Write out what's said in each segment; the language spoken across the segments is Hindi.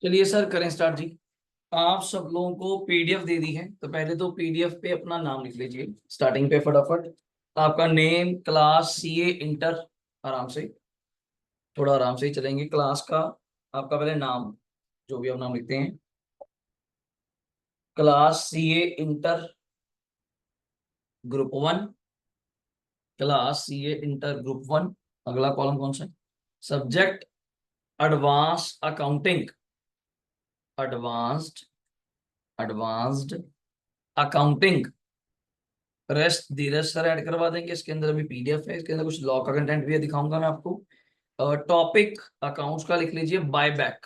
चलिए सर करें स्टार्ट जी। आप सब लोगों को पीडीएफ दे दी है तो पहले तो पीडीएफ पे अपना नाम लिख लीजिए स्टार्टिंग पे फटाफट। आपका नेम, क्लास, सीए, इंटर। आराम से, थोड़ा आराम से ही चलेंगे। क्लास का आपका पहले नाम, जो भी आप नाम लिखते हैं। Class, CA, inter, group one. Class, CA, inter, group one. अगला कॉलम कौन सा है? Subject, advance accounting. Advanced, advanced accounting. Rest Dheeraj sir add करवा देंगे। इसके अंदर अभी पीडीएफ है, इसके अंदर कुछ लॉ का कंटेंट भी है, दिखाऊंगा मैं आपको। टॉपिक अकाउंट्स का लिख लीजिए buy back.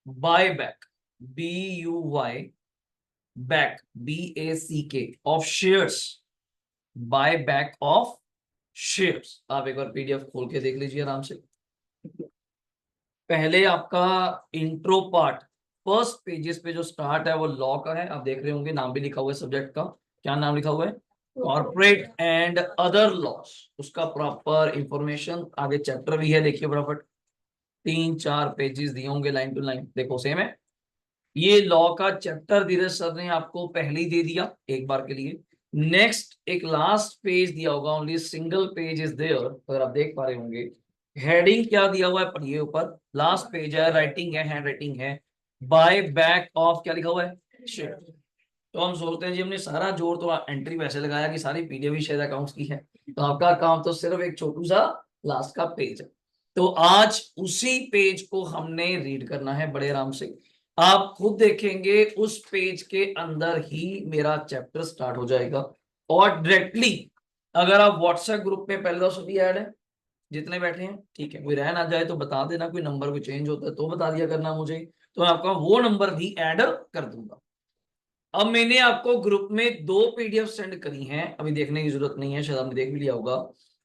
Buy back, BUY, back, BACK, of shares. Buy back of shares. आप एक बार पीडीएफ खोल के देख लीजिए आराम से। पहले आपका इंट्रो पार्ट, फर्स्ट पेजेस पे जो स्टार्ट है वो लॉ का है। आप देख रहे होंगे नाम भी लिखा हुआ है सब्जेक्ट का। क्या नाम लिखा हुआ है? Corporate and other laws. उसका प्रॉपर इंफॉर्मेशन आगे चैप्टर भी है, देखिए फटाफट। 3-4 पेजेस दिए होंगे लाइन टू लाइन, देखो सेम है। ये लॉ का चैप्टर धीरज सर ने आपको पहले ही दे दिया एक बार के लिए। नेक्स्ट एक लास्ट पेज दिया होगा, only single page is there, अगर आप देख पा रहे होंगे। हेडिंग क्या दिया हुआ है पढ़िए ऊपर। लास्ट पेज है, राइटिंग है, हैंड राइटिंग है। बाय बैक ऑफ क्या लिखा हुआ है? शेयर। तो हम सोचते हैं जी हमने सारा जोर तो एंट्री वैसे लगाया कि सारी पीडीएफ ही शेयर अकाउंट्स की है, तो आपका काम तो सिर्फ एक छोटू सा लास्ट का पेज है। तो आज उसी पेज को हमने रीड करना है बड़े आराम से। आप खुद देखेंगे उस पेज के अंदर ही मेरा चैप्टर स्टार्ट हो जाएगा। और डायरेक्टली अगर आप व्हाट्सएप ग्रुप में पहले तो सभी ऐड है, जितने बैठे हैं, ठीक है। कोई रह ना जाए तो बता देना, कोई नंबर कोई चेंज होता है तो बता दिया करना मुझे, तो मैं आपका वो नंबर भी ऐड कर दूंगा। अब मैंने आपको ग्रुप में 2 पीडीएफ सेंड करी हैं, अभी देखने की जरूरत नहीं है, शायद आपने देख भी लिया होगा।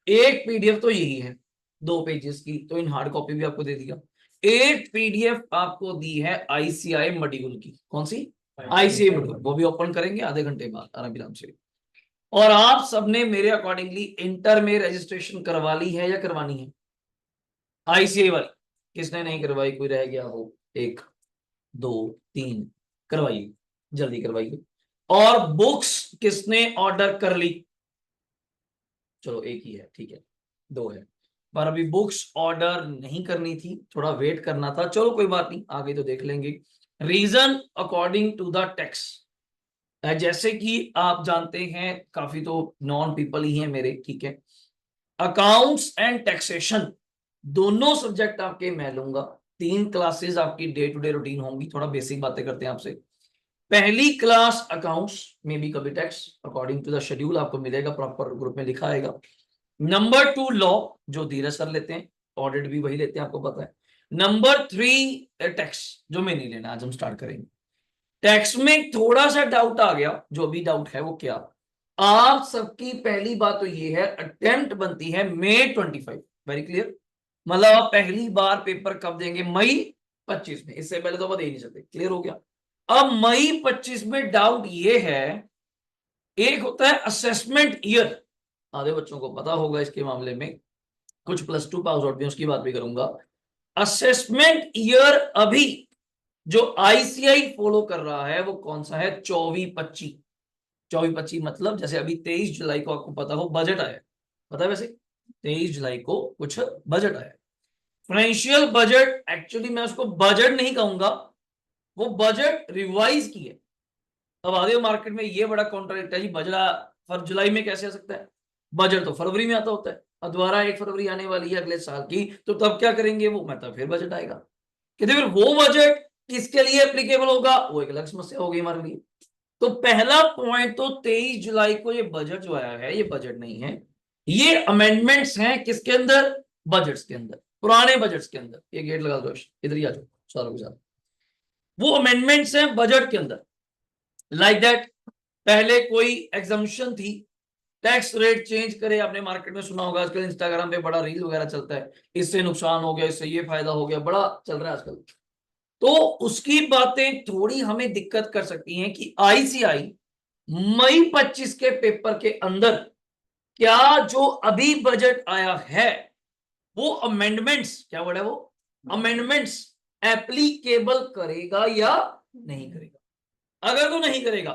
एक पीडीएफ तो यही है 2 पेजेस की, तो इन हार्ड कॉपी भी आपको दे दिया। एक पीडीएफ आपको दी है आईसीआई मॉड्यूल की। कौन सी? आईसीआई मॉड्यूल, वो भी ओपन करेंगे आधे घंटे बाद आराम से। और आप सबने मेरे अकॉर्डिंगली इंटर में रजिस्ट्रेशन करवा ली है या करवानी है? आईसीआई वाली किसने नहीं करवाई? कोई रह गया हो? 1, 2, 3 करवाइए, जल्दी करवाइए। और बुक्स किसने ऑर्डर कर ली? चलो एक ही है, ठीक है। 2 है, पर अभी बुक्स ऑर्डर नहीं करनी थी, थोड़ा वेट करना था। चलो कोई बात नहीं, आगे तो देख लेंगे। Reason according to the text, जैसे कि आप जानते हैं काफी तो नॉन पीपल ही हैं मेरे, ठीक है। अकाउंट्स एंड टैक्सेशन दोनों सब्जेक्ट आपके मैं लूंगा। 3 क्लासेस आपकी डे टू डे रूटीन होंगी। थोड़ा बेसिक बातें करते हैं आपसे। पहली क्लास अकाउंट्स में भी कभी tax, according to the schedule आपको मिलेगा, प्रॉपर ग्रुप में लिखा आएगा। नंबर 2 लॉ, जो धीरज सर लेते हैं, ऑडिट भी वही लेते हैं, आपको पता है। नंबर 3 टैक्स, जो मैं नहीं लेना, आज हम स्टार्ट करेंगे। टैक्स में थोड़ा सा डाउट आ गया, जो भी डाउट है वो क्या? आप सबकी पहली बात तो ये है, अटेम्प्ट बनती है May 25। वेरी क्लियर, मतलब आप पहली बार पेपर कब देंगे? May 25 में, इससे पहले तो आप दे ही नहीं सकते। क्लियर हो गया? अब May 25 में डाउट ये है, एक होता है असेसमेंट ईयर, आधे बच्चों को पता होगा इसके मामले में, कुछ +2 पास आउट भी, उसकी बात भी करूंगा। असेसमेंट ईयर अभी जो आईसीआई फॉलो कर रहा है वो कौन सा है? 24-25। 24-25 मतलब जैसे अभी 23 जुलाई को आपको पता हो बजट आया, पता है वैसे 23 जुलाई को कुछ बजट आया, फाइनेंशियल बजट। एक्चुअली मैं उसको बजट नहीं कहूंगा, वो बजट रिवाइज की है। अब आगे मार्केट में ये बड़ा कॉन्ट्रैक्ट है जी, बजट फर जुलाई में कैसे आ सकता है? बजट तो फरवरी में आता होता है, और दोबारा 1 फरवरी आने वाली है अगले साल की, तो तब क्या करेंगे वो? मतलब फिर बजट आएगा। कहते फिर वो बजट किसके लिए एप्लीकेबल होगा, वो एक अलग समस्या होगी हमारे लिए। तो पहला पॉइंट तो 23 जुलाई को ये बजट जो आया है ये बजट नहीं है, ये अमेंडमेंट्स हैं। किसके अंदर? बजट्स के अंदर, पुराने बजट्स के अंदर। ये गेट लगा दो, इधर ही आ जाओ सारों के साथ। वो अमेंडमेंट्स हैं बजट के अंदर, लाइक दैट। पहले कोई एग्जम्पशन थी, टैक्स रेट चेंज करे। आपने मार्केट में सुना होगा, आजकल इंस्टाग्राम पे बड़ा रील वगैरह चलता है, इससे नुकसान हो गया, इससे ये फायदा हो गया, बड़ा चल रहा है आजकल। तो उसकी बातें थोड़ी हमें दिक्कत कर सकती हैं कि आईसीआई May 25 के पेपर के अंदर क्या जो अभी बजट आया है वो अमेंडमेंट्स, क्या वर्ड है वो? अमेंडमेंट्स एप्लीकेबल करेगा या नहीं करेगा। अगर तो नहीं करेगा,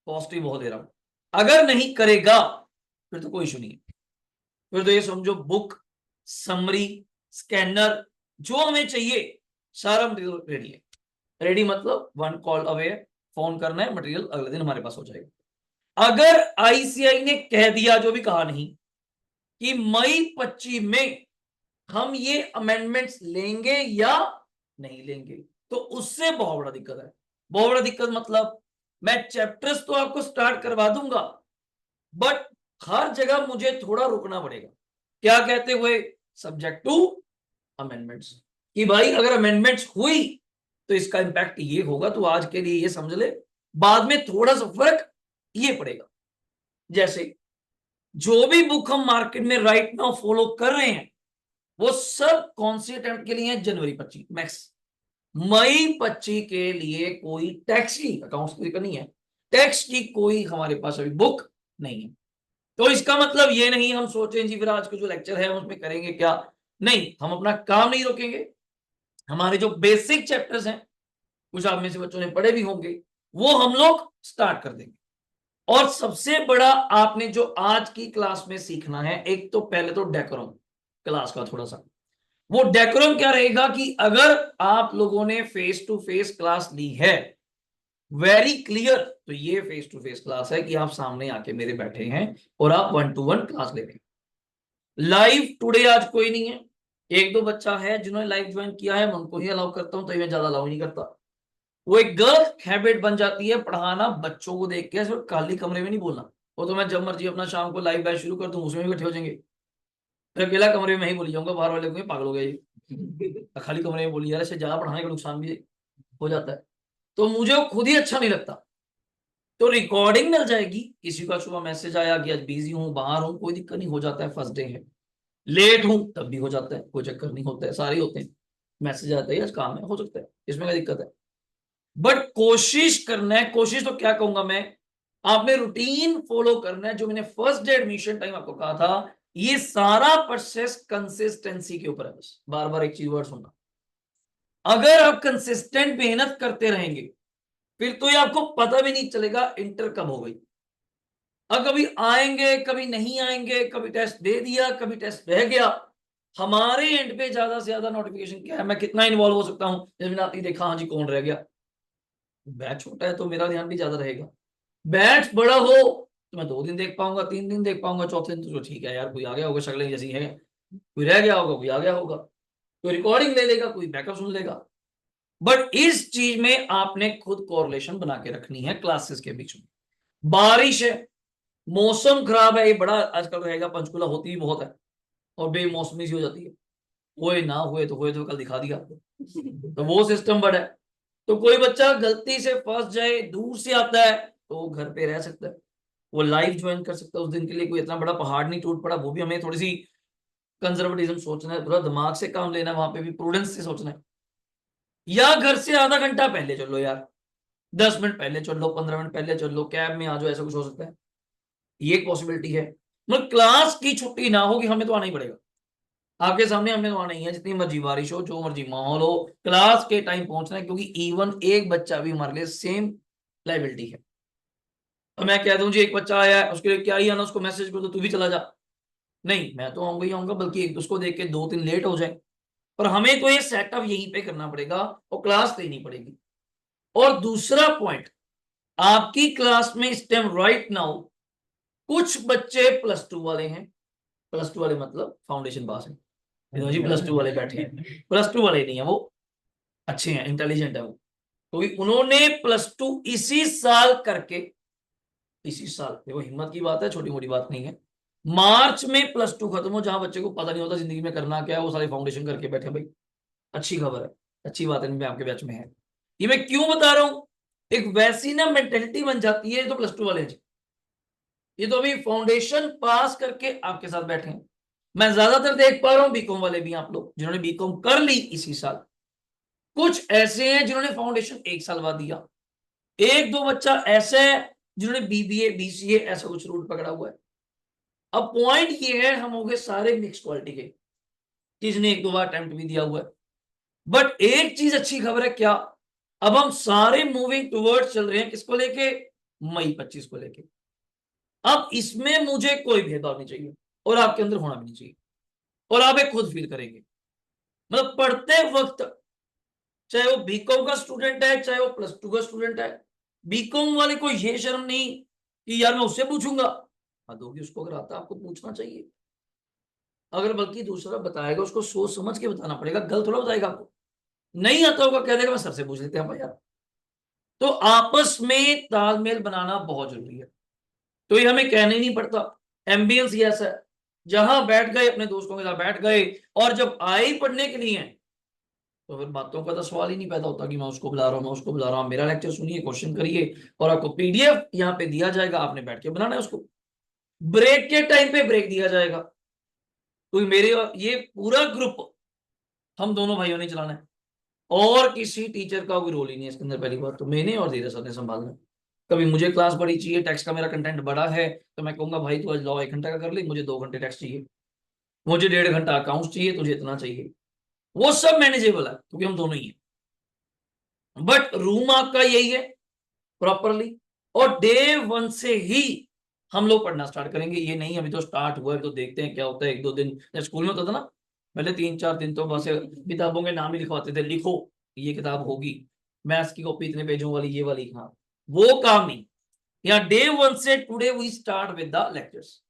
पॉजिटिव बहुत दे रहा हूं, अगर नहीं करेगा फिर तो कोई इशू नहीं है। फिर तो ये समझो बुक, समरी, स्कैनर, जो हमें चाहिए सारा मटेरियल रेडी है। रेडी मतलब वन कॉल अवे, फोन करना है, मटेरियल अगले दिन हमारे पास हो जाएगा। अगर आईसीआई ने कह दिया, जो भी कहा नहीं, कि मई 25 में हम ये अमेंडमेंट्स लेंगे या नहीं लेंगे, तो उससे बहुत बड़ा दिक्कत है। बहुत बड़ा दिक्कत मतलब मैं चैप्टर्स तो आपको स्टार्ट करवा दूंगा, बट हर जगह मुझे थोड़ा रुकना पड़ेगा। क्या कहते हुए? सब्जेक्ट टू अमेंडमेंट्स, कि भाई अगर अमेंडमेंट्स हुई तो इसका इंपैक्ट ये होगा, तो आज के लिए ये समझ ले, बाद में थोड़ा सा फर्क ये पड़ेगा। जैसे जो भी बुक हम मार्केट में राइट नाउ फॉलो कर रहे हैं, वो सब कौन सी अटेम्प्ट के लिए है? जनवरी 25 मैक्स। मई 25 के लिए कोई टैक्स की, अकाउंट्स की नहीं है, टैक्स की कोई हमारे पास अभी बुक नहीं है। तो इसका मतलब ये नहीं हम सोचें जी फिर आज का जो लेक्चर है उसमें करेंगे क्या, नहीं, हम अपना काम नहीं रोकेंगे। हमारे जो बेसिक चैप्टर्स हैं, कुछ आप में से बच्चों ने पढ़े भी होंगे, वो हम लोग स्टार्ट कर देंगे। और सबसे बड़ा आपने जो आज की क्लास में सीखना है, एक तो पहले तो डेकोरम क्लास का थोड़ा सा, वो डेकोरम क्या रहेगा कि अगर आप लोगों ने फेस टू फेस क्लास ली है, वेरी क्लियर, तो ये फेस टू फेस क्लास है कि आप सामने आके मेरे बैठे हैं और आप 1-to-1 क्लास ले रहे हैं। लाइव टुडे आज कोई नहीं है, एक दो बच्चा है जिन्होंने लाइव ज्वाइन किया है, मैं उनको ही अलाउ करता हूं, तो मैं ज्यादा अलाउ नहीं करता। वो एक गलत हैबिट बन जाती है पढ़ाना बच्चों को देख के, सिर्फ खाली कमरे में नहीं बोलना। वो तो मैं जब मर्जी अपना शाम को लाइव बैच शुरू कर दूं, उसमें भी बैठे हो जाएंगे, फिर अकेला कमरे में ही बोली जाऊंगा, बाहर वाले को पागल हो गया ये खाली कमरे में बोली यार, इससे ज्यादा पढ़ाने का नुकसान भी हो जाता है। तो मुझे वो खुद ही अच्छा नहीं लगता। तो रिकॉर्डिंग मिल जाएगी, किसी का सुबह मैसेज आया कि आज बिजी हूँ, बाहर हूँ, कोई दिक्कत नहीं, हो जाता है, फर्स्ट डे है, लेट हूं तब भी हो जाता है, कोई चक्कर नहीं, होता है, सारे होते हैं, मैसेज आता है आज काम है, हो सकता है, इसमें क्या दिक्कत है। बट कोशिश करना है, कोशिश तो क्या कहूंगा मैं, आपने रूटीन फॉलो करना है, जो मैंने फर्स्ट डे एडमिशन टाइम आपको कहा था, ये सारा प्रोसेस कंसिस्टेंसी के ऊपर है। बस बार बार एक चीज वर्ड सुनना, अगर आप कंसिस्टेंट मेहनत करते रहेंगे, फिर तो ये आपको पता भी नहीं चलेगा इंटर कब हो गई। अब कभी आएंगे, कभी नहीं आएंगे, कभी टेस्ट दे दिया, कभी टेस्ट रह गया, हमारे एंड पे ज्यादा से ज्यादा नोटिफिकेशन क्या है, मैं कितना इन्वॉल्व हो सकता हूं, जब मैंने आती देखा हाँ जी कौन रह गया। बैच छोटा है तो मेरा ध्यान भी ज्यादा रहेगा, बैच बड़ा हो तो मैं 2 दिन देख पाऊंगा, 3 दिन देख पाऊंगा, चौथे दिन तो ठीक है यार, कोई आ गया होगा शक्लें जैसी है, कोई रह गया होगा, कोई आ गया होगा, कोई रिकॉर्डिंग ले लेगा, कोई बैकअप सुन लेगा। बट इस चीज में आपने खुद कोरिलेशन बना के रखनी है क्लासेस के बीच में। बारिश है, मौसम खराब है, ये बड़ा आजकल रहेगा, पंचकुला होती ही बहुत है और बेमौसमी सी हो जाती है, हुए ना हुए तो कल दिखा दिया तो वो सिस्टम बड़ा है। तो कोई बच्चा गलती से फंस जाए, दूर से आता है, तो वो घर पे रह सकता है, वो लाइव ज्वाइन कर सकता है उस दिन के लिए, कोई इतना बड़ा पहाड़ नहीं टूट पड़ा। वो भी हमें थोड़ी सी कंजर्वेटिज्म सोचना है, थोड़ा दिमाग से काम लेना है, वहां पे भी प्रूडेंस से सोचना है। या घर से आधा घंटा पहले चल लो यार, 10 मिनट पहले चल लो, 15 मिनट पहले चल लो, कैब में आ जाओ, ऐसा कुछ हो सकता है, ये एक पॉसिबिलिटी है। मतलब क्लास की छुट्टी ना हो कि हमें तो आना ही पड़ेगा, आपके सामने हमें तो आना ही है, जितनी मर्जी बारिश हो, जो मर्जी माहौल हो, क्लास के टाइम पहुंचना है, क्योंकि इवन एक बच्चा भी हमारे लिए सेम लाइबिलिटी है। तो मैं कह दूं जी एक बच्चा आया है, उसके लिए क्या ही आना, उसको मैसेज कर दो तू भी चला जा, नहीं मैं तो आऊंगा ही आऊंगा, बल्कि एक उसको देख के 2-3 लेट हो जाए, पर हमें तो ये सेटअप यहीं पे करना पड़ेगा और क्लास लेनी पड़ेगी। और दूसरा पॉइंट, आपकी क्लास में इस टाइम राइट नाउ कुछ बच्चे प्लस 2 वाले हैं, प्लस 2 वाले मतलब फाउंडेशन पास है, जी प्लस 2 वाले बैठे हैं, प्लस 2 वाले नहीं है वो, अच्छे हैं, इंटेलिजेंट है वो, क्योंकि उन्होंने +2 इसी साल करके, इसी साल, देखो हिम्मत की बात है, छोटी मोटी बात नहीं है, मार्च में +2 खत्म हो, जहां बच्चे को पता नहीं होता जिंदगी में करना क्या है, वो सारे फाउंडेशन करके बैठे भाई, अच्छी खबर है, अच्छी बात है, इनमें आपके बैच में है। ये मैं क्यों बता रहा हूं, एक वैसी ना मेंटेलिटी बन जाती है, तो +2 वाले हैं, ये तो अभी फाउंडेशन पास करके आपके साथ बैठे हैं। मैं ज्यादातर देख पा रहा हूँ बीकॉम वाले भी, आप लोग जिन्होंने बीकॉम कर ली इसी साल, कुछ ऐसे हैं जिन्होंने फाउंडेशन 1 साल बाद दिया, एक दो बच्चा ऐसे है जिन्होंने बीबीए बीसीए ऐसा कुछ रूट पकड़ा हुआ है। अब पॉइंट ये है, हम हो गए सारे मिक्स क्वालिटी के, किसने 1-2 बार अटेम्प्ट भी दिया हुआ है, बट एक चीज अच्छी खबर है क्या, अब हम सारे मूविंग टुवर्ड्स चल रहे हैं किसको लेके, मई 25 को लेके। अब इसमें मुझे कोई भेदभाव नहीं चाहिए और आपके अंदर होना भी नहीं चाहिए, और आप एक खुद फील करेंगे। मतलब पढ़ते वक्त, चाहे वो बीकॉम का स्टूडेंट है चाहे वो +2 का स्टूडेंट है, बीकॉम वाले को ये शर्म नहीं कि यार मैं उससे पूछूंगा, हद होगी उसको, अगर आता आपको पूछना चाहिए। अगर बल्कि दूसरा बताएगा उसको सोच समझ के बताना पड़ेगा, गलत थोड़ा बताएगा आपको। नहीं आता होगा कह देगा मैं सर से पूछ लेते हैं भाई यार। तो आपस में तालमेल बनाना बहुत जरूरी है। तो ये हमें कहना ही नहीं पड़ता, एम्बियंस ही ऐसा है, जहां बैठ गए अपने दोस्तों के साथ बैठ गए, और जब आए ही पढ़ने के लिए हैं तो फिर बातों का तो सवाल ही नहीं पैदा होता कि मैं उसको बुला रहा हूँ मैं उसको बुला रहा हूँ। मेरा लेक्चर सुनिए, क्वेश्चन करिए, और आपको पीडीएफ यहाँ पे दिया जाएगा, आपने बैठ के बनाना है उसको। ब्रेक के टाइम पे ब्रेक दिया जाएगा, क्योंकि मेरे और ये पूरा ग्रुप हम दोनों भाइयों ने चलाना है, और किसी टीचर का कोई रोल ही नहीं है इसके अंदर। पहली बात तो मैंने और धीरे सर ने संभालना है। कभी मुझे क्लास बड़ी चाहिए, टेक्स्ट का मेरा कंटेंट बड़ा है, तो मैं कहूंगा भाई तू आज लॉ 1 घंटा का कर ले, मुझे 2 घंटे टेक्स्ट चाहिए, मुझे 1.5 घंटा अकाउंट्स चाहिए, तुझे इतना चाहिए। वो सब मैनेजेबल है क्योंकि हम दोनों ही हैं। बट रूम आपका यही है प्रॉपरली, और डे 1 से ही हम लोग पढ़ना स्टार्ट करेंगे। ये नहीं अभी तो स्टार्ट हुआ है तो देखते हैं क्या होता है, 1-2 दिन जैसे स्कूल में होता था ना, पहले 3-4 दिन तो बस किताबों के नाम ही लिखवाते थे, लिखो ये किताब होगी, मैथ्स की कॉपी इतने पेजों वाली ये वाली, हाँ वो काम नहीं। यहाँ डे 1 से today we start with the lectures.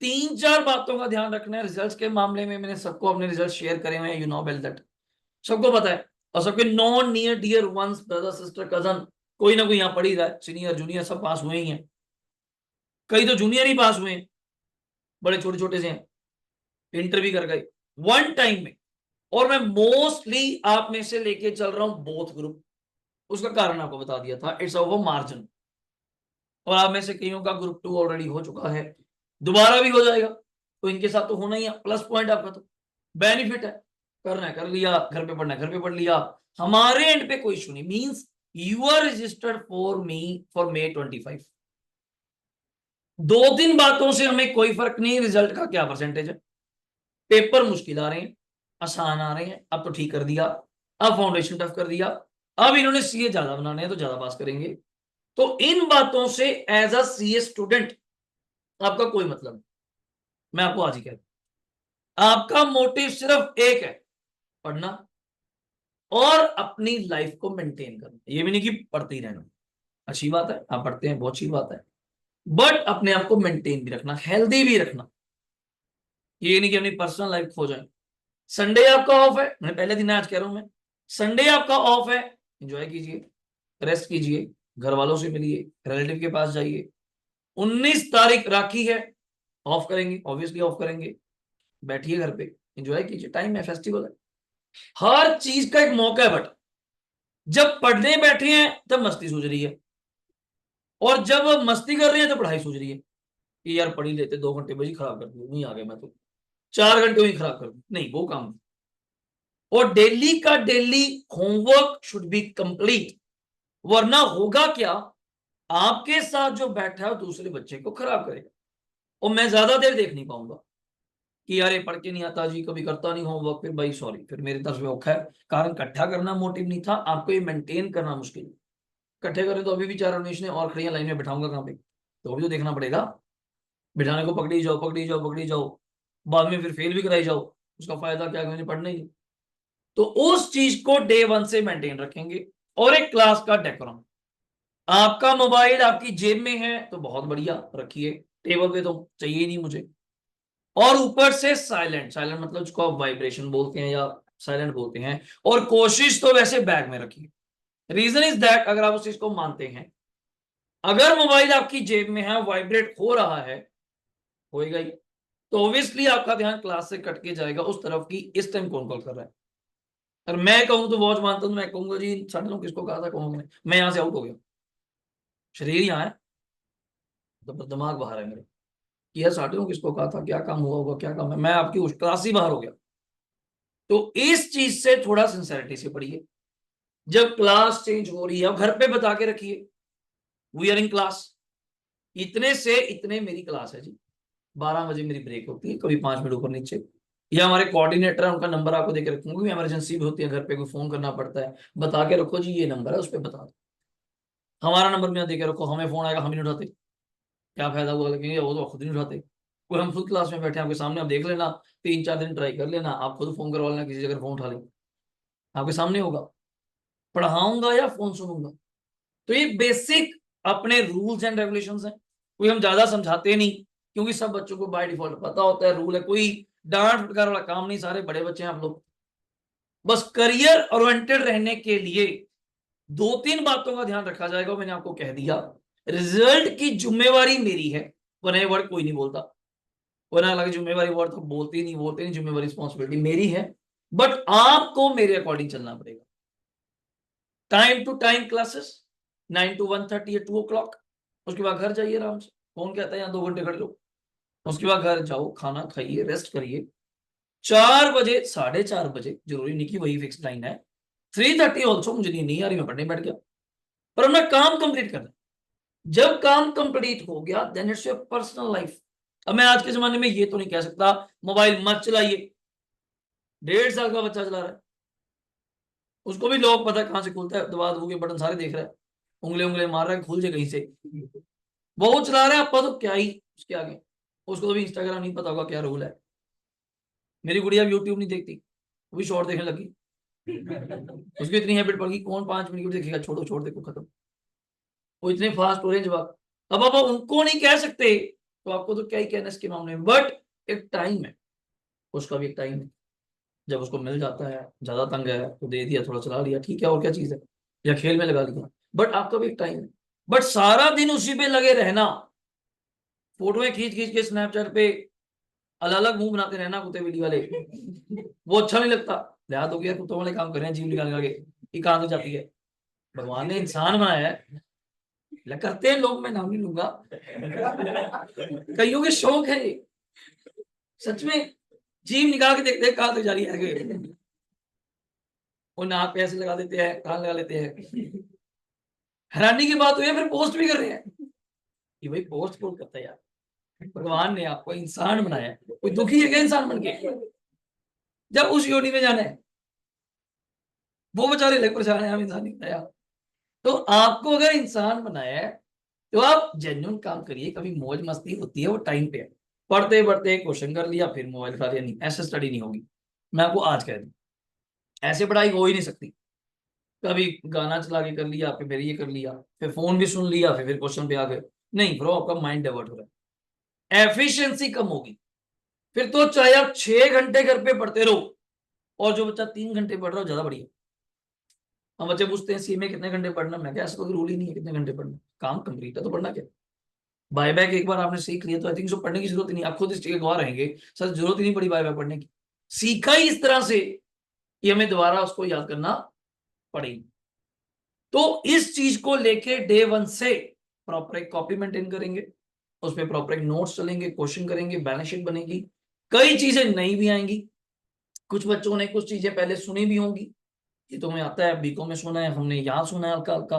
3-4 बातों का ध्यान रखना है रिजल्ट्स के मामले में। मैंने सबको अपने रिजल्ट शेयर करे हुए हैं, यू नो वेल दैट, सबको पता है। और सबके known near dear ones, brother sister cousin, कोई ना कोई यहाँ पढ़ ही रहा है, सीनियर जूनियर सब पास हुए ही हैं, कई तो जूनियर ही पास हुए हैं, बड़े छोटे छोटे से हैं, इंटर भी कर गए 1 टाइम में। और मैं मोस्टली आप में से लेके चल रहा हूं बोथ ग्रुप, उसका कारण आपको बता दिया था, इट्स ऑफ मार्जिन। और आप में से कईयों का ग्रुप 2 ऑलरेडी हो चुका है, दोबारा भी हो जाएगा, तो इनके साथ तो होना ही है, प्लस पॉइंट आपका तो बेनिफिट है। करना है कर लिया, घर पे पढ़ना है घर पे पढ़ लिया, हमारे एंड पे कोई इशू नहीं। Means you are registered for me for May 25। 2-3 बातों से हमें कोई फर्क नहीं, रिजल्ट का क्या परसेंटेज है, पेपर मुश्किल आ रहे हैं आसान आ रहे हैं, अब तो ठीक कर दिया, अब फाउंडेशन टफ कर दिया, अब इन्होंने सीए ज्यादा बनाने हैं तो ज्यादा पास करेंगे। तो इन बातों से एज अ सीए स्टूडेंट आपका कोई मतलब नहीं। मैं आपको आज ही कह दूं, आपका मोटिव सिर्फ एक है, पढ़ना और अपनी लाइफ को मेंटेन करना। ये भी नहीं कि पढ़ते ही रहना, अच्छी बात है आप पढ़ते हैं बहुत अच्छी बात है, बट अपने आप को मेंटेन भी रखना, हेल्दी भी रखना। ये नहीं कि अपनी पर्सनल लाइफ खो जाए। संडे आपका ऑफ है, मैं पहले दिन आज कह रहा हूं, मैं संडे आपका ऑफ है, एंजॉय कीजिए, रेस्ट कीजिए, घर वालों से मिलिए, रिलेटिव के पास जाइए। 19 तारीख राखी है, ऑफ करेंगे, ऑब्वियसली ऑफ करेंगे, बैठिए घर पे, एंजॉय कीजिए, टाइम है, फेस्टिवल है, हर चीज का एक मौका है। बट जब पढ़ने बैठे हैं तब मस्ती सूझ रही है, और जब मस्ती कर रहे हैं तो पढ़ाई सूझ रही है कि यार पढ़ ही लेते, 2 घंटे बजी खराब कर दिए, नहीं आ गया मैं तो 4 घंटे ही खराब कर दी, नहीं वो काम नहीं। और डेली का daily homework should be complete, वरना होगा क्या, आपके साथ जो बैठा है दूसरे बच्चे को खराब करेगा, और मैं ज्यादा देर देख नहीं पाऊंगा कि यार ये पढ़ के नहीं आता जी, कभी करता नहीं होमवर्क, फिर भाई सॉरी, फिर मेरी तरफ से औखा है। कारण इकट्ठा करना मोटिव नहीं था, आपको ये मेंटेन करना मुश्किल है। इकट्ठे करें तो अभी भी 4 रमेश ने और खड़ियां लाइन में बैठाऊंगा कहाँ पे, तो अभी तो देखना पड़ेगा। बिठाने को पकड़ी जाओ पकड़ी जाओ पकड़ी जाओ, बाद में फिर फेल भी कराई जाओ, उसका फायदा क्या, मैंने पढ़ना ही नहीं। तो उस चीज को डे 1 से मेंटेन रखेंगे। और एक क्लास का डेकोरम, आपका मोबाइल आपकी जेब में है तो बहुत बढ़िया रखिए, टेबल पे तो चाहिए ही नहीं मुझे। और ऊपर से साइलेंट, साइलेंट मतलब जिसको आप वाइब्रेशन बोलते हैं या साइलेंट बोलते हैं, और कोशिश तो वैसे बैग में रखिए। रीजन इज दैट, अगर आप उस चीज को मानते हैं, अगर मोबाइल आपकी जेब में है, वाइब्रेट हो रहा है, होएगा ही, तो ऑब्वियसली आपका ध्यान क्लास से कट के जाएगा उस तरफ की इस टाइम कौन कॉल कर रहा है। अगर मैं कहूं तो वॉच मानता हूं, मैं कहूंगा जी 9:30 किसको कहा था, कहूंगा मैं यहां से आउट हो गया, शरीर यहाँ है तो दिमाग बाहर है मेरे, कि यार 9:30 किसको कहा था, क्या काम हुआ होगा, क्या काम है, मैं आपकी उस क्लास ही बाहर हो गया। तो इस चीज से थोड़ा सिंसेरिटी से पढ़िए। जब क्लास चेंज हो रही है घर पे बता के रखिए, वी आर इन क्लास, इतने से इतने मेरी क्लास है जी, 12 बजे मेरी ब्रेक होती है, कभी 5 मिनट ऊपर नीचे, या हमारे कोऑर्डिनेटर है, उनका नंबर आपको देके रखूंगा, इमरजेंसी भी होती है घर पे, कोई फोन करना पड़ता है, बता के रखो जी ये नंबर है, उस पर बता दो। हमारा नंबर भी देके रखो, हमें फोन आएगा हम ही नहीं उठाते, क्या फायदा हुआ, लगेंगे वो तो खुद नहीं उठाते। कोई हम खुद क्लास में बैठे हैं आपके सामने, आप देख लेना, 3-4 दिन ट्राई कर लेना, आप खुद फोन करवा लेना किसी जगह, फोन उठा लें, आपके सामने होगा। पढ़ाऊंगा या फोन सुनूंगा? तो ये बेसिक अपने रूल्स एंड रेगुलेशंस हैं, कोई हम ज्यादा समझाते नहीं, क्योंकि सब बच्चों को बाय डिफॉल्ट पता होता है, रूल है, कोई डांट फटकार वाला काम नहीं, सारे बड़े बच्चे हैं आप लोग। बस करियर ओरिएंटेड रहने के लिए 2-3 बातों का ध्यान रखा जाएगा, मैंने आपको कह दिया। रिजल्ट की जिम्मेवारी मेरी है, वरना ये वर्ड कोई नहीं बोलता, वरना लगे जिम्मेवारी वर्ड तो बोलते नहीं, जिम्मेवारी रिस्पॉन्सिबिलिटी मेरी है, बट आपको मेरे अकॉर्डिंग चलना पड़ेगा। Time to time classes, 9 to 1:30 या 2 o'clock, उसके बाद घर जाइए आराम से, कौन कहता है यहाँ 2 घंटे खड़े लो, उसके बाद घर जाओ, खाना खाइए, रेस्ट करिए, 4 बजे 4:30 बजे, जरूरी नहीं कि वही फिक्स टाइम है, 3:30 ऑल्सो, मुझे नहीं आ रही मैं पढ़ने बैठ गया, पर अपना काम कंप्लीट करना। जब काम कंप्लीट हो गया then it's your personal life. अब मैं आज के जमाने में ये तो नहीं कह सकता मोबाइल मत चलाइए, 1.5 साल का बच्चा चला रहा है, उसको भी लॉक पता है कहां से खुलता है, दबा दबो के बटन सारे देख रहा है, उंगले उंगले मार रहा है, खुल जाए कहीं से, वो चला रहा है, आपका तो क्या ही उसके आगे, उसको तो भी इंस्टाग्राम नहीं पता होगा क्या रूल है। मेरी गुड़िया भी यूट्यूब नहीं देखती, वो भी शॉर्ट देखने लगी, उसकी इतनी हैबिट पड़ गई, कौन 5 मिनट की देखेगा, छोड़ो छोड़ देखो खत्म, वो इतने फास्ट हो रहे हैं जवाब। अब आप उनको नहीं कह सकते, तो आपको तो क्या ही कहना इसके मामले में, बट एक टाइम है, उसका भी एक टाइम है, जब उसको मिल जाता है, ज्यादा तंग है तो दे दिया, थोड़ा चला लिया, ठीक है, और क्या चीज है, या खेल में लगा लिया, बट आपका भी एक टाइम है। बट सारा दिन उसी पे लगे रहना, फोटोएं खींच खींच के स्नैपचैट पे अलग अलग मुंह बनाते रहना कुत्ते बिल्ली वाले, वो अच्छा नहीं लगता। लिहाज हो गया, कुत्तों वाले काम कर रहे हैं जीव निकाल निकाल के, ये कहां से जाती है, भगवान ने इंसान बनाया है, करते हैं लोग, मैं नाम नहीं लूंगा, कईयों के शौक है ये, सच में, जीव निकाल के देखते हैं कहां तक जा रही है आगे, वो नाक पे ऐसे लगा देते हैं, कान लगा लेते हैं, हैरानी की बात हुई है, फिर पोस्ट भी कर रहे हैं, कि भाई पोस्ट कौन करता है यार, भगवान ने आपको इंसान बनाया है, कोई दुखी है क्या इंसान बन के, जब उस योनि में जाना है, वो बेचारे लग परेशान है, हम इंसान नहीं बनाया। तो आपको अगर इंसान बनाया है तो आप जेन्युइन काम करिए, कभी मौज मस्ती होती है वो टाइम पे है, पढ़ते पढ़ते क्वेश्चन कर लिया फिर मोबाइल खा लिया, नहीं, ऐसे स्टडी नहीं होगी, मैं आपको आज कह दूं, ऐसे पढ़ाई हो ही नहीं सकती। कभी गाना चला के कर लिया, फिर ये कर लिया, फिर फोन भी सुन लिया, फिर क्वेश्चन पे आ गए, नहीं ब्रो, आपका माइंड डाइवर्ट हो रहा है, एफिशिएंसी कम होगी। फिर तो चाहे आप 6 घंटे घर पे पढ़ते रहो, और जो बच्चा 3 घंटे पढ़ रहा हो ज्यादा बढ़िया। हम बच्चे पूछते हैं सी में कितने घंटे पढ़ना, मैं क्या ऐसा कोई रूल ही नहीं है कितने घंटे पढ़ना, काम कंप्लीट है तो पढ़ना क्या, बाय बैक एक बार आपने सीख लिया तो आई थिंक सो पढ़ने की जरूरत ही नहीं, आप खुद इस चीज के गवाह रहेंगे, सर जरूरत ही नहीं पड़ी बाय बैक पढ़ने की, सीखा ही इस तरह से कि हमें दोबारा उसको याद करना पड़ेगी। तो इस चीज को लेके डे 1 से प्रॉपर एक कॉपी मेंटेन करेंगे, उसमें प्रॉपर एक नोट्स चलेंगे, क्वेश्चन करेंगे, बैलेंस शीट बनेगी, कई चीजें नई भी आएंगी, कुछ बच्चों ने कुछ चीजें पहले सुनी भी होंगी, ये तो हमें आता है, बीकॉम में सुना है, हमने यहाँ सुना है हल्का हल्का,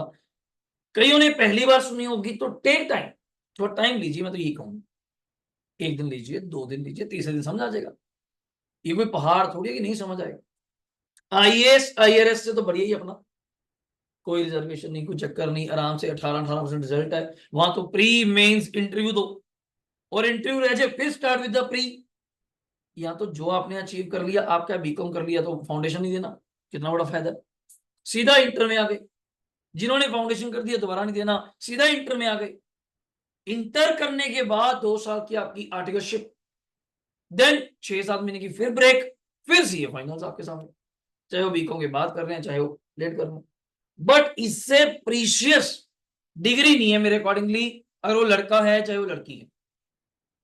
कईयों ने पहली बार सुनी होगी, तो टेक टाइम, थोड़ा टाइम लीजिए, मैं तो यही कहूंगा, 1 दिन लीजिए, 2 दिन लीजिए, तीसरे दिन समझ आ जाएगा, ये कोई पहाड़ थोड़ी है कि नहीं समझ आएगा। आईएएस आईआरएस से तो बढ़िया ही अपना, कोई रिजर्वेशन नहीं, कोई चक्कर नहीं, आराम से 18% रिजल्ट है, वहां तो प्री मेंस इंटरव्यू दो, और इंटरव्यू रह जाए फिर स्टार्ट विद द प्री, या तो जो आपने अचीव कर लिया, आपका बीकॉम कर लिया तो फाउंडेशन नहीं देना, कितना बड़ा फायदा है, सीधा इंटर में आ गए, जिन्होंने फाउंडेशन कर दिया दोबारा नहीं देना, सीधा इंटर में आ गए, इंटर करने के बाद 2 साल की आपकी आर्टिकलशिप, देन 6-7 महीने की फिर ब्रेक, फिर सीए फाइनल्स आपके सामने, चाहे वो बीकॉम के बाद कर रहे हैं चाहे वो लेट कर रहे हैं, बट इससे प्रीशियस डिग्री नहीं है मेरे अकॉर्डिंगली, अगर वो लड़का है चाहे वो लड़की है,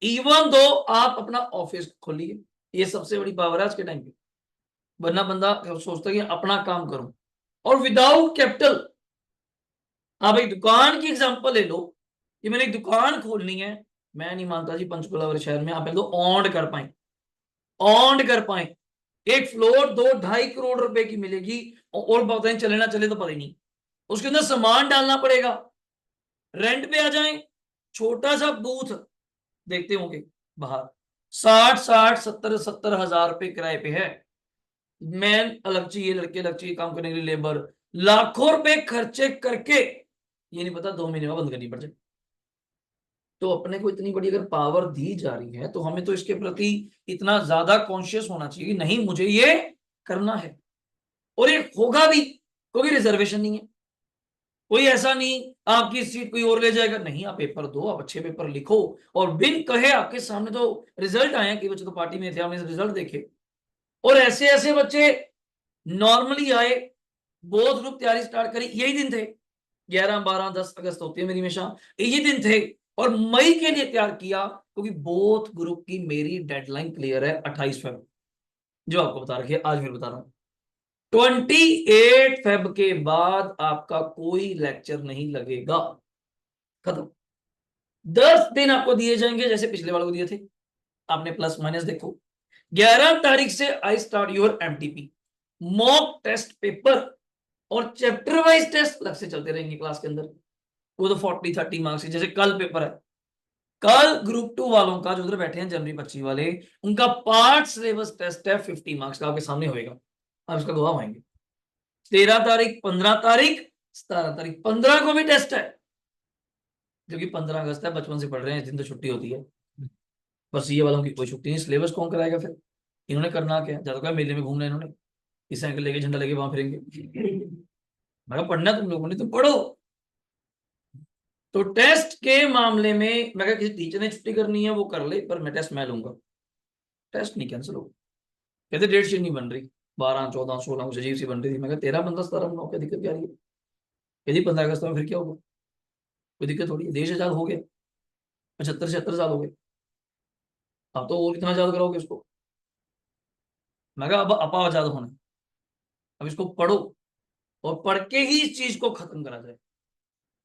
इवन दो आप अपना ऑफिस खोलिए, ये सबसे बड़ी पावर है आज के टाइम पे, वरना बंदा सोचता है कि अपना काम करूं, और विदाउट कैपिटल, आप एक दुकान की एग्जांपल ले लो, कि मैंने एक दुकान खोलनी है, मैं नहीं मानता जी पंचकुला वाले शहर में आप पहले तो ऑन्ड कर पाए, ऑन्ड कर पाए, एक फ्लोर 2-2.5 करोड़ रुपए की मिलेगी, और पता नहीं चले ना चले तो पता ही नहीं, उसके अंदर सामान डालना पड़ेगा, रेंट पे आ जाए, छोटा सा बूथ देखते होंगे बाहर, 60 70 हजार रुपए किराए पे है, मैन अलग चाहिए, लड़के अलग चाहिए काम करने के लिए, लेबर, लाखों रुपए खर्चे करके ये नहीं पता 2 महीने में बंद करनी पड़ जाए। तो अपने को इतनी बड़ी अगर पावर दी जा रही है तो हमें तो इसके प्रति इतना ज्यादा कॉन्शियस होना चाहिए कि नहीं मुझे ये करना है, और ये होगा भी, कोई रिजर्वेशन नहीं है, कोई ऐसा नहीं आपकी सीट कोई और ले जाएगा, नहीं आप पेपर दो, आप अच्छे पेपर लिखो, और बिन कहे आपके सामने तो रिजल्ट आए कि बच्चे तो पार्टी में थे, हमने रिजल्ट देखे, और ऐसे ऐसे बच्चे नॉर्मली आए, बोध ग्रुप तैयारी स्टार्ट करी, यही दिन थे 11 12 10 अगस्त होती है मेरी हमेशा, यही दिन थे, और मई के लिए तैयार किया क्योंकि बोथ ग्रुप की मेरी डेडलाइन क्लियर है 28 फेब, जो आपको बता रखी है, आज फिर बता रहा हूं 28 फेब के बाद आपका कोई लेक्चर नहीं लगेगा, खत्म। 10 दिन आपको दिए जाएंगे जैसे पिछले वालों को दिए थे, आपने प्लस माइनस देखो। 11 तारीख से I start your MTP, mock test paper और चैप्टर वाइज टेस्ट अलग से चलते रहेंगे क्लास के अंदर, वो तो 40 30 मार्क्स की, जैसे कल पेपर है, कल ग्रुप 2 वालों का जो उधर बैठे हैं जनवरी 25 वाले, उनका पार्ट सिलेबस टेस्ट है 50 मार्क्स का, आपके सामने होएगा, आप इसका गवाह होंगे। 13 तारीख 15 तारीख 17 तारीख 15 को भी टेस्ट है, जो कि 15 अगस्त है, बचपन से पढ़ रहे हैं, इस दिन तो छुट्टी होती है, बस ये वालों की कोई छुट्टी नहीं, सिलेबस कौन कराएगा फिर, इन्होंने करना क्या, ज्यादा क्या मेले में घूमना है इन्होंने, इस साइकिल लेके झंडा लेके वहां फिरेंगे, मैं कहा पढ़ना तुम लोगों ने तुम पढ़ो। तो टेस्ट के मामले में मैं कहा किसी टीचर ने छुट्टी करनी है वो कर ले, पर मैं टेस्ट मैं लूंगा, टेस्ट नहीं कैंसिल होगा। कहते डेट शीट नहीं बन रही, 12 14 16 कुछ अजीब सी बन रही थी, मैं कहा 13 15 17 बनाओ, क्या दिक्कत क्या रही है, यदि 15 अगस्त में फिर क्या होगा, कोई दिक्कत थोड़ी है, देश आजाद हो गया, 75 76 साल हो गए, अब तो और कितना आजाद कराओगे उसको, मैं कहा अब अपा आजाद होना, अब इसको पढ़ो, और पढ़ के ही इस चीज को खत्म करा जाए।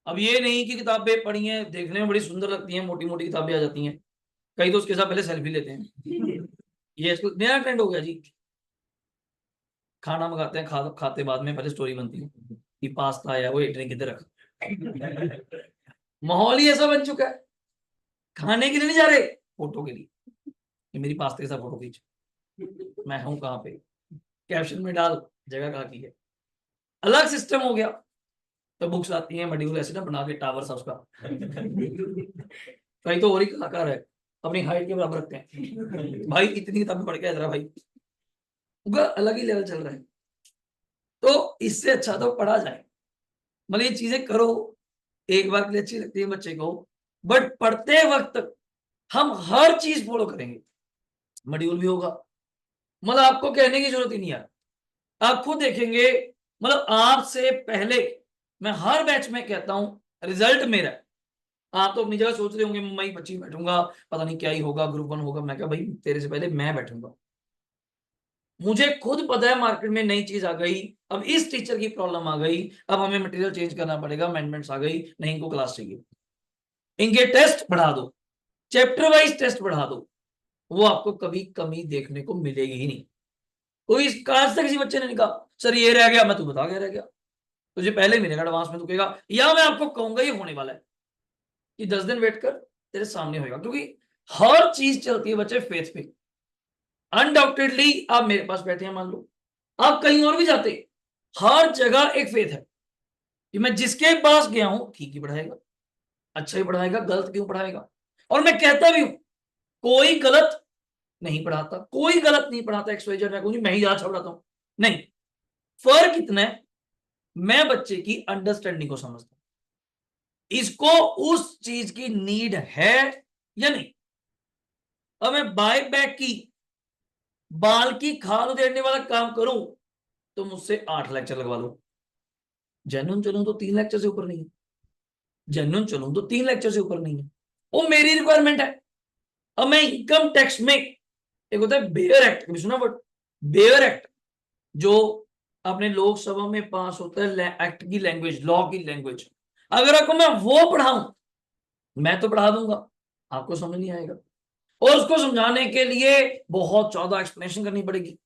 अब ये नहीं कि किताबें पढ़ी हैं देखने में बड़ी सुंदर लगती हैं, मोटी मोटी किताबें आ जाती हैं, कई तो उसके साथ पहले सेल्फी लेते हैं, ये इसको नया ट्रेंड हो गया जी, खाना मंगाते हैं, खाते बाद में पहले स्टोरी बनती है कि पास्ता आया वो ड्रिंक किधर रखा, माहौल ही ऐसा बन चुका है, खाने के लिए नहीं जा रहे, फोटो के लिए, ये मेरी पास्ता के साथ फोटो खींच, मैं हूं कहाँ पे, कैप्शन में डाल जगह कहाँ की है, अलग सिस्टम हो गया। तो बुक्स आती हैं मॉड्यूल ऐसे ना बना के टावर सा उसका, कई तो और ही कलाकार है अपनी हाइट के बराबर रखते हैं, भाई इतनी किताबें पढ़ के इधर भाई, उनका अलग ही लेवल चल रहा है। तो इससे अच्छा तो पढ़ा जाए, मतलब ये चीजें करो, एक बार के लिए अच्छी लगती है बच्चे को, बट पढ़ते वक्त हम हर चीज फॉलो करेंगे, मॉड्यूल भी होगा, मतलब आपको कहने की जरूरत ही नहीं है, आप खुद देखेंगे, मतलब आपसे पहले मैं हर बैच में कहता हूं रिजल्ट मेरा है, आप तो अपनी जगह सोच रहे होंगे मैं 25 बैठूंगा पता नहीं क्या ही होगा, ग्रुप 1 होगा, मैं क्या भाई तेरे से पहले मैं बैठूंगा, मुझे खुद पता है मार्केट में नई चीज आ गई, अब इस टीचर की प्रॉब्लम आ गई, अब हमें मटेरियल चेंज करना पड़ेगा, अमेंडमेंट्स आ गई, नहीं इनको क्लास चाहिए, इनके टेस्ट बढ़ा दो, चैप्टर वाइज टेस्ट बढ़ा दो, वो आपको कभी कमी देखने को मिलेगी ही नहीं। कोई आज तक किसी बच्चे ने नहीं कहा सर ये रह गया, मैं तू बता के रह गया, तुझे पहले मिलेगा एडवांस में, तू कहेगा, या मैं आपको कहूंगा ये होने वाला है कि 10 दिन वेट कर तेरे सामने होगा, क्योंकि हर चीज चलती है बच्चे फेथ पे, अनडाउटेडली आप मेरे पास बैठे हैं मान लो, आप कहीं और भी जाते, हर जगह एक फेथ है कि मैं जिसके पास गया हूं ठीक ही पढ़ाएगा, अच्छा ही पढ़ाएगा, गलत क्यों पढ़ाएगा, और मैं कहता भी हूं कोई गलत नहीं पढ़ाता, कोई गलत नहीं पढ़ाता, XYZ मैं कहूंगी मैं ही अच्छा पढ़ाता हूं, नहीं, फर्क इतना है मैं बच्चे की अंडरस्टैंडिंग को समझता हूं, इसको उस चीज की नीड है या नहीं, अब मैं बाय बैक की बाल की खाल उधेड़ने वाला काम करूं तो मुझसे 8 लेक्चर लगवा लो, जेन्युइन चलूं तो 3 लेक्चर से ऊपर नहीं है, जेन्युइन चलूं तो 3 लेक्चर से ऊपर नहीं है, वो मेरी रिक्वायरमेंट है। अब मैं इनकम टैक्स में, एक होता है बेयर एक्ट, कभी सुना वर्ड बेयर एक्ट, जो अपने लोकसभा में पास होता है एक्ट की लैंग्वेज, लॉ की लैंग्वेज, अगर आपको मैं वो पढ़ाऊं, मैं तो पढ़ा दूंगा, आपको समझ नहीं आएगा, और उसको समझाने के लिए बहुत ज्यादा एक्सप्लेनेशन करनी पड़ेगी,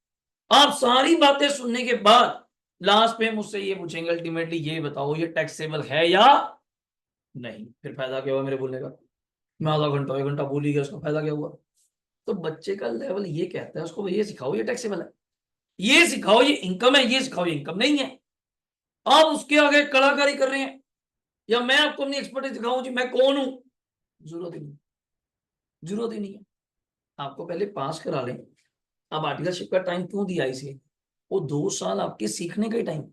आप सारी बातें सुनने के बाद लास्ट में मुझसे ये पूछेंगे अल्टीमेटली ये बताओ ये टैक्सेबल है या नहीं, फिर फायदा क्या हुआ मेरे बोलने का, मैं आधा घंटा 1 घंटा बोल ही गया, उसका फायदा क्या हुआ, तो बच्चे का लेवल ये कहता है, उसको ये सिखाओ ये टैक्सेबल है, ये सिखाओ ये इनकम है, ये सिखाओ ये इनकम नहीं है। आप उसके आगे कलाकारी कर रहे हैं, या मैं आपको अपनी एक्सपर्टीज दिखाऊं जी मैं कौन हूं, जरूरत ही नहीं, जरूरत ही नहीं है। आपको पहले पास करा लें। अब आर्टिकलशिप का टाइम क्यों दिया इसे, वो 2 साल आपके सीखने का ही टाइम।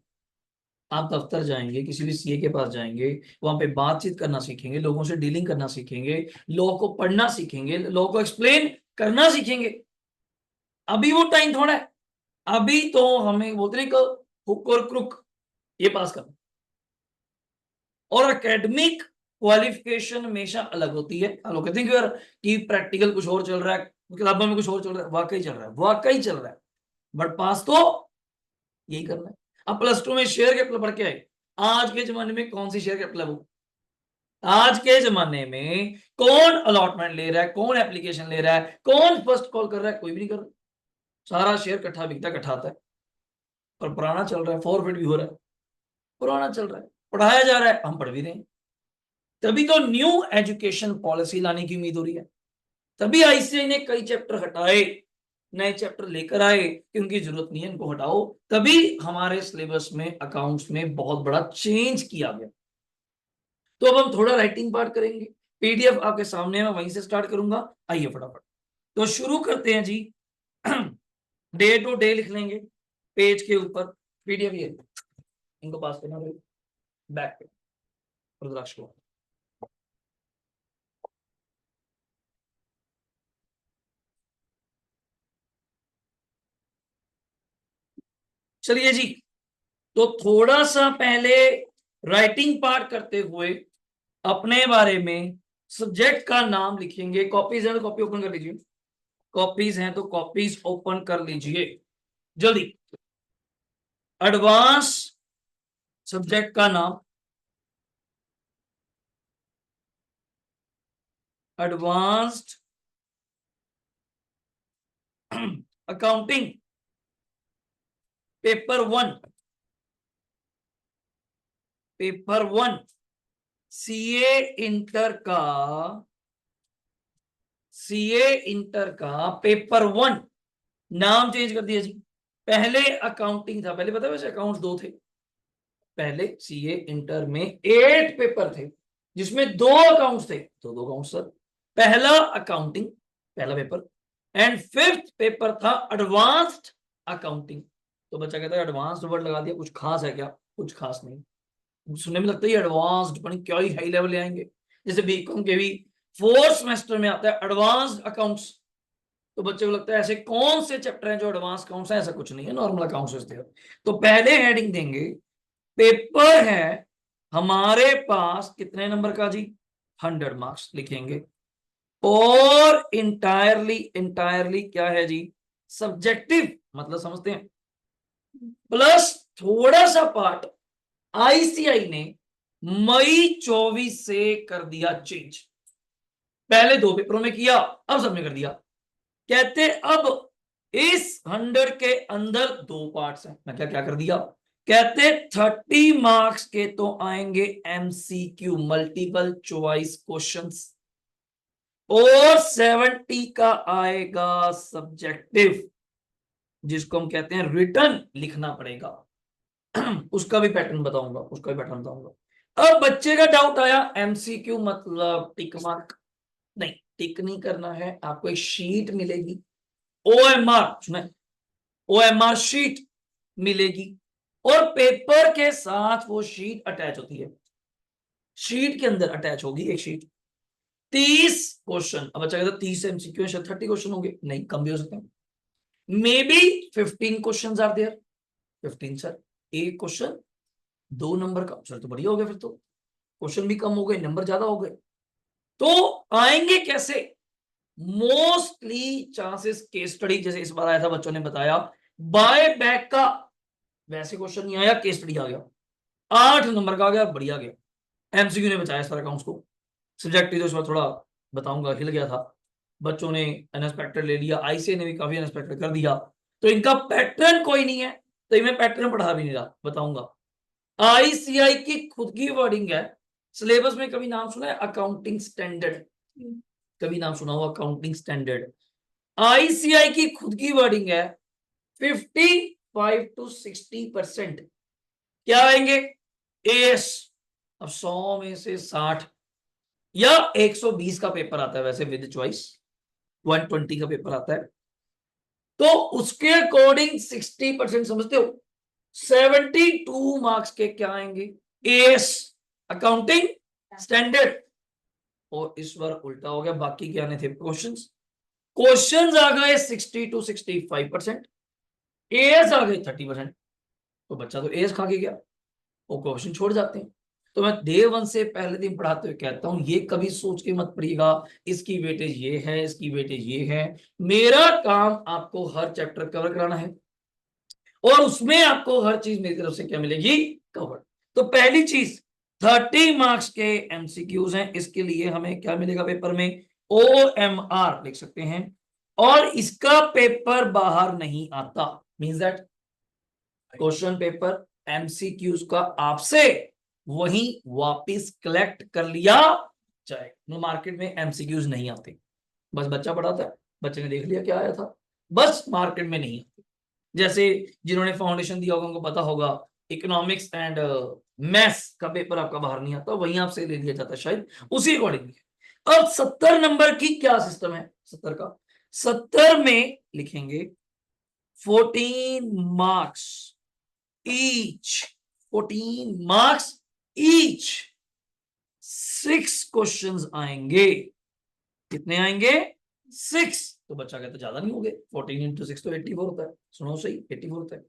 आप दफ्तर जाएंगे, किसी भी सीए के पास जाएंगे, वहां पे बातचीत करना सीखेंगे, लोगों से डीलिंग करना सीखेंगे, लॉ को पढ़ना सीखेंगे, लॉ को एक्सप्लेन करना सीखेंगे। अभी वो टाइम थोड़ा है। अभी तो हमें बोलते हैं हुक और क्रुक ये पास करना। और एकेडमिक क्वालिफिकेशन हमेशा अलग होती है। लोग कहते हैं कि यार कि प्रैक्टिकल कुछ और चल रहा है, किताबों में कुछ और चल रहा है, वाकई चल रहा है, वाकई चल रहा है, बट पास तो यही करना है। अब +2 में शेयर कैपिटल पढ़ के आए, आज के जमाने में कौन सी शेयर कैपिटल है वो, आज के जमाने में कौन अलॉटमेंट ले रहा है, कौन एप्लीकेशन ले रहा है, कौन फर्स्ट कॉल कर रहा है, कोई भी नहीं कर रहा। सारा शेयर इकट्ठा बिकता इकट्ठा आता है, और पुराना चल रहा है, फॉरफिट भी हो रहा है, पुराना चल रहा है, पढ़ाया जा रहा है, हम पढ़ भी रहे हैं। तभी तो न्यू एजुकेशन पॉलिसी लाने की उम्मीद हो रही है। तभी आईसीआई ने कई चैप्टर हटाए, नए चैप्टर लेकर आए कि उनकी जरूरत नहीं है, इनको हटाओ। तभी हमारे सिलेबस में अकाउंट्स में बहुत बड़ा चेंज किया गया। तो अब हम थोड़ा राइटिंग पार्ट करेंगे, पीडीएफ आपके सामने है, मैं वहीं से स्टार्ट करूंगा। आइए फटाफट तो शुरू करते हैं जी। डे टू डे लिख लेंगे पेज के ऊपर, पीडीएफ ये इनको पास करना पड़ेगा बैक पे रुद्राक्ष को। चलिए जी, तो थोड़ा सा पहले राइटिंग पार्ट करते हुए अपने बारे में सब्जेक्ट का नाम लिखेंगे। कॉपीज है तो कॉपी ओपन कर लीजिए, कॉपीज हैं तो कॉपीज ओपन कर लीजिए जल्दी। एडवांस सब्जेक्ट का नाम, advanced accounting paper 1, paper 1 CA inter का, सीए इंटर का पेपर 1 नाम चेंज कर दिया जी। पहले अकाउंटिंग था, पहले पता है वैसे अकाउंट्स 2 थे। पहले सीए इंटर में 8 पेपर थे जिसमें 2 अकाउंट्स थे, तो 2 अकाउंट सर। पहला अकाउंटिंग, पहला पेपर, एंड 5th पेपर था एडवांस्ड अकाउंटिंग। तो बच्चा कहता है एडवांस्ड वर्ड लगा दिया, कुछ खास है क्या, कुछ खास नहीं। सुनने में लगता है एडवांस्ड, पता नहीं क्या ही हाई लेवल ले आएंगे। जैसे बीकॉम के भी 4th सेमेस्टर में आता है एडवांस्ड अकाउंट्स, तो बच्चे को लगता है ऐसे कौन से चैप्टर हैं जो एडवांस अकाउंट्स हैं, ऐसा कुछ नहीं है, नॉर्मल अकाउंट्स होते हैं। तो पहले हेडिंग देंगे पेपर है हमारे पास कितने नंबर का जी, 100 मार्क्स लिखेंगे। और इंटायरली, इंटायरली क्या है जी, सब्जेक्टिव, मतलब समझते हैं। प्लस थोड़ा सा पार्ट आईसीआई ने मई 24 से कर दिया चेंज। पहले 2 पेपरों में किया, अब सब में कर दिया। कहते अब इस 100 के अंदर 2 पार्ट्स हैं। मैं क्या क्या कर दिया, कहते 30 मार्क्स के तो आएंगे एमसीक्यू मल्टीपल चॉइस क्वेश्चंस, और 70 का आएगा सब्जेक्टिव, जिसको हम कहते हैं रिटर्न लिखना पड़ेगा। उसका भी पैटर्न बताऊंगा, उसका भी पैटर्न बताऊंगा। अब बच्चे का डाउट आया एमसीक्यू मतलब टिक मार्क, नहीं टिक नहीं करना है, आपको एक शीट मिलेगी, ओएमआर सुना, ओएमआर शीट मिलेगी, और पेपर के साथ वो शीट अटैच होती है। शीट के अंदर अटैच होगी एक शीट, 30 क्वेश्चन। अब अच्छा कहता 30 एमसीक्यू 30 क्वेश्चन होंगे, नहीं कम भी हो सकते हैं। Maybe 15 question are there. 15 sir, एक क्वेश्चन 2 नंबर का, सर तो बढ़िया हो गया, फिर तो क्वेश्चन भी कम हो गए, नंबर ज्यादा हो गए। तो आएंगे कैसे, मोस्टली चांसेस केस स्टडी, जैसे इस बार आया था बच्चों ने बताया बाय बैक का, वैसे क्वेश्चन नहीं आया, केस स्टडी आ गया, 8 नंबर का आ गया, बढ़िया गया। एमसीक्यू ने बचाया सारे अकाउंट्स को। सब्जेक्टिव तो इस बार थोड़ा बताऊंगा हिल गया था, बच्चों ने अनएक्सपेक्टेड ले लिया, आईसीए ने भी काफी अनएक्सपेक्टेड कर दिया। तो इनका पैटर्न कोई नहीं है, तो मैं पैटर्न पढ़ा भी नहीं रहा, बताऊंगा। आईसीआई की खुद की वर्डिंग है, सिलेबस में कभी नाम सुना है अकाउंटिंग स्टैंडर्ड, कभी नाम सुना हो अकाउंटिंग स्टैंडर्ड, आईसीआई की खुद की वर्डिंग है 55 to 60% क्या आएंगे एएस। अब 100 में से 60 या 120 का पेपर आता है वैसे विद चॉइस, 120 का पेपर आता है, तो उसके अकॉर्डिंग 60% समझते हो, 72 मार्क्स के क्या आएंगे एएस अकाउंटिंग स्टैंडर्ड। और इस बार उल्टा हो गया, बाकी क्या आने थे क्वेश्चंस, क्वेश्चंस आ गए 60 to 65%, एएस आ गए 30%। तो बच्चा तो एएस खा के गया, वो क्वेश्चन छोड़ जाते हैं। तो मैं डे वन से पहले दिन पढ़ाते हुए कहता हूं ये कभी सोच के मत पढ़िएगा इसकी वेटेज ये है इसकी वेटेज ये है। मेरा काम आपको हर चैप्टर कवर कराना है और उसमें आपको हर चीज मेरी तरफ से क्या मिलेगी कवर। तो पहली चीज 30 मार्क्स के एमसीक्यूज हैं, इसके लिए हमें क्या मिलेगा पेपर में OMR लिख सकते हैं, और इसका पेपर बाहर नहीं आता, means that question paper MCQs का आपसे वही वापस कलेक्ट कर लिया जाए। मार्केट में एमसीक्यूज नहीं आते, बस बच्चा पढ़ाता है, बच्चे ने देख लिया क्या आया था, बस मार्केट में नहीं आते। जैसे जिन्होंने फाउंडेशन दिया होगा उनको पता होगा इकोनॉमिक्स एंड मैथ्स का पेपर आपका बाहर नहीं आता, वहीं आपसे ले लिया जाता है शायद उसी अकॉर्डिंग। अब 70 नंबर की क्या सिस्टम है 70 का, 70 में लिखेंगे 14 marks each, 14 marks each, 6 questions आएंगे। कितने आएंगे 6। तो बच्चा कहता ज्यादा नहीं हो गए, 14 इंटू 6 तो 84 होता है, सुनो सही 84 होता है।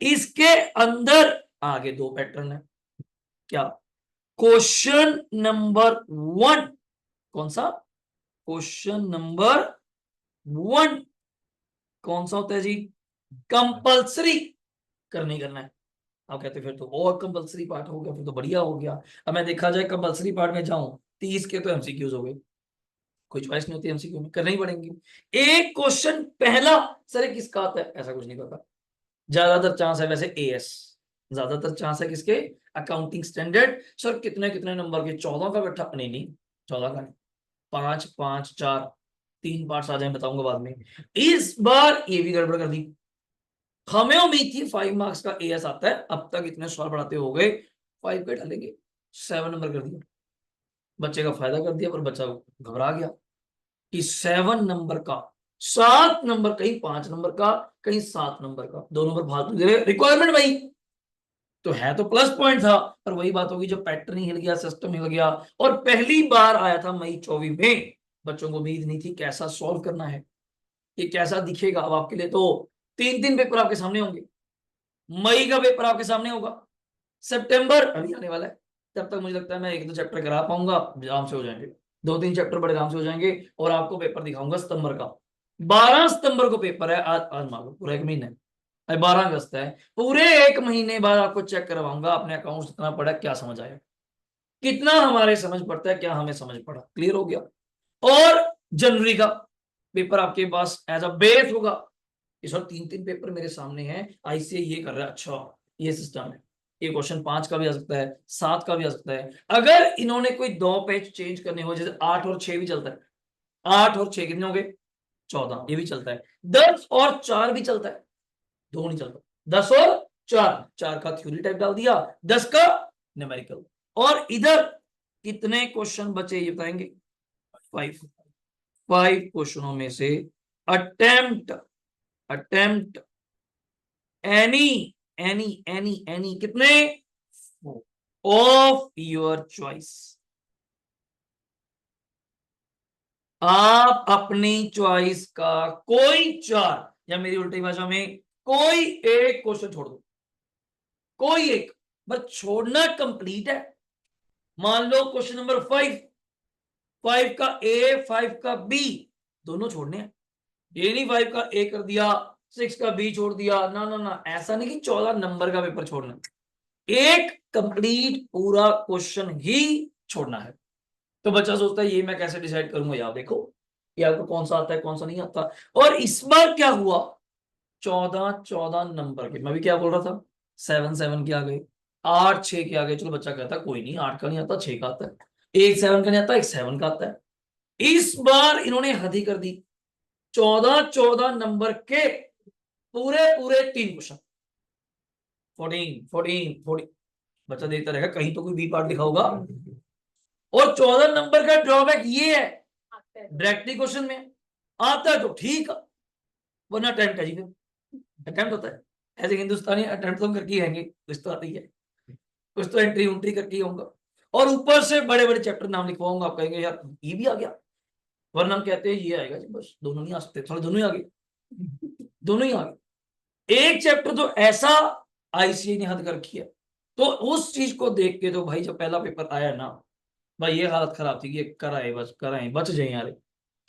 इसके अंदर आगे 2 पैटर्न है, क्या क्वेश्चन नंबर 1, कौन सा क्वेश्चन नंबर 1 कौन सा होता है जी, कंपल्सरी करना ही करना है। आप कहते फिर तो और कंपल्सरी पार्ट हो गया, फिर तो बढ़िया हो गया। अब मैं देखा जाए कंपल्सरी पार्ट में जाऊं 30 के तो एमसीक्यूज हो गए, कोई चॉइस नहीं होती एमसीक्यू में, करना ही पड़ेंगे। एक क्वेश्चन पहला सर किसका आता है ऐसा कुछ नहीं पता, ज्यादातर चांस है वैसे एएस, ज्यादातर चांस है किसके अकाउंटिंग स्टैंडर्ड। सर कितने कितने नंबर के 14 का बैठा, नहीं नहीं 14 का नहीं, 5 5 4 3 पार्ट्स आ जाए बताऊंगा बाद में। इस बार ये भी गड़बड़ कर दी, हमें उम्मीद थी 5 मार्क्स का एएस आता है, अब तक इतने सवाल पढ़ाते हो गए 5 के डालेंगे, 7 नंबर कर दिया, बच्चे का फायदा कर दिया, पर बच्चा घबरा गया कि 7 नंबर का, 7 नंबर कहीं 5 नंबर का कहीं 7 नंबर का, 2 नंबर फालतू दे रहे, रिक्वायरमेंट भाई तो है, तो प्लस पॉइंट था, पर वही बात होगी जब पैटर्न ही हिल गया, सिस्टम हिल गया। और पहली बार आया था मई 24 में, बच्चों को उम्मीद नहीं थी कैसा सॉल्व करना है, ये कैसा दिखेगा। अब आपके लिए तो 3 पेपर आपके सामने होंगे, मई का पेपर आपके सामने होगा, सितंबर अभी आने वाला है, तब तक मुझे लगता है मैं 1-2 चैप्टर करा पाऊंगा, आराम से हो जाएंगे, 2-3 चैप्टर बड़े आराम से हो जाएंगे, और आपको पेपर दिखाऊंगा सितंबर का। 12 सितंबर को पेपर है, आज मान लो पूरा 1 महीना है, 12 अगस्त है, पूरे 1 महीने बाद आपको चेक करवाऊंगा अपने अकाउंट कितना पड़ा, क्या समझ आया, कितना हमारे समझ पड़ता है, क्या हमें समझ पड़ा, क्लियर हो गया। और जनवरी का पेपर आपके पास एज अ बेस होगा। इस वक्त 3 पेपर मेरे सामने हैं, आईसीआई ये कर रहा है, अच्छा ये सिस्टम है, ये क्वेश्चन 5 का भी आ सकता है, 7 का भी आ सकता है। अगर इन्होंने कोई 2 पेज चेंज करने हो, जैसे 8 और 6 भी चलता है, 8 और 6 कितने हो गए 14, ये भी चलता है, 10 और 4 भी चलता है, 2 नहीं चलता, 10 और 4, 4 का थ्योरी टाइप डाल दिया, 10 का न्यूमेरिकल। और इधर कितने क्वेश्चन बचे ये बताएंगे, 5 क्वेश्चनों में से अटेम्प्ट अटेम्प्ट एनी कितने ऑफ योर चॉइस, आप अपनी चॉइस का कोई 4, या मेरी उल्टी भाषा में कोई एक क्वेश्चन छोड़ दो, कोई एक, बस छोड़ना कंप्लीट है। मान लो क्वेश्चन नंबर 5, 5 का ए 5 का बी दोनों छोड़ने हैं, ये नहीं 5 का ए कर दिया 6 का बी छोड़ दिया, ना ना ना, ऐसा नहीं कि 14 नंबर का पेपर छोड़ना, एक कंप्लीट पूरा क्वेश्चन ही छोड़ना है। तो बच्चा सोचता है ये मैं कैसे डिसाइड करूंगा, यार देखो ये आपको कौन सा आता है कौन सा नहीं आता। और इस बार क्या हुआ, 14 नंबर के, मैं भी क्या बोल रहा था 7 के आ गए, 8 6 के आ गए। चलो बच्चा कहता कोई नहीं, 8 का नहीं आता 6 का आता है, एक 7 का नहीं आता एक 7 का आता है। इस बार इन्होंने हद ही कर दी, 14 नंबर के पूरे 3 क्वेश्चन, 14 बच्चा देखता रहेगा कहीं तो कोई बी पार्ट लिखा होगा। और 14 नंबर का ड्रॉबैक ये है, डायरेक्टली क्वेश्चन में आता है तो ठीक है, वरना अटेम्प्ट है जी, फिर अटेम्प्ट होता है। ऐसे हिंदुस्तानी अटेम्प्ट तो करके ही रहेंगे, कुछ तो आती है, कुछ तो एंट्री उंट्री करके ही होगा। और ऊपर से बड़े बड़े चैप्टर नाम लिखवाऊंगा, आप कहेंगे यार ये भी आ गया, वरना हम कहते हैं ये आएगा जी, बस दोनों नहीं आ सकते, थोड़ा दोनों ही आ गए, दोनों ही आ गए। एक चैप्टर तो ऐसा आईसीआई ने हद कर रखी है, तो उस चीज को देख के तो भाई जब पहला पेपर आया ना, भाई ये हालत खराब थी कि कराए बस कराए बच जाए यार,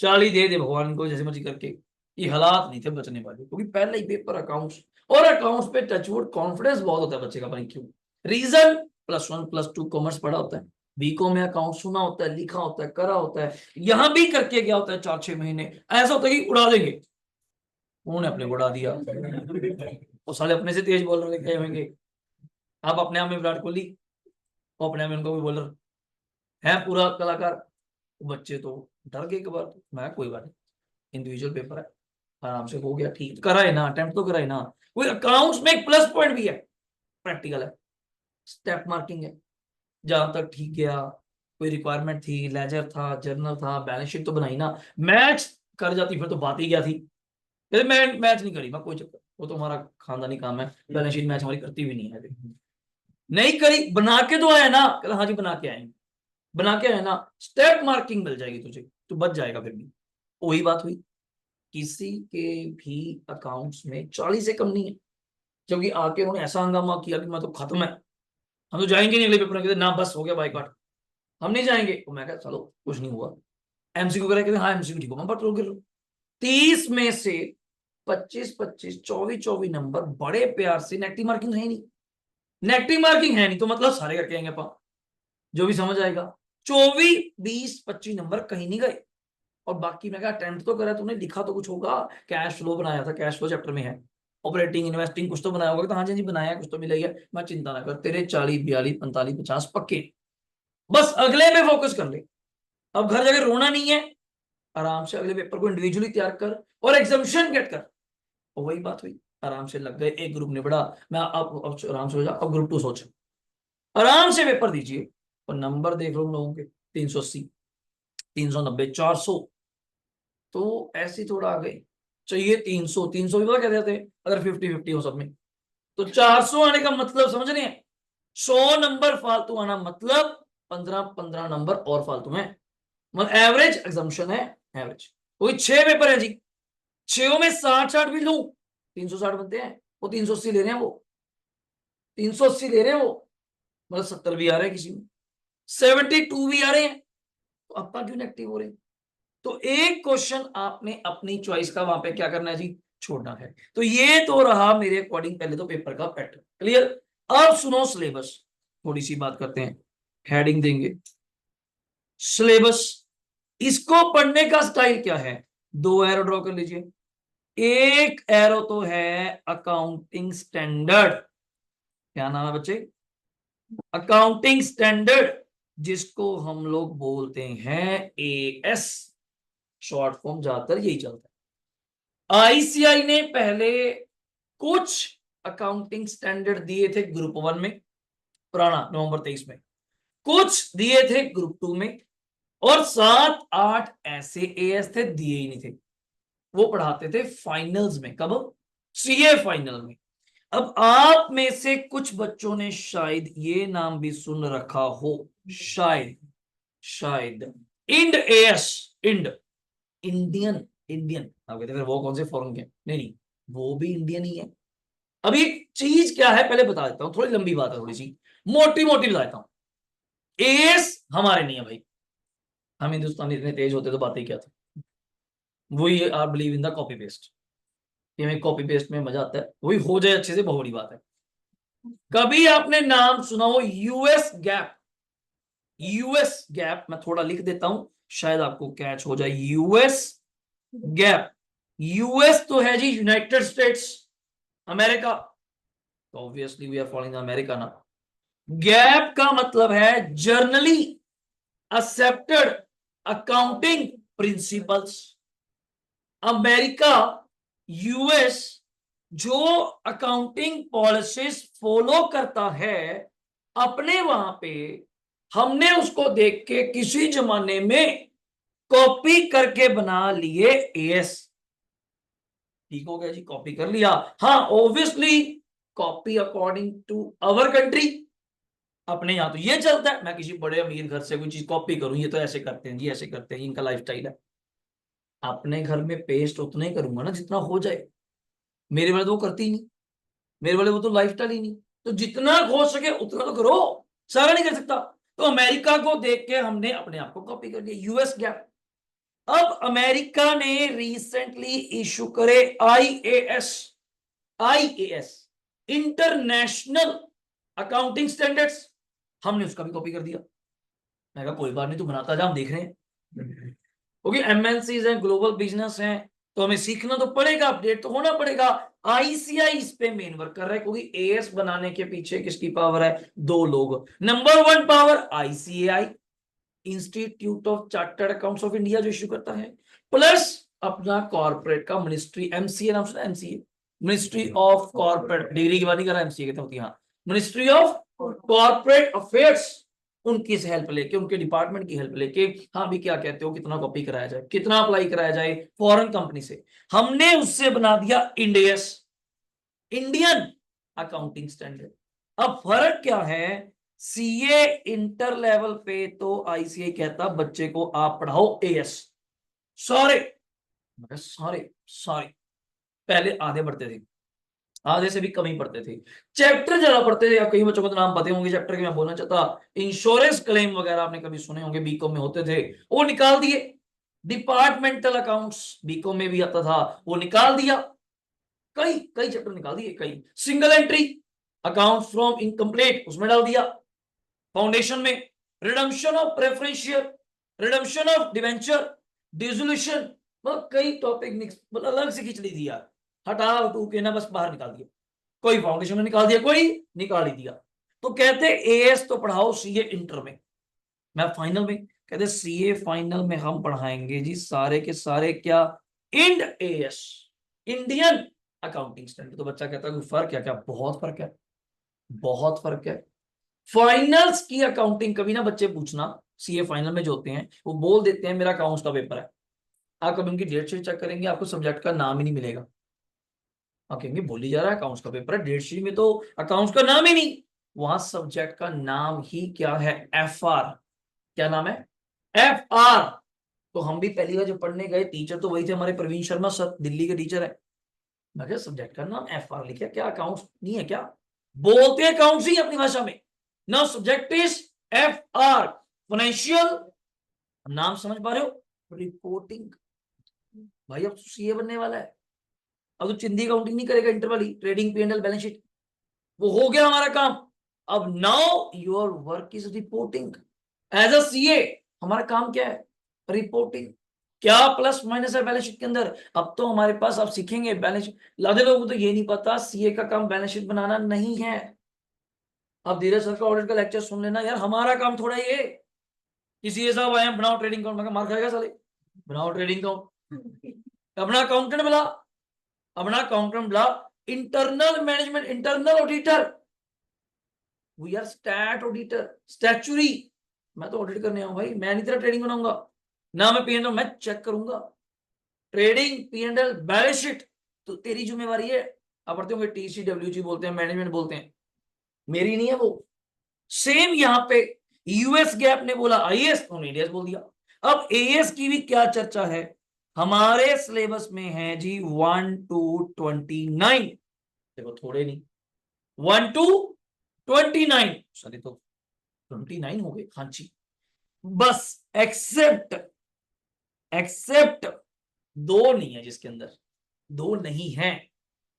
40 दे दे भगवान को जैसे मर्जी करके, ये हालात नहीं थे बचने वाले, क्योंकि पहले ही पेपर अकाउंट्स, और अकाउंट्स पे टचवुड कॉन्फिडेंस बहुत होता है बच्चे का, पता नहीं क्यों रीजन, +1 +2 कॉमर्स पढ़ा होता है, बीकॉम में अकाउंट सुना होता है, लिखा होता है, करा होता है, यहाँ भी करके गया होता है 4-6 महीने, ऐसा होता है कि उड़ा देंगे, उन्होंने अपने को उड़ा दिया, वो साले अपने से तेज बॉलर गए होंगे। आप अपने आप में विराट कोहली, वो अपने आप में उनको भी बॉलर है पूरा कलाकार, बच्चे तो डर गए एक बार, तो मैं कोई बात नहीं, इंडिविजुअल पेपर है, आराम से हो गया, ठीक कराए ना, अटेम्प्ट तो कराए ना। कोई अकाउंट्स में एक प्लस पॉइंट भी है, प्रैक्टिकल है, स्टेप मार्किंग है, जहां तक ठीक गया, कोई रिक्वायरमेंट थी, लेजर था, जर्नल था, बैलेंस शीट तो बनाई ना, मैच कर जाती फिर तो बात ही क्या थी, मैं मैच नहीं करी, मैं कोई चक्कर, वो तो हमारा खानदानी काम है, बैलेंस शीट मैच हमारी करती भी नहीं है, नहीं करी, बना के तो आया ना, कहता हाँ जी बना के आए, बना के आए ना, स्टेप मार्किंग मिल जाएगी तुझे, तो बच जाएगा फिर भी। वही बात हुई, किसी के भी अकाउंट्स में 40 से कम नहीं है, जबकि आके उन्होंने ऐसा हंगामा किया कि मैं तो खत्म है, हम तो जाएंगे नहीं अगले पेपर में, ना बस हो गया बाइकआउट, हम नहीं जाएंगे, तो मैं कहा चलो कुछ नहीं हुआ, एमसीक्यू करा, कहते हाँ एमसीक्यू ठीक हो, मैं बट रोक 30 में से 25 24 नंबर बड़े प्यार से, नेगेटिव मार्किंग है नहीं, नेगेटिव मार्किंग है नहीं तो मतलब सारे करके आएंगे अपन, जो भी समझ आएगा, 24 20 25 नंबर कहीं नहीं गए। और बाकी मैं अटेम्प्ट तो करा, तूने लिखा तो कुछ होगा, कैश फ्लो बनाया था, कैश फ्लो चैप्टर में है, ऑपरेटिंग इन्वेस्टिंग कुछ तो बनाया होगा, तो हाँ जी बनाया, कुछ तो मिला ही है, मैं चिंता ना कर, तेरे 40 42 45 50 पक्के, बस अगले पे फोकस कर ले, अब घर जाके रोना नहीं है, आराम से अगले पेपर को इंडिविजुअली तैयार कर और एग्जामिशन गेट कर। और वही बात हुई, आराम से लग गए, एक ग्रुप निबड़ा, मैं अब आराम से हो जा, अब ग्रुप 2 सोच, आराम से पेपर दीजिए, और नंबर देख लो लोगों के, 380 390 400, तो ऐसी थोड़ा आ गई, चाहिए 300 भी पता क्या देते, अगर 50-50 हो सब में, तो 400 आने का मतलब समझ रहे हैं, 100 नंबर फालतू आना मतलब 15-15 नंबर और फालतू में, मतलब एवरेज एग्जाम्पशन है, एवरेज, कोई 6 पेपर है जी, 6 में 60-60 भी लू, 360 बनते हैं, वो 380 ले रहे हैं, वो 380 ले रहे हैं वो, मतलब 70 भी आ रहे हैं किसी में, 72 भी आ रहे हैं, तो अपना क्यों नेगेटिव हो रहे हैं। तो एक क्वेश्चन आपने अपनी चॉइस का वहां पे क्या करना है जी, छोड़ना है। तो ये तो रहा मेरे अकॉर्डिंग पहले तो पेपर का पैटर्न क्लियर। अब सुनो सिलेबस, थोड़ी सी बात करते हैं, हेडिंग देंगे सिलेबस, इसको पढ़ने का स्टाइल क्या है, 2 एरो ड्रॉ कर लीजिए, एक एरो तो है अकाउंटिंग स्टैंडर्ड, क्या नाम है बच्चे, अकाउंटिंग स्टैंडर्ड, जिसको हम लोग बोलते हैं एएस, शॉर्ट फॉर्म ज्यादातर यही चलता है। आईसीआई ने पहले कुछ अकाउंटिंग स्टैंडर्ड दिए थे ग्रुप 1 में, पुराना नवंबर 23 में, कुछ दिए थे ग्रुप 2 में, और 7-8 ऐसे एएस थे दिए ही नहीं थे, वो पढ़ाते थे फाइनल्स में, कब, सीए फाइनल में। अब आप में से कुछ बच्चों ने शायद ये नाम भी सुन रखा हो, शायद शायद Ind AS, Ind, Indian, Indian, आप कहते फिर वो कौन से फॉरेन के, नहीं वो भी इंडियन ही है। अभी चीज क्या है पहले बता देता हूं, थोड़ी लंबी बात है, थोड़ी सी मोटी मोटी बता देता हूं। एएस हमारे नहीं है भाई, हम हिंदुस्तानी इतने तेज होते तो बात ही क्या थी, वही are believe in the copy paste, ये में कॉपी पेस्ट में मजा आता है, वही हो जाए अच्छे से बहुत बड़ी बात है। कभी आपने नाम सुना हो यूएस गैप, यूएस गैप मैं थोड़ा लिख देता हूं, शायद आपको कैच हो जाए, यूएस गैप, यूएस तो है जी यूनाइटेड स्टेट्स अमेरिका, तो obviously we are following America ना। गैप का मतलब है generally accepted accounting principles, America, US जो अकाउंटिंग पॉलिसीज फॉलो करता है अपने वहां पे, हमने उसको देख के किसी जमाने में कॉपी करके बना लिए एएस। ठीक हो गया जी, कॉपी कर लिया। हाँ obviously copy according to our country. अपने यहाँ तो ये चलता है, मैं किसी बड़े अमीर घर से कोई चीज कॉपी करूं, ये तो ऐसे करते हैं जी, ऐसे करते हैं, इनका लाइफस्टाइल है। अपने घर में पेस्ट उतना ही करूंगा ना जितना हो जाए। मेरे वाले तो वो करती ही नहीं, मेरे वाले वो तो लाइफस्टाइल ही नहीं। तो जितना हो सके उतना तो करो, सारा नहीं कर सकता। तो अमेरिका को देख के हमने अपने आप को कॉपी कर लिया, यूएस गया। अब अमेरिका ने रिसेंटली इशू करे IAS, IAS international accounting standards, हमने उसका भी कॉपी कर दिया। मैं कहा कोई बात नहीं, तू बनाता जा, हम देख रहे हैं। क्योंकि एमएनसीज हैं, ग्लोबल बिजनेस हैं, तो हमें सीखना तो पड़ेगा, अपडेट तो होना पड़ेगा। आईसीआई इस पे मेन वर्क कर रहा है, क्योंकि एएस बनाने के पीछे किसकी पावर है? दो लोग। Number one power ICAI, institute of chartered accounts of India, जो इश्यू करता है, प्लस अपना कॉर्पोरेट का मिनिस्ट्री, एमसीए नाम सुना? MCA, ministry of corporate, degree की बात नहीं कर रहा, एमसीए कहते होती है, हाँ, मिनिस्ट्री ऑफ कॉर्पोरेट अफेयर्स। उनकी हेल्प लेके, उनके डिपार्टमेंट की हेल्प लेके, हाँ भी क्या कहते हो, कितना कॉपी कराया जाए, कितना अप्लाई कराया जाए फॉरेन कंपनी से, हमने उससे बना दिया इंडियस, इंडियन अकाउंटिंग स्टैंडर्ड। अब फर्क क्या है? सीए इंटर लेवल पे तो आईसीए कहता बच्चे को आप पढ़ाओ एएस, सारे, सारे सारे पहले आधे पढ़ते थे, आधे से भी कम ही पढ़ते थे, चैप्टर ज्यादा पढ़ते थे। कई बच्चों को तो नाम पते होंगे चैप्टर के, मैं बोलना चाहता, इंश्योरेंस क्लेम वगैरह आपने कभी सुने होंगे, बीकॉम में होते थे, वो निकाल दिए। डिपार्टमेंटल अकाउंट्स बीकॉम में भी आता था, वो निकाल दिया। कई कई चैप्टर निकाल दिए, कई। Single entry account from incomplete उसमें डाल दिया। फाउंडेशन में redemption of preferential, redemption of debenture, dissolution, मतलब कई टॉपिक मिक्स, मतलब अलग से खींच ली थी यार, हटा हटू के ना बस बाहर निकाल दिया। कोई फाउंडेशन में निकाल दिया, कोई निकाल ही दिया। तो कहते एएस तो पढ़ाओ सीए इंटर में, मैं फाइनल में, कहते सीए फाइनल में हम पढ़ाएंगे जी सारे के सारे क्या, Ind AS, Indian accounting standard. तो बच्चा कहता है फर्क क्या? क्या बहुत फर्क है, बहुत फर्क है। फाइनल्स की अकाउंटिंग कभी ना बच्चे पूछना, सीए फाइनल में जो होते हैं वो बोल देते हैं मेरा अकाउंट्स का पेपर है। आप कभी उनकी डेट शीट चेक करेंगे, आपको सब्जेक्ट का नाम ही नहीं मिलेगा। आप कहेंगे बोली जा रहा है अकाउंट्स का पेपर है, डेट शीट में तो अकाउंट्स का नाम ही नहीं। वहां सब्जेक्ट का नाम ही क्या है? एफआर। क्या नाम है? एफआर। तो हम भी पहली बार जब पढ़ने गए, टीचर तो वही थे हमारे प्रवीण शर्मा सर, दिल्ली के टीचर है। मैं क्या सब्जेक्ट का नाम एफआर लिखा, क्या अकाउंट्स नहीं है क्या? बोलते हैं अकाउंट्स ही अपनी भाषा में। Now subject is FR, financial, नाम समझ पा रहे हो, रिपोर्टिंग। भाई अब सीए बनने वाला है, अब तो चिंदी काउंटिंग नहीं करेगा, इंटर वाली trading P and L balance sheet, वो हो गया हमारा काम। अब now your work is reporting as a CA. हमारा काम क्या है? रिपोर्टिंग। क्या प्लस माइनस है बैलेंस शीट के अंदर? अब तो हमारे पास, आप सीखेंगे बैलेंस शीट। लादे लोगों को तो ये नहीं पता सीए का काम बैलेंस शीट बनाना नहीं है। अब धीरज सर का ऑडिट का लेक्चर सुन लेना यार, हमारा काम थोड़ा ये कि सीए साहब आए बनाओ ट्रेडिंग अकाउंट, मैं मार खाएगा साले, बनाओ ट्रेडिंग अकाउंट। अपना अकाउंटेंट बुला, अपना अकाउंटेंट बुला, internal management, internal auditor, we are stat auditor, statutory. मैं तो ऑडिट करने आऊं भाई, मैं नहीं तेरा ट्रेडिंग बनाऊंगा ना, मैं पीएनएल मैं चेक करूंगा, ट्रेडिंग पीएनएल बैलेंस शीट तो तेरी जिम्मेवारी है। आप पढ़ते होंगे टीसीडब्ल्यूजी बोलते हैं, मैनेजमेंट बोलते हैं, मेरी नहीं है वो। सेम यहाँ पे यूएस गैप ने बोला आईएएस, उन्होंने इंडिया बोल दिया। अब एएस की भी क्या चर्चा है? हमारे सिलेबस में है जी 1 to 29, देखो थोड़े नहीं, 1 to 29, सॉरी तो 29 हो गए, हाँ जी, बस एक्सेप्ट, एक्सेप्ट दो नहीं है जिसके अंदर, दो नहीं है,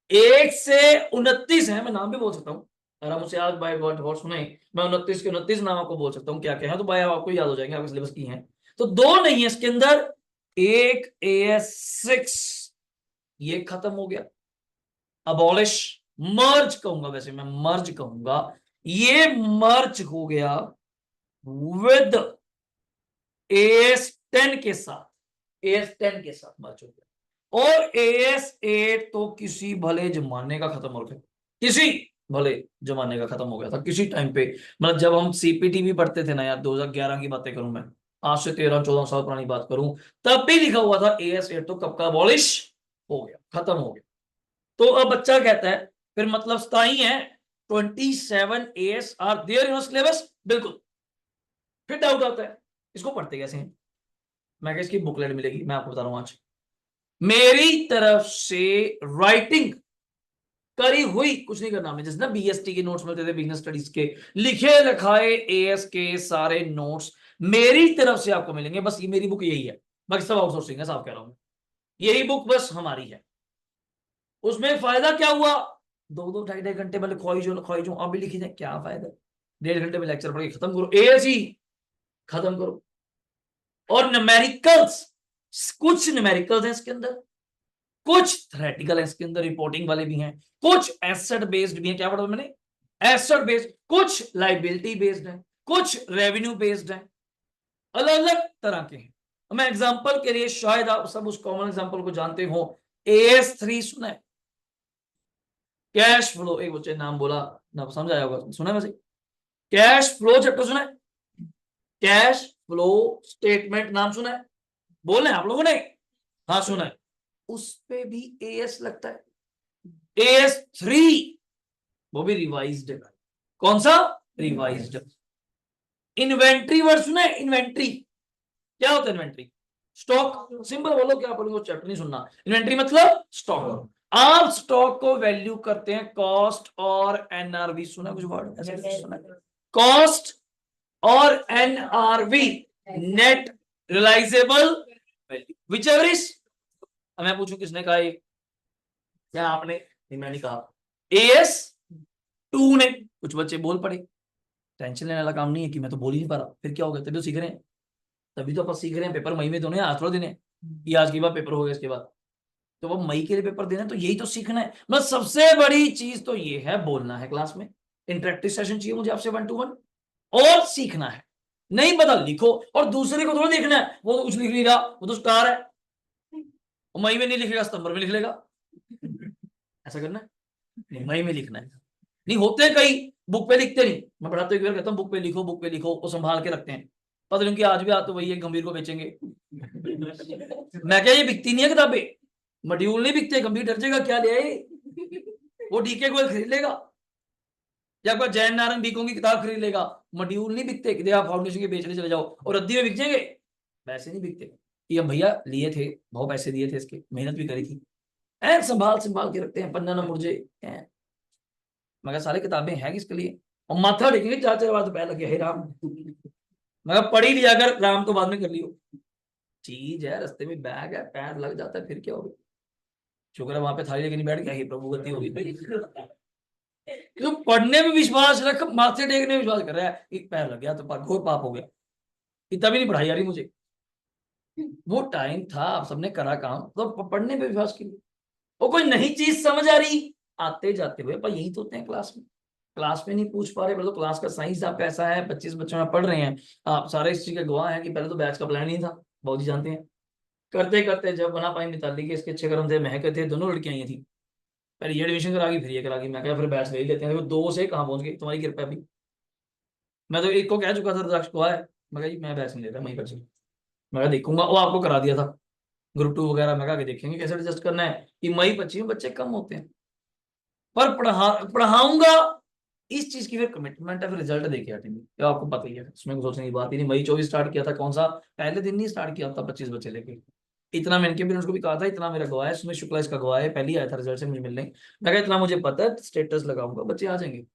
1 से 29 है। मैं नाम भी बोल सकता हूँ, अगर आप मुझसे आज बाय गॉड सुने, मैं 29 के 29 नाम आपको बोल सकता हूँ क्या क्या है, तो बाय आपको याद हो जाएंगे, आपके सिलेबस की है। तो दो नहीं है इसके अंदर, एक AS6 ये खत्म हो गया, अबॉलिश, मर्ज कहूंगा, वैसे मैं मर्ज कहूंगा, ये मर्ज हो गया विद AS10 के साथ, AS10 के साथ मर्ज हो गया। और AS8 तो किसी भले जमाने का खत्म हो गया, किसी भले जमाने का खत्म हो गया था किसी टाइम पे। मतलब जब हम CPT भी पढ़ते थे ना यार, 2011 की बातें करूं मैं, आज से 13-14 साल पुरानी बात करूं, तब भी लिखा हुआ था AS8 तो कब का अबॉलिश हो गया, खत्म हो गया। तो अब बच्चा कहता है फिर मतलब 27 है, 27 AS are there in syllabus, बिल्कुल। फिर डाउट आता है इसको पढ़ते कैसे हैं। मैं क्या, इसकी बुकलेट मिलेगी, मैं आपको बता रहा हूं आज मेरी तरफ से राइटिंग करी हुई, कुछ नहीं करना हमने, जैसे ना BST के नोट्स मिलते थे बिजनेस स्टडीज के, लिखे लिखाए AS के सारे नोट्स मेरी तरफ से आपको मिलेंगे। बस ये मेरी बुक यही है, बाकी सब आउटसोर्सिंग है, साफ कह रहा हूं, यही बुक बस हमारी है। उसमें फायदा क्या हुआ, 2-2 ढाई-ढाई घंटे मतलब ख्वाहिशों अब भी लिखी जाए, क्या फायदा, 1.5 घंटे में लेक्चर पढ़ के खत्म करो, AS ही खत्म करो। और न्यूमेरिकल्स, कुछ न्यूमेरिकल्स हैं इसके अंदर, कुछ थ्योरेटिकल है इसके अंदर, रिपोर्टिंग वाले भी हैं, कुछ एसेट बेस्ड भी हैं, क्या पढ़ा मैंने, एसेट बेस्ड, कुछ लाइबिलिटी बेस्ड है, कुछ रेवेन्यू बेस्ड है, अलग अलग तरह के हैं। मैं एग्जांपल के लिए, शायद आप सब उस कॉमन एग्जांपल को जानते हो, AS3 सुना है, कैश फ्लो, एक बच्चे नाम बोला ना, समझ आया होगा, सुना है वैसे, कैश फ्लो चैप्टर सुना है, कैश फ्लो स्टेटमेंट नाम सुना है, बोल रहे हैं आप लोगों ने, हाँ सुना है, उस पे भी AS लगता है, AS3, वो भी रिवाइज्ड है। कौन सा, रिवाइज्ड। इन्वेंट्री वर्ड सुना है, इन्वेंट्री क्या होता है, इन्वेंट्री स्टॉक, सिंपल बोलो क्या बोलोगे, चैप्टर नहीं सुनना, इन्वेंट्री मतलब स्टॉक। आप स्टॉक को वैल्यू करते हैं कॉस्ट और NRV, सुना कुछ वर्ड ऐसे सुना, कॉस्ट और NRV, net realisable value, whichever is, मैं पूछूं किसने कहा ये, क्या आपने, नहीं मैंने कहा, AS2 ने, कुछ बच्चे बोल पड़े, टेंशन लेने वाला काम नहीं है कि मैं तो बोल ही नहीं पा रहा, फिर क्या हो गया, तभी तो सीख रहे हैं, तभी तो अपन सीख रहे हैं, पेपर मई में तो नहीं, आज थोड़ा दिन है कि आज के बाद पेपर हो गया इसके बाद, तो वो मई के लिए पेपर देना है, तो यही तो सीखना है। मतलब सबसे बड़ी चीज तो ये है, बोलना है क्लास में, इंटरेक्टिव सेशन चाहिए मुझे आपसे 1-to-1, और सीखना है, नहीं पता लिखो, और दूसरे को थोड़ा देखना है वो तो कुछ लिख लेगा, वो तो स्टार है, मई में नहीं लिखेगा सितंबर में लिख लेगा, ऐसा करना है, नहीं मई में लिखना है। नहीं होते हैं कई बुक पे लिखते नहीं, मैं पढ़ाते हुए कहता हूँ बुक पे लिखो, बुक पे लिखो, वो संभाल के रखते हैं, पता नहीं कि आज भी तो वही है, गंभीर को बेचेंगे। मैं क्या, ये बिकती नहीं है किताबें, मॉड्यूल नहीं बिकते, गंभीर डर जाएगा क्या ले आए, वो DK को खरीद लेगा, या कोई जैन नारायण बीकों की किताब खरीद लेगा, मॉड्यूल नहीं बिकते कि आप फाउंडेशन के बेचने चले जाओ और रद्दी में बिक जाएंगे, वैसे नहीं बिकते, कि हम भैया लिए थे, बहुत पैसे दिए थे इसके, मेहनत भी करी थी, ऐ संभाल संभाल के रखते हैं, पन्ना ना मुरझे, मगर सारी किताबें हैं किसके लिए, और माथा टेकेंगे 4-4 बार तो पैर लगे, हे राम, मगर पढ़ी लिया अगर, राम तो बाद में कर लियो, चीज है, रास्ते में बैग है, पैर लग जाता है, फिर क्या होगा, शुक्र है वहां पे थाली लेके नहीं बैठ गया, हे प्रभु गति होगी, तो पढ़ने में विश्वास रख, माथे टेकने में विश्वास कर रहा है, एक पैर लग गया तो घोर पाप हो गया, इतना भी नहीं पढ़ाई आ रही मुझे, वो टाइम था आप सबने करा काम, तो पढ़ने पे विश्वास कीजिए, वो कोई नई चीज समझ आ रही, आते जाते हुए पर यही तो होते हैं क्लास में, क्लास में नहीं पूछ पा रहे, तो क्लास का साइंस आपका ऐसा है, 25 बच्चों में पढ़ रहे हैं, आप सारे इस चीज के गवाह हैं कि पहले तो बैच का प्लान नहीं था, बहुत ही जानते हैं, करते करते जब बना पाई मिताली के, इसके अच्छे कर्म थे, महक थे, दोनों लड़कियां ही थी, पहले ये एडमिशन करागी फिर ये करागी, मैं क्या फिर बैच ले ही लेते हैं, देखो 2 से कहाँ पहुंच गई, तुम्हारी कृपा भी, मैं तो एक को कह चुका था, रुद्राक्ष को है, मैं कहा जी मैं बैच नहीं लेता, वहीं पर मैं देखूंगा, वो आपको करा दिया था ग्रुप 2 वगैरह, मैं कहा देखेंगे कैसे एडजस्ट करना है, कि मई 25 में बच्चे कम होते हैं, पर पढ़ाऊंगा, इस चीज की फिर कमिटमेंट है, फिर रिजल्ट देके हटेंगे, तो आपको पता ही है, इसमें कुछ सोचने की बात ही नहीं, मई 24 स्टार्ट किया था, कौन सा पहले दिन नहीं स्टार्ट किया था, 25 बच्चे लेके, इतना मैंने भी उसको भी कहा था, इतना मेरा गवाह है, सुमित शुक्ला इसका गवाह है, पहले ही आया था रिजल्ट से मुझे मिलने, मैं कहा इतना मुझे पता है, स्टेटस लगाऊंगा बच्चे आ जाएंगे,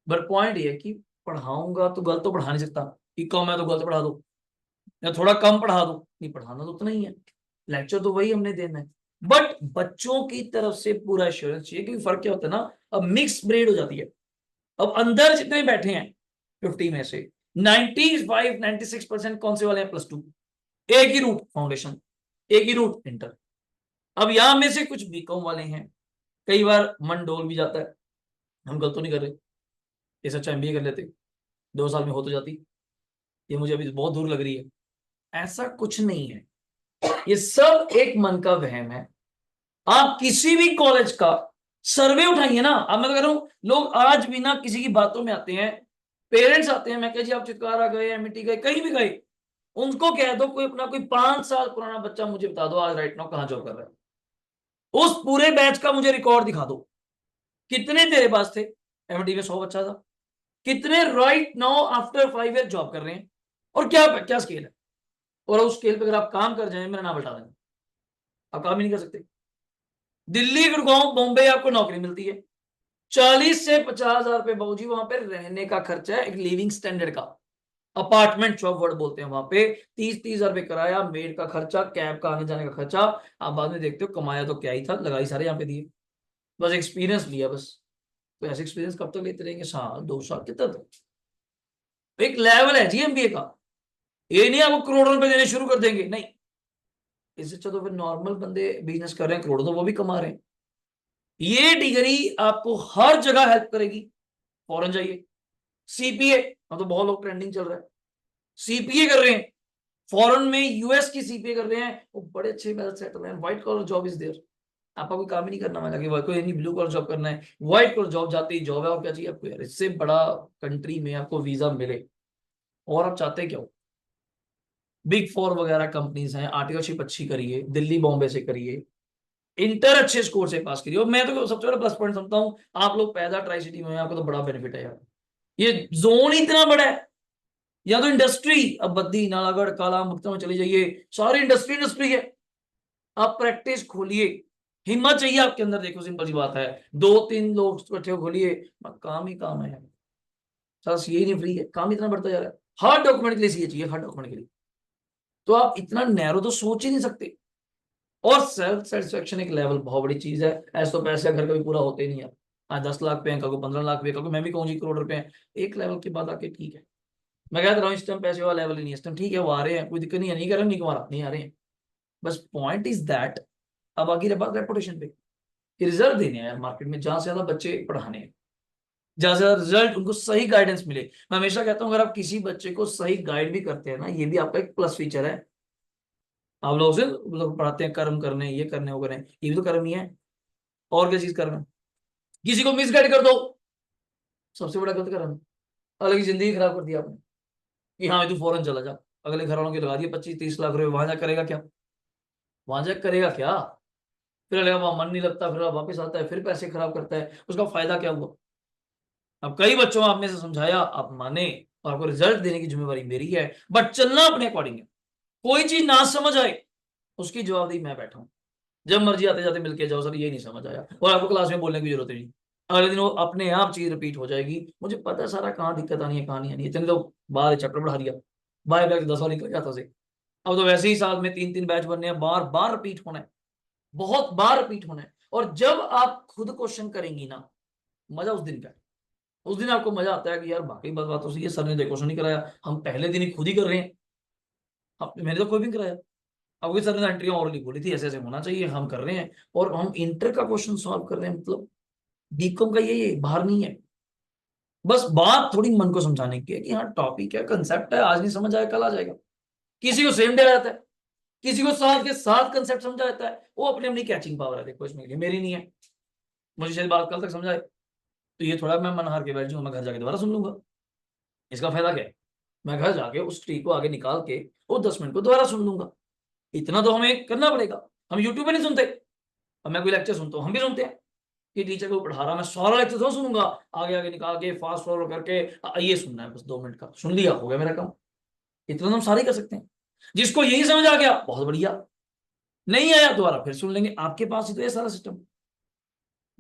बट पॉइंट ये है कि पढ़ाऊंगा तो गलत तो पढ़ा नहीं सकता, कि कम है तो गलत पढ़ा दो, या थोड़ा कम पढ़ा दो, नहीं पढ़ाना तो उतना ही है, लेक्चर तो वही हमने देना है, बट बच्चों की तरफ से पूरा एश्योरेंस चाहिए, क्योंकि फर्क क्या होता है ना, अब मिक्स ब्रेड हो जाती है, अब अंदर जितने बैठे हैं 50 में से 95-96% कौन से वाले हैं, +2, एक ही रूट फाउंडेशन, एक ही रूट इंटर, अब यहां में से कुछ बीकॉम वाले हैं, कई बार मन डोल भी जाता है, हम गलत तो नहीं कर रहे, इस अच्छा MBA कर लेते, 2 साल में हो तो जाती, ये मुझे अभी बहुत दूर लग रही है, ऐसा कुछ नहीं है, ये सब एक मन का वहम है। आप किसी भी कॉलेज का सर्वे उठाइए ना, अब मैं तो कह रहा हूं लोग आज भी ना किसी की बातों में आते हैं, पेरेंट्स आते हैं, मैं कह जी आप चित्कारा गए, एमईटी गए, कहीं भी गए, उनको कह दो कोई अपना कोई 5 साल पुराना बच्चा मुझे बता दो आज राइट नाउ कहां जॉब कर रहा है, उस पूरे बैच का मुझे रिकॉर्ड दिखा दो, कितने तेरे पास थे एमईटी में 100 बच्चा था, कितने right now after 5 year job कर रहे हैं, और क्या क्या स्केल है, और उस स्केल पे अगर आप काम कर जाए मेरा नाम बता देना, आप काम ही नहीं कर सकते। दिल्ली, गुड़गांव, बॉम्बे आपको नौकरी मिलती है, 40 से 50 हजार रुपए बाबूजी वहां पे रहने का खर्चा है, एक लिविंग स्टैंडर्ड का, अपार्टमेंट शॉप वर्ड बोलते हैं वहां पे, 30-30 हजार रुपए किराया, मेड का खर्चा, कैब का आने जाने का खर्चा, आप बाद में देखते हो कमाया तो क्या ही था, लगाई सारे यहाँ पे दिए, बस एक्सपीरियंस लिया बस। तो ऐसे एक्सपीरियंस कब तक लेते रहेंगे, साल 2 साल कितना तक, एक लेवल है जी एमबीए का, ये नहीं आपको करोड़ों रुपए देने शुरू कर देंगे, नहीं, इससे अच्छा तो फिर नॉर्मल बंदे बिजनेस कर रहे हैं करोड़ों तो वो भी कमा रहे हैं। ये डिग्री आपको हर जगह हेल्प करेगी, फॉरेन जाइए, सीपीए, अब तो बहुत लोग ट्रेंडिंग चल रहा है, सीपीए कर रहे हैं फॉरेन में, यूएस की सीपीए कर रहे हैं, वो बड़े अच्छे वेल सेटल हैं, white collar job is there, आपका कोई काम ही नहीं करना, मैं जाके कोई नहीं ब्लू कॉलर जॉब करना है, व्हाइट कॉलर जॉब जाते ही जॉब है, और क्या चाहिए आपको यार, इससे बड़ा कंट्री में आपको वीजा मिले, और आप चाहते क्या हो, बिग फोर वगैरह कंपनीज हैं, आर्टिकलशिप अच्छी करिए, दिल्ली बॉम्बे से करिए, इंटर अच्छे स्कोर से पास करिए, और मैं तो सबसे बड़ा प्लस पॉइंट समझता हूँ, आप लोग पैदा ट्राई सिटी में हैं, आपको तो बड़ा बेनिफिट है यार, ये जोन ही इतना बड़ा है, या तो इंडस्ट्री, अब बद्दी नालागढ़ काला मुक्ता में चली जाइए, सारी इंडस्ट्री इंडस्ट्री है, आप प्रैक्टिस खोलिए, हिम्मत चाहिए आपके अंदर, देखो सिंपल सी बात है, 2-3 लोग इकट्ठे खोलिए, काम ही काम है, बस यही नहीं फ्री है, काम इतना बढ़ता जा रहा है, हर डॉक्यूमेंट के लिए चाहिए चाहिए, हर डॉक्यूमेंट के लिए, तो आप इतना नैरो तो सोच ही नहीं सकते। और सेल्फ सेटिस्फेक्शन एक लेवल बहुत बड़ी चीज है, ऐसे तो पैसे घर कभी पूरा होते ही नहीं है, आज 10 लाख पे हैं, कल को 15 लाख पे, कल को मैं भी कहूँ जी करोड़ रुपए हैं, एक लेवल के बाद आके ठीक है, मैं कहता रहा हूँ इस टाइम पैसे वाला लेवल ही नहीं है, इस टाइम ठीक है वो आ रहे हैं, कोई दिक्कत नहीं है, नहीं कर रहे, नहीं कमा रहा, नहीं आ रहे हैं, बस पॉइंट इज दैट, अब आगे रहे बात रेपुटेशन पे, कि रिजल्ट देने हैं मार्केट में, जहां से ज्यादा बच्चे पढ़ाने हैं, जहां से ज्यादा रिजल्ट उनको सही गाइडेंस मिले, मैं हमेशा कहता हूँ अगर आप किसी बच्चे को सही गाइड भी करते हैं ना, ये भी आपका एक प्लस फीचर है, आप लोग से लोग पढ़ाते हैं कर्म करने, ये करने वो करें, ये भी तो कर्म ही है, और क्या चीज कर्म है, किसी को मिसगाइड कर दो, सबसे बड़ा गलत कर्म, अलग ही जिंदगी खराब कर दी आपने, कि हाँ तू फौरन चला जा, अगले घर वालों के लगा दिए 25-30 लाख रुपए, वहां जा करेगा क्या, वहां जा करेगा क्या, फिर अगले वहां मन नहीं लगता, फिर वापस आता है, फिर पैसे खराब करता है, उसका फायदा क्या हुआ। अब कई बच्चों में आपने से समझाया, आप माने, और आपको रिजल्ट देने की जिम्मेवारी मेरी है, बट चलना अपने अकॉर्डिंग है, कोई चीज ना समझ आए उसकी जवाबदेही मैं बैठा हूं, जब मर्जी आते जाते मिलके जाओ, सर ये नहीं समझ आया, और आपको क्लास में बोलने की जरूरत ही नहीं, अगले दिन वो अपने आप चीज रिपीट हो जाएगी, मुझे पता है सारा कहाँ दिक्कत आनी है कहाँ नहीं आनी है, इतने तो बाहर चैप्टर बढ़ा दिया, बाय बैक 10 बार निकल जाता से, अब तो वैसे ही साल में 3-3 बैच बनने हैं, बार बार रिपीट होना है, बहुत बार रिपीट होना है, और जब आप खुद क्वेश्चन करेंगी ना, मजा उस दिन का है, उस दिन आपको मजा आता है कि यार बाकी बात तो सही है, सर ने देखो क्वेश्चन नहीं कराया, हम पहले दिन ही खुद ही कर रहे हैं, मैंने तो कोई भी नहीं कराया, अब कोई सर ने एंट्रियां और बोली थी ऐसे ऐसे होना चाहिए, हम कर रहे हैं, और हम इंटर का क्वेश्चन सॉल्व कर रहे हैं, मतलब बीकॉम का ये बाहर नहीं है, बस बात थोड़ी मन को समझाने की है कि हाँ टॉपिक है, कंसेप्ट है, आज नहीं समझ आया कल आ जाएगा, किसी को सेम डे आ जाता है, किसी को साथ के साथ कंसेप्ट समझा जाता है, वो अपनी अपनी कैचिंग पावर है, देखो इसमें मेरी नहीं है, मुझे शायद बात कल तक समझाए, तो ये थोड़ा मैं मन हार के बैठ जाऊंगा, मैं घर जाके दोबारा सुन लूंगा, इसका फायदा क्या है, मैं घर जाके उस ट्री को आगे निकाल के वो 10 मिनट को दोबारा सुन लूंगा, इतना तो हमें करना पड़ेगा, हम यूट्यूब पे नहीं सुनते, अब मैं कोई लेक्चर सुनता हूँ, हम भी सुनते हैं कि टीचर को पढ़ा रहा, मैं सारा लेक्चर तो सुनूंगा, आगे आगे निकाल के फास्ट फॉरवर्ड करके ये सुनना है बस 2 मिनट का, सुन लिया हो गया मेरा काम, इतना तो हम सारे कर सकते हैं, जिसको यही समझ आ गया बहुत बढ़िया, नहीं आया दोबारा फिर सुन लेंगे, आपके पास ही तो ये सारा सिस्टम,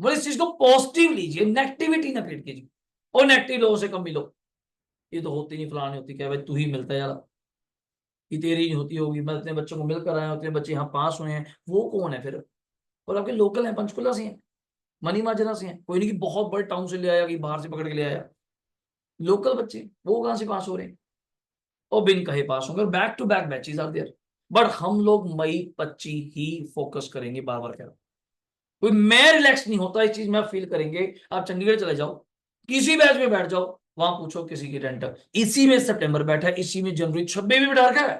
वो इस चीज को पॉजिटिव लीजिए, नेगेटिविटी ना क्रिएट कीजिए, और नेगेटिव लोगों से कम मिलो, ये तो होती नहीं, फलानी होती, क्या भाई तू ही मिलता है यार, ये तेरी नहीं होती होगी, मैं इतने बच्चों को मिलकर आया, उतने बच्चे यहाँ पास हुए हैं, वो कौन है फिर, और आपके लोकल हैं, पंचकुला से हैं, मनी माजरा से हैं, कोई नहीं कि बहुत बड़े टाउन से ले आया कि बाहर से पकड़ के ले आया, लोकल बच्चे वो कहां से पास हो रहे हैं, और बिन कहे पास होंगे, back to back batches are there, but हम लोग मई 25 ही फोकस करेंगे, बार बार कह रहा हूं, कोई मैं रिलैक्स नहीं होता, इस चीज में आप फील करेंगे, आप चंडीगढ़ चले जाओ, किसी बैच में बैठ जाओ, वहां पूछो किसी की रेंट, इसी में सितंबर बैठा है, इसी में जनवरी 26 भी बैठा रखा है,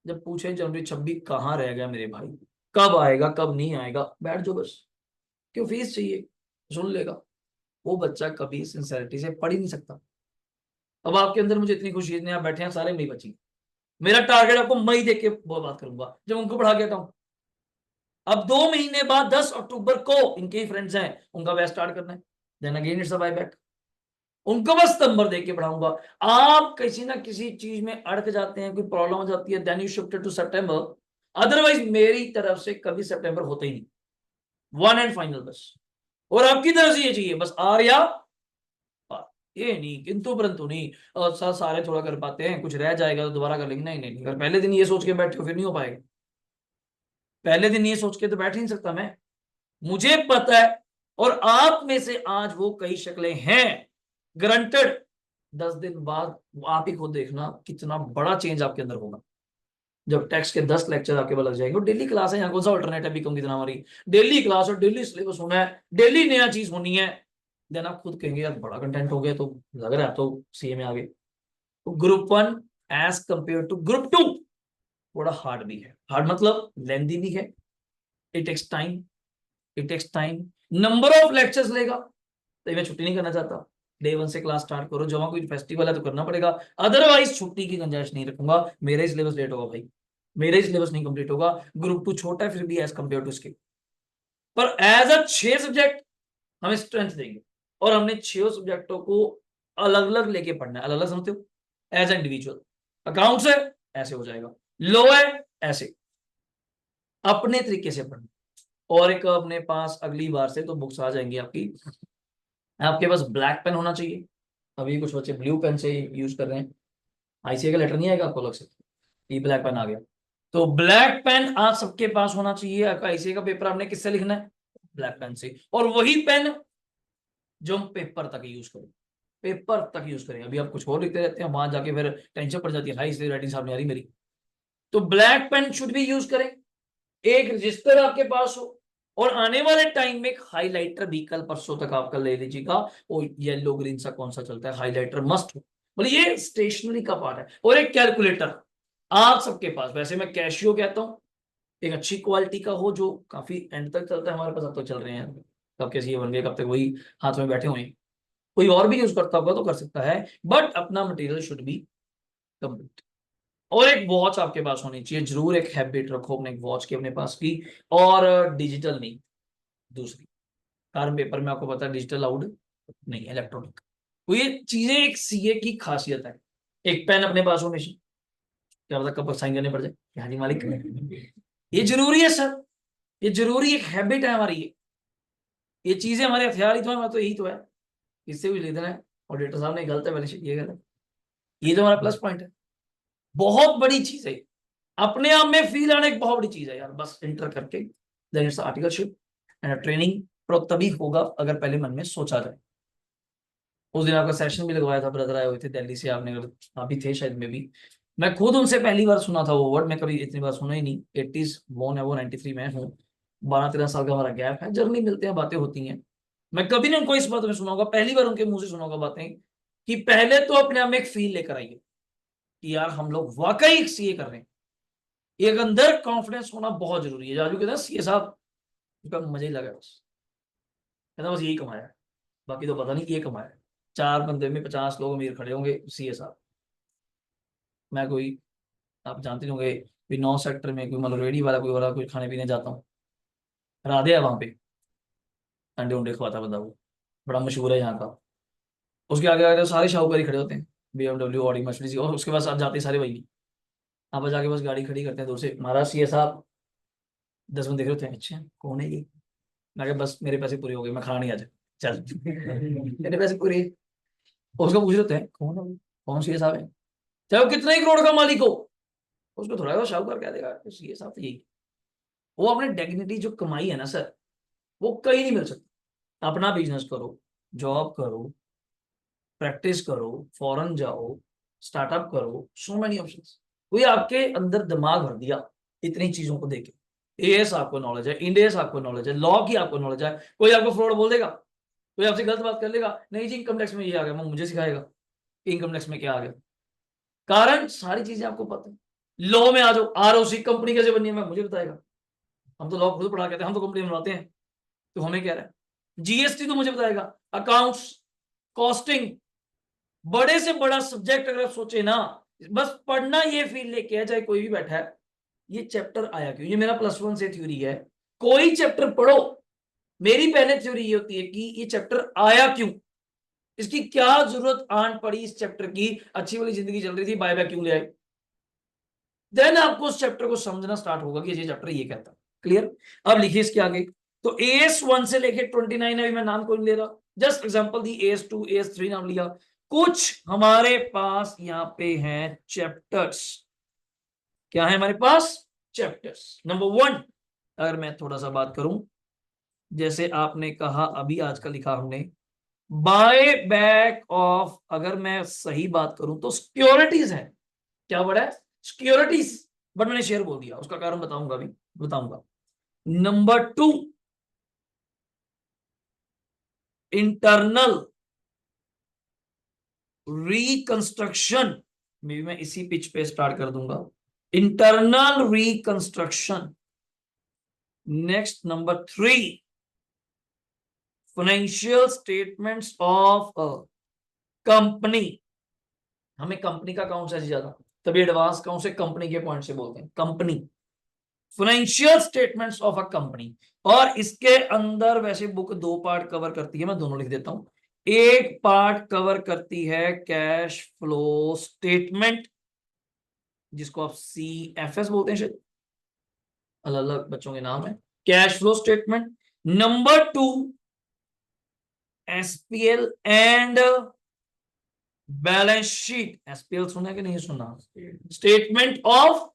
जब पूछे जनवरी 26 कहाँ रह गया मेरे भाई, कब आएगा कब नहीं आएगा, बैठ जाओ बस, क्यों फीस चाहिए, सुन लेगा। वो बच्चा कभी सिंसेरिटी से पढ़ ही नहीं सकता। अब आपके अंदर मुझे इतनी खुशी है, इतने आप बैठे हैं सारे मई बची, मेरा टारगेट आपको मई देख के वो बात करूंगा जब उनको पढ़ा के आता हूं। अब 2 महीने बाद 10 अक्टूबर को इनके ही फ्रेंड्स हैं, उनका बैच स्टार्ट करना है, then again it's a buy back, उनको बस नंबर देख के पढ़ाऊंगा। आप किसी ना किसी चीज में अड़क जाते हैं, कोई प्रॉब्लम हो जाती है, देन यू शिफ्टेड टू सितंबर, अदरवाइज मेरी तरफ से कभी सितंबर होता ही नहीं, वन एंड फाइनल बस। और आपकी तरफ से ये चाहिए बस आर या पार, ये नहीं किंतु परंतु नहीं, और सारे थोड़ा कर पाते हैं, कुछ रह जाएगा तो दोबारा कर लेंगे, नहीं नहीं नहीं, अगर पहले दिन ये सोच के बैठे हो फिर नहीं हो पाएगा, पहले दिन ये सोच के तो बैठ ही नहीं सकता मैं, मुझे पता है। और आप में से आज वो कई शक्लें हैं, ग्रंटेड 10 दिन बाद आप ही खुद देखना कितना बड़ा चेंज आपके अंदर होगा, जब टेक्स्ट के 10 लेक्चर आपके पास लग जाएंगे। डेली क्लास है, यहाँ कौन सा अल्टरनेटिव बीकॉम की तरह हमारी डेली क्लास और डेली सिलेबस होना है, डेली नया चीज होनी है, देन आप खुद कहेंगे यार बड़ा कंटेंट हो गया, तो लग रहा है तो सीए में आ गए। तो group 1 as compare to group 2 थोड़ा हार्ड भी है, हार्ड मतलब लेंदी भी है, it takes time, it takes time, number of lectures लेगा, तो मैं छुट्टी नहीं करना चाहता, डे 1 से क्लास स्टार्ट करो, जब कोई फेस्टिवल है तो करना पड़ेगा, अदरवाइज छुट्टी की गुंजाइश नहीं रखूंगा, मेरा ही सिलेबस लेट होगा भाई, मेरा ही सिलेबस नहीं कंप्लीट होगा। ग्रुप 2 छोटा है फिर भी एज कंपेयर टू इसके, पर एज अ 6 सब्जेक्ट हमें स्ट्रेंथ देंगे, और हमने 6 सब्जेक्टों को अलग अलग लेके पढ़ना है, अलग अलग समझते हो, एज इंडिविजुअल। अकाउंट्स है ऐसे हो जाएगा, लो है ऐसे, अपने तरीके से पढ़ना। और एक अपने पास अगली बार से तो बुक्स आ जाएंगी आपकी, आपके पास ब्लैक पेन होना चाहिए, अभी कुछ बच्चे ब्लू पेन से यूज कर रहे हैं, आईसीए का लेटर नहीं आएगा आपको अलग से, ये ब्लैक पेन आ गया, तो ब्लैक पेन आप सबके पास होना चाहिए। आपका आईसीए का पेपर आपने किससे लिखना है, ब्लैक पेन से, और वही पेन जो हम पेपर तक यूज करें, पेपर तक यूज करें। अभी आप कुछ और लिखते रहते हैं, वहां जाके फिर टेंशन पड़ जाती है, हाई इसलिए राइटिंग साहब नहीं आ रही मेरी, तो ब्लैक पेन शुड भी यूज करें, एक रजिस्टर आपके पास हो, और आने वाले टाइम में एक हाइलाइटर भी कल परसों तक आपका ले लीजिएगा, वो येलो ग्रीन सा कौन सा चलता है, हाइलाइटर मस्ट हो, बोले ये स्टेशनरी का पार्ट है, और एक कैलकुलेटर आप सबके पास, वैसे मैं कैशियो कहता हूँ, एक अच्छी क्वालिटी का हो जो काफी एंड तक चलता है, हमारे पास अब तक चल रहे हैं, कब के सीए बन गए, कब तक वही हाथ में बैठे हुए हैं, कोई और भी यूज करता होगा तो कर सकता है, बट अपना मटेरियल शुड बी कंप्लीट। और एक वॉच आपके पास होनी चाहिए जरूर, एक हैबिट रखो अपने वॉच की अपने पास की, और डिजिटल नहीं, दूसरी कार्बन पेपर में आपको पता है डिजिटल अलाउड नहीं, इलेक्ट्रॉनिक, तो ये चीजें एक सीए की खासियत है। एक पेन अपने पास हो हमेशा, क्या पता कब साइन करने पड़ जाए, हाँ जी मालिक, ये जरूरी है सर, ये जरूरी एक हैबिट है हमारी, ये चीजें हमारे हथियार ही तो है, हमारा तो यही तो है, इससे भी लेना है, ऑडिटर साहब ने गलत है बैलेंस शीट ये गलत है, ये तो हमारा प्लस पॉइंट है, बहुत बड़ी चीज है, अपने आप में फील आने एक बहुत बड़ी चीज है यार, बस इंटर करके then it's articleship and training pro तभी होगा अगर पहले मन में सोचा जाए। उस दिन आपका सेशन भी लगवाया था, ब्रदर आए हुए थे दिल्ली से, आपने आप भी थे शायद में भी, मैं खुद उनसे पहली बार सुना था वो वर्ड, मैं कभी इतनी बार सुना ही नहीं, 80s बोर्न है वो, 93 में हूँ, 12-13 साल का हमारा गैप है, जर्नी मिलते हैं बातें होती हैं, मैं कभी नहीं उनको इस बात में सुना होगा, पहली बार उनके मुंह से सुना होगा बातें, कि पहले तो अपने आप में एक फील लेकर आइए कि यार हम लोग वाकई सीए कर रहे हैं, एक अंदर कॉन्फिडेंस होना बहुत जरूरी है। जाजू कहते हैं सीए साहब उसका मजा ही लगा, बस कहता बस यही कमाया है, बाकी तो पता नहीं ये कमाया है, 4 बंदे में 50 लोग अमीर खड़े होंगे सीए साहब, मैं कोई, आप जानते होंगे कि 9 सेक्टर में कोई मतलब रेडी वाला कोई वाला कोई खाने पीने जाता हूँ, राधे है वहां पे, अंडे उंडे खवाता बंदा वो, बड़ा मशहूर है यहाँ का, उसके आगे आगे तो सारे शाहूकारी खड़े होते हैं, BMW ऑडी मर्सिडीज, और उसके बाद जाते हैं सारे वही, आप जाके बस गाड़ी खड़ी करते हैं दूर से, महाराज सीए साहब, 10 बंदे देख रहे होते हैं, अच्छा कौन है ये, मैं कहा बस मेरे पैसे पूरे हो गए, मैं खाना नहीं, आज चल मेरे पैसे पूरे, उसको पूछ रहे होते हैं कौन है वो? कौन सीए साहब है, चाहे वो कितना ही करोड़ का मालिक हो, उसको थोड़ा वो शाहूकार कह देगा सीए साहब तो यही, वो अपने डिग्निटी जो कमाई है ना सर, वो कहीं नहीं मिल सकती। अपना बिजनेस करो, जॉब करो, प्रैक्टिस करो, फॉरेन जाओ, स्टार्टअप करो, सो मेनी ऑप्शंस, कोई आपके अंदर दिमाग भर दिया इतनी चीजों को देखे, एएस आपको नॉलेज है, इंडियस आपको नॉलेज है, लॉ की आपको नॉलेज है, कोई आपको फ्रॉड बोल देगा, कोई आपसे गलत बात कर लेगा, नहीं जी इनकम टैक्स में ये आ गया, वो मुझे सिखाएगा इनकम टैक्स में क्या आ गया, कारण सारी चीजें आपको पता है, लॉ में आ जाओ, आरओसी कंपनी कैसे बननी है मैं मुझे बताएगा, हम तो लॉ खुद पढ़ा के आते हैं, हम तो कंपनी बनवाते हैं, तो हमें क्या रहा है, जीएसटी तो मुझे बताएगा, अकाउंट्स, कॉस्टिंग, बड़े से बड़ा सब्जेक्ट अगर आप सोचे ना, बस पढ़ना ये फील लेके है, चाहे कोई भी बैठा है, ये चैप्टर आया क्यों, ये मेरा +1 से थ्योरी है, कोई चैप्टर पढ़ो, मेरी पहले थ्योरी ये होती है कि ये चैप्टर आया क्यों, इसकी क्या जरूरत आन पड़ी इस चैप्टर की, अच्छी वाली जिंदगी चल रही थी, बाय बाय क्यों ले आए, देन आपको उस चैप्टर को समझना स्टार्ट होगा कि ये चैप्टर ये कहता है। क्लियर? अब लिखिए इसके आगे, तो AS1 से लेके 29, अभी मैं नाम कोई नहीं ले रहा, जस्ट एग्जांपल दी, AS2 AS3 नाम लिया, कुछ हमारे पास यहाँ पे हैं चैप्टर्स, क्या है हमारे पास, चैप्टर्स। नंबर 1, अगर मैं थोड़ा सा बात करूं, जैसे आपने कहा अभी आज का लिखा हमने, बाय बैक ऑफ, अगर मैं सही बात करूं तो सिक्योरिटीज है, क्या बड़ा है, सिक्योरिटीज, बट मैंने शेयर बोल दिया, उसका कारण बताऊंगा, अभी बताऊंगा। Number 2, internal reconstruction, may be मैं इसी पिच पे स्टार्ट कर दूंगा, internal reconstruction. Next number 3, financial statements of a company, हमें कंपनी का अकाउंट चाहिए ज्यादा, तभी एडवांस अकाउंट से कंपनी के पॉइंट से बोलते हैं company, financial statements of a company. और इसके अंदर वैसे बुक 2 पार्ट कवर करती है, मैं दोनों लिख देता हूं, एक पार्ट कवर करती है कैश फ्लो स्टेटमेंट, जिसको आप CFS बोलते हैं शायद, अलग अलग बच्चों के नाम है, cash flow statement. Number 2, SPL and balance sheet, SPL सुना है कि नहीं सुना, स्टेटमेंट ऑफ,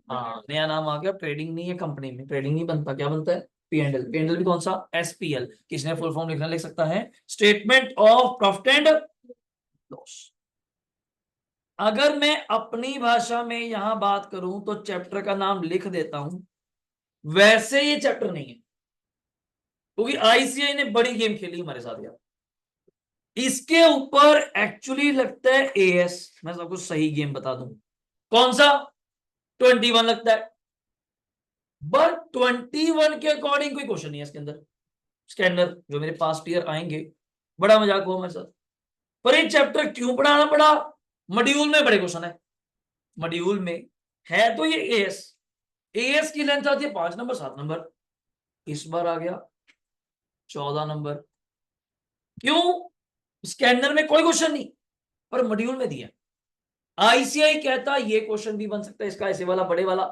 हाँ नया नाम आ गया, ट्रेडिंग नहीं है, कंपनी में ट्रेडिंग नहीं बनता, क्या बनता है, P&L, P&L भी कौन सा, SPL, किसने फुल फॉर्म लिखना लिख सकता है, statement of profit and loss. अगर मैं अपनी भाषा में यहां बात करूं तो चैप्टर का नाम लिख देता हूं, वैसे ये चैप्टर नहीं है, क्योंकि ICAI ने बड़ी गेम खेली हमारे साथ यार, इसके ऊपर एक्चुअली लगता है AS, मैं सबको सही गेम बता दूं, कौन सा, 21 लगता है, बट 21 के अकॉर्डिंग कोई क्वेश्चन नहीं है इसके अंदर, स्कैनर जो मेरे पास्ट ईयर आएंगे, बड़ा मजाक हुआ मेरे साथ, पर ये चैप्टर क्यों पढ़ाना पड़ा, मॉड्यूल में बड़े क्वेश्चन है, मॉड्यूल में है तो ये एएस की लेंथ आती है 5 नंबर 7 नंबर, इस बार आ गया 14 नंबर, क्यों, स्कैनर में कोई क्वेश्चन नहीं, पर मॉड्यूल में दिया, ICAI कहता ये क्वेश्चन भी बन सकता है इसका, ऐसे वाला बड़े वाला,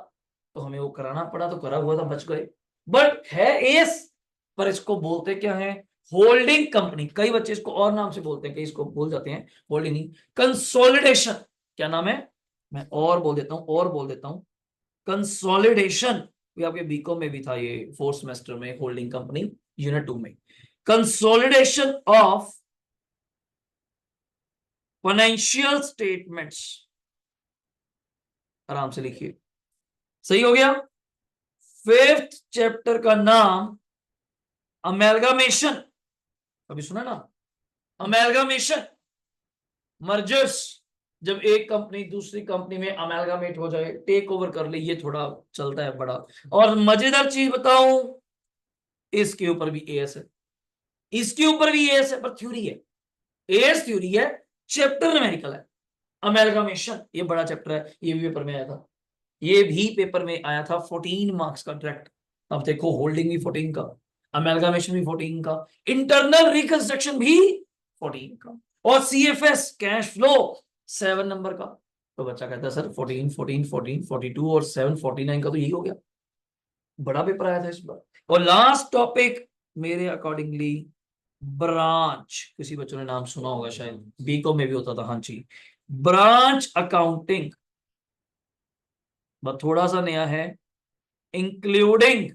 तो हमें वो कराना पड़ा, तो करा हुआ था, बच गए, बट है एस, पर इसको बोलते क्या है, होल्डिंग कंपनी, कई बच्चे इसको और नाम से बोलते हैं, कई इसको भूल जाते हैं, होल्डिंग नहीं, कंसोलिडेशन, क्या नाम है, मैं और बोल देता हूं, और बोल देता हूं, कंसोलिडेशन, ये आपके बीकॉम में भी था, ये 4th सेमेस्टर में, होल्डिंग कंपनी यूनिट 2 में, कंसोलिडेशन ऑफ फाइनेंशियल स्टेटमेंट्स, आराम से लिखिए, सही हो गया। 5th चैप्टर का नाम अमेलगामेशन, कभी सुना ना, अमेलगामेशन, मर्जर्स, जब एक कंपनी दूसरी कंपनी में अमेलगामेट हो जाए, टेक ओवर कर ले, ये थोड़ा चलता है बड़ा। और मजेदार चीज बताऊं, इसके ऊपर भी एएस है, इसके ऊपर भी एएस है, पर थ्योरी है, एएस थ्योरी है, चैप्टर न्यूमेरिकल है। अमेलगामेशन ये बड़ा चैप्टर है, ये भी पेपर में आया था, ये भी पेपर में आया था, 14 मार्क्स का डायरेक्ट। अब देखो, होल्डिंग भी 14 का, अमेलगामेशन भी 14 का, इंटरनल रिकंस्ट्रक्शन भी 14 का, और CFS कैश फ्लो 7 नंबर का। तो बच्चा कहता है सर 14 14 14 42 और 7 49 का, तो यही हो गया, बड़ा पेपर आया था इस बार। और लास्ट टॉपिक मेरे अकॉर्डिंगली, ब्रांच, किसी बच्चों ने नाम सुना होगा शायद, बीकॉम में भी होता था, हाँ जी, ब्रांच अकाउंटिंग, बस थोड़ा सा नया है, including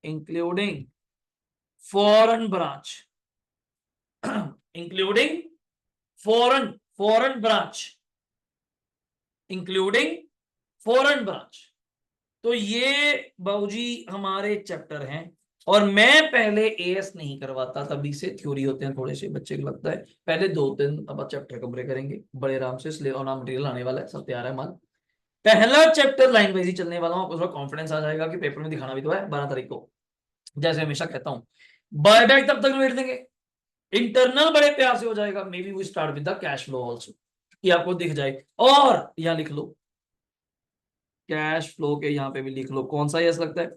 including foreign branch, including foreign branch, including foreign branch. तो ये बाबूजी हमारे चैप्टर हैं, और मैं पहले एएस नहीं करवाता, तभी से थ्योरी होते हैं थोड़े से, बच्चे को लगता है पहले 2-3 अब चैप्टर कवरे करेंगे बड़े आराम से, इसलिए और नाम मटेरियल आने वाला है, सब तैयार है माल, पहला चैप्टर लाइन वाइज ही चलने वाला हूं, आपको थोड़ा कॉन्फिडेंस आ जाएगा कि पेपर में दिखाना भी तो है 12 तारीख को। जैसे हमेशा कहता हूं, बायबैक तब तक वेट देंगे, इंटरनल बड़े प्यार से हो जाएगा, maybe we start with the cash flow also, कि आपको दिख जाए। और यहां लिख लो कैश फ्लो के, यहां पे भी लिख लो कौन सा यस लगता है,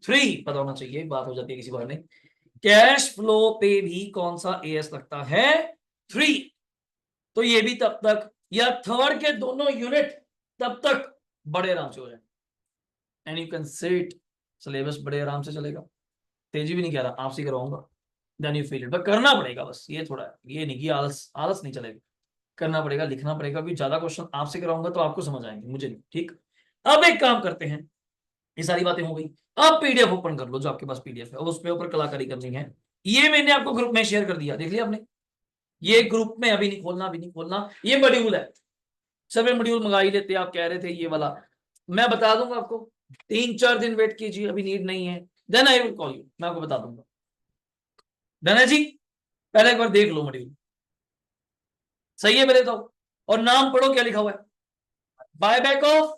3 पता होना चाहिए, बात हो जाती है किसी बार में। कैश फ्लो पे भी कौन सा एस लगता है, 3। तो ये भी तब तक, या थर्ड के दोनों यूनिट तब तक बड़े आराम से हो जाए। And you can set syllabus बड़े आराम से चलेगा, तेजी भी नहीं कह रहा, आपसे करवाऊंगा, then you feel it, but करना पड़ेगा बस, ये थोड़ा है, ये नहीं कि आलस आलस नहीं चलेगा, करना पड़ेगा, लिखना पड़ेगा, क्योंकि ज्यादा क्वेश्चन आपसे कराऊंगा तो आपको समझ आएंगे, मुझे नहीं। ठीक, अब एक काम करते हैं, ये सारी बातें हो गई, अब पीडीएफ ओपन कर लो, जो आपके पास पीडीएफ है उसके ऊपर कलाकारी करनी है। ये मैंने आपको ग्रुप में शेयर कर दिया, देख लिया आपने, ये ग्रुप में अभी नहीं खोलना, अभी नहीं खोलना, ये मॉड्यूल है, सभी मॉड्यूल मंगा ही लेते, आप कह रहे थे ये वाला, मैं बता दूंगा आपको, 3-4 दिन वेट कीजिए, अभी नीड नहीं है, then I will call you, मैं आपको बता दूंगा। धना जी पहले एक बार देख लो मॉड्यूल, सही है पहले तो, और नाम पढ़ो क्या लिखा हुआ है, बायबैक ऑफ,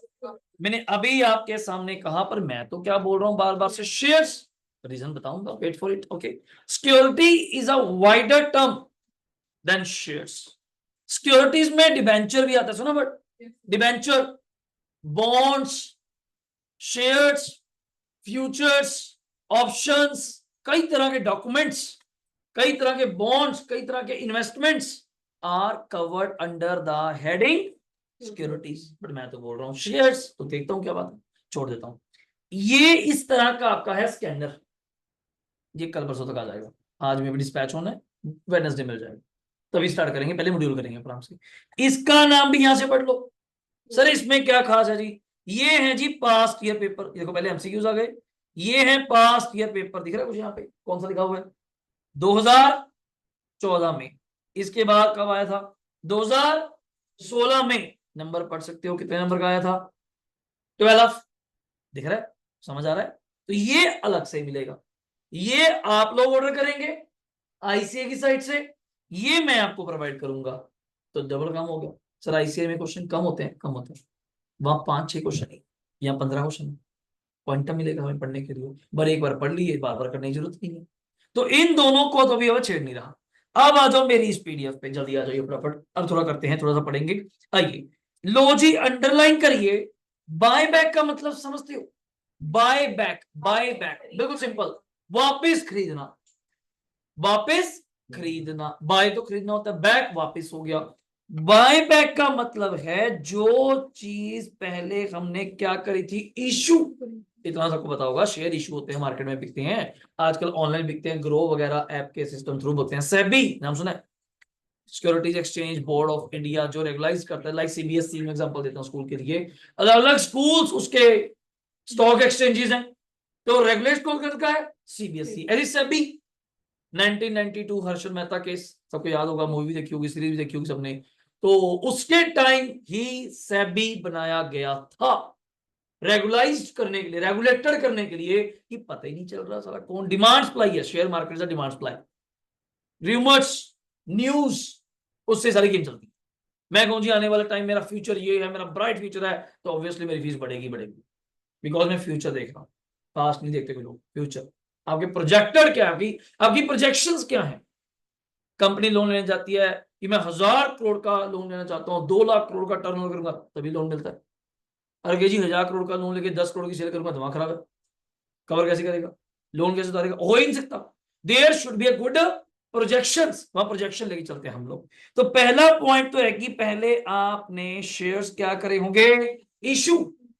मैंने अभी आपके सामने कहा, पर मैं तो क्या बोल रहा हूं बार बार से, शेयर्स, रीजन बताऊंगा, wait for it, okay. Security is a wider term than shares, securities में डिबेंचर भी आता है, सुना, but debenture, bonds, shares, futures, options, कई तरह के डॉक्यूमेंट्स, कई तरह के बॉन्ड्स, कई तरह के investments are covered under the heading securities, but मैं तो बोल रहा हूं शेयर्स, तो देखता हूं क्या बात है, छोड़ देता हूं। ये इस तरह का आपका है स्कैनर, ये कल परसों तक आ जाएगा, आज में भी डिस्पैच होना है, वेडनेसडे मिल जाएगा, तभी स्टार्ट करेंगे, पहले मॉड्यूल करेंगे आराम से। इसका नाम भी यहां से पढ़ लो, सर इसमें क्या खास है जी, ये है जी पास्ट ईयर पेपर, देखो पहले एमसीक्यूज आ गए, ये है पास्ट ईयर पेपर, दिख रहा है कुछ यहाँ पे कौन सा लिखा हुआ है, 2014 में, इसके बाद कब आया था, 2016 में, नंबर पढ़ सकते हो कितने नंबर का आया था, 12, दिख रहा है, समझ आ रहा है, तो ये अलग से मिलेगा, ये आप लोग ऑर्डर करेंगे आईसीए की साइड से, ये मैं आपको प्रोवाइड करूंगा, तो डबल काम हो गया। सर आईसीए में क्वेश्चन कम होते हैं, कम होते हैं, वहां 5-6 क्वेश्चन है या 15 क्वेश्चन, क्वांटम मिलेगा हमें पढ़ने के लिए, पर एक बार पढ़ लिए, बार बार करने की जरूरत नहीं है, तो इन दोनों को तो अभी अब छेड़ नहीं रहा। अब आ जाओ मेरी इस पीडीएफ पे, जल्दी आ जाइए फटाफट, अब थोड़ा करते हैं, थोड़ा सा पढ़ेंगे, आइए, लो जी अंडरलाइन करिए, बाय बैक का मतलब समझते हो, बाय बैक, बाय बैक बिल्कुल सिंपल, वापस खरीदना, वापस खरीदना, बाय तो खरीदना होता है, बैक वापस हो गया, बाय बैक का मतलब है जो चीज पहले हमने क्या करी थी, इशू, इतना सबको पता होगा, शेयर इशू होते हैं मार्केट में, बिकते हैं आजकल, ऑनलाइन बिकते हैं, ग्रो वगैरह ऐप के सिस्टम थ्रू होते हैं, सेबी नाम सुना है, securities exchange board of India, जो रेगुलाइज करता है, लाइक सीबीएसई में एग्जांपल देता हूं स्कूल के लिए, अलग अलग स्कूल्स उसके स्टॉक एक्सचेंजेस हैं, तो रेगुलेट कौन करता है, CBSE, as SEBI. 1992 Harshad Mehta case सबको याद होगा, मूवी देखी होगी, सीरीज देखी होगी सबने, तो उसके टाइम ही सेबी बनाया गया था, रेगुलाइज करने के लिए, रेगुलेटेड करने के लिए, कि पता ही नहीं चल रहा सारा कौन, डिमांड सप्लाई है, शेयर मार्केट का डिमांड सप्लाई, रूमर्स, न्यूज, उससे सारी गेम चलती है। मैं कहूं जी आने वाला टाइम मेरा फ्यूचर ये है, मेरा ब्राइट फ्यूचर है, तो ऑब्वियसली मेरी फीस बढ़ेगी बढ़ेगी, बिकॉज मैं फ्यूचर देख रहा हूं, पास्ट नहीं देखते कोई लोग, फ्यूचर, आपके प्रोजेक्टर क्या है, आपकी प्रोजेक्शंस क्या है, कंपनी लोन लेने जाती है कि मैं 1000 करोड़ का लोन लेना चाहता हूं, 2 लाख करोड़ का टर्नओवर करूंगा तभी लोन मिलता है, अरे जी 1000 करोड़ का लोन लेके 10 करोड़ की सेल करूंगा, दिमाग खराब है, कवर कैसे करेगा, लोन कैसे उतारेगा, हो ही नहीं सकता, there should be a good projections, वहां प्रोजेक्शन लेके चलते हैं हम लोग। तो पहला पॉइंट तो है कि पहले आपने शेयर्स क्या करे होंगे, इशू,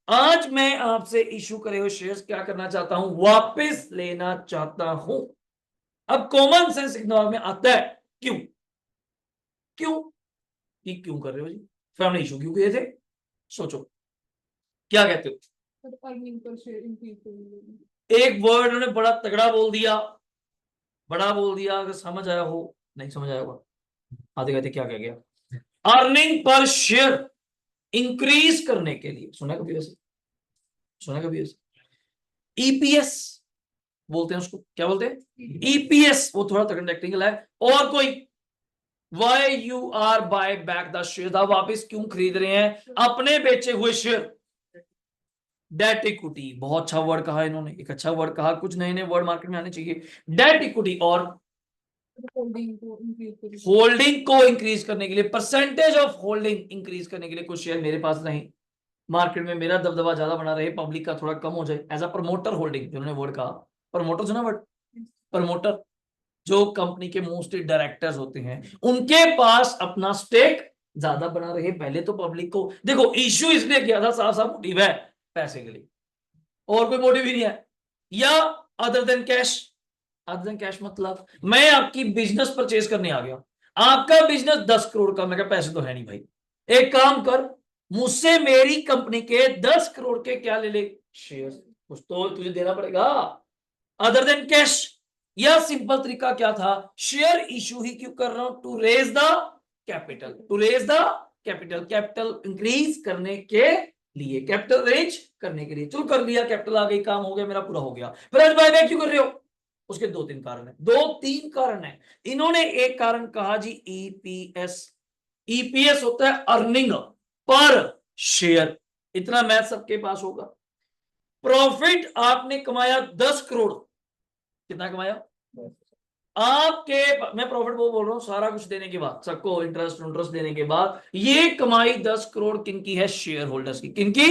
आज मैं आपसे इशू करे हुए शेयर्स क्या करना चाहता हूं, वापस लेना चाहता हूं। अब कॉमन सेंस दिमाग में आता है, क्यों, क्यों, कि क्यों कर रहे हो जी, फिर हमने इशू क्यों किए थे, सोचो क्या कहते हो, एक वर्ड उन्होंने बड़ा तगड़ा बोल दिया, बड़ा बोल दिया, अगर समझ आया हो, नहीं समझ आया होगा, आते कहते क्या कह गया, अर्निंग पर शेयर इंक्रीज करने के लिए, सुना कभी वैसे, सुना कभी वैसे, ईपीएस बोलते हैं उसको, क्या बोलते हैं, ईपीएस, वो थोड़ा तगड़ा टेक्निकल है, और कोई why you are buy back the share, आप वापिस क्यों खरीद रहे हैं अपने बेचे हुए शेयर। डेट इक्विटी, बहुत अच्छा वर्ड कहा इन्होंने, एक अच्छा वर्ड कहा, कुछ नए नए वर्ड मार्केट में आने चाहिए। डेट इक्विटी और होल्डिंग को इंक्रीज करने के लिए, परसेंटेज ऑफ होल्डिंग इंक्रीज करने के लिए कुछ शेयर मेरे पास नहीं, मार्केट में मेरा दबदबा ज्यादा बना रहे, पब्लिक का थोड़ा कम हो जाए, एज अ प्रमोटर होल्डिंग, जिन्होंने वर्ड कहा प्रमोटर, सुना वर्ड प्रमोटर, जो कंपनी के मोस्ट डायरेक्टर्स होते हैं उनके पास अपना स्टेक ज्यादा बना रहे। पहले तो पब्लिक को देखो, इश्यू इसलिए किया था, साफ साफ मोटिव है पैसे के लिए, और कोई मोटिव ही नहीं है, या other than cash. Other than cash मतलब मैं आपकी बिजनेस परचेज करने आ गया, आपका बिजनेस 10 करोड़ का, मैं क्या पैसे तो है नहीं भाई, एक काम कर मुझसे मेरी कंपनी के 10 करोड़ के क्या ले ले, शेयर, कुछ तो तुझे देना पड़ेगा अदर देन कैश। या सिंपल तरीका क्या था, शेयर इशू ही क्यों कर रहा हूं, to raise the capital, to raise the capital, capital increase करने के लिए, कैपिटल रेज करने के लिए। चलो कर लिया, कैपिटल आ गई, काम हो गया, मेरा पूरा हो गया, फिर आज बायबैक क्यों कर रहे हो, उसके दो तीन कारण है, दो तीन कारण है। इन्होंने एक कारण कहा जी ईपीएस, ईपीएस होता है अर्निंग पर शेयर, इतना मैथ सबके पास होगा। प्रॉफिट आपने कमाया 10 करोड़, कितना कमाया आपके, मैं प्रॉफिट वो बोल रहा हूं सारा कुछ देने के बाद, सबको इंटरेस्ट इंटरेस्ट देने के बाद, ये कमाई 10 करोड़ किनकी है, शेयर होल्डर्स की, किनकी,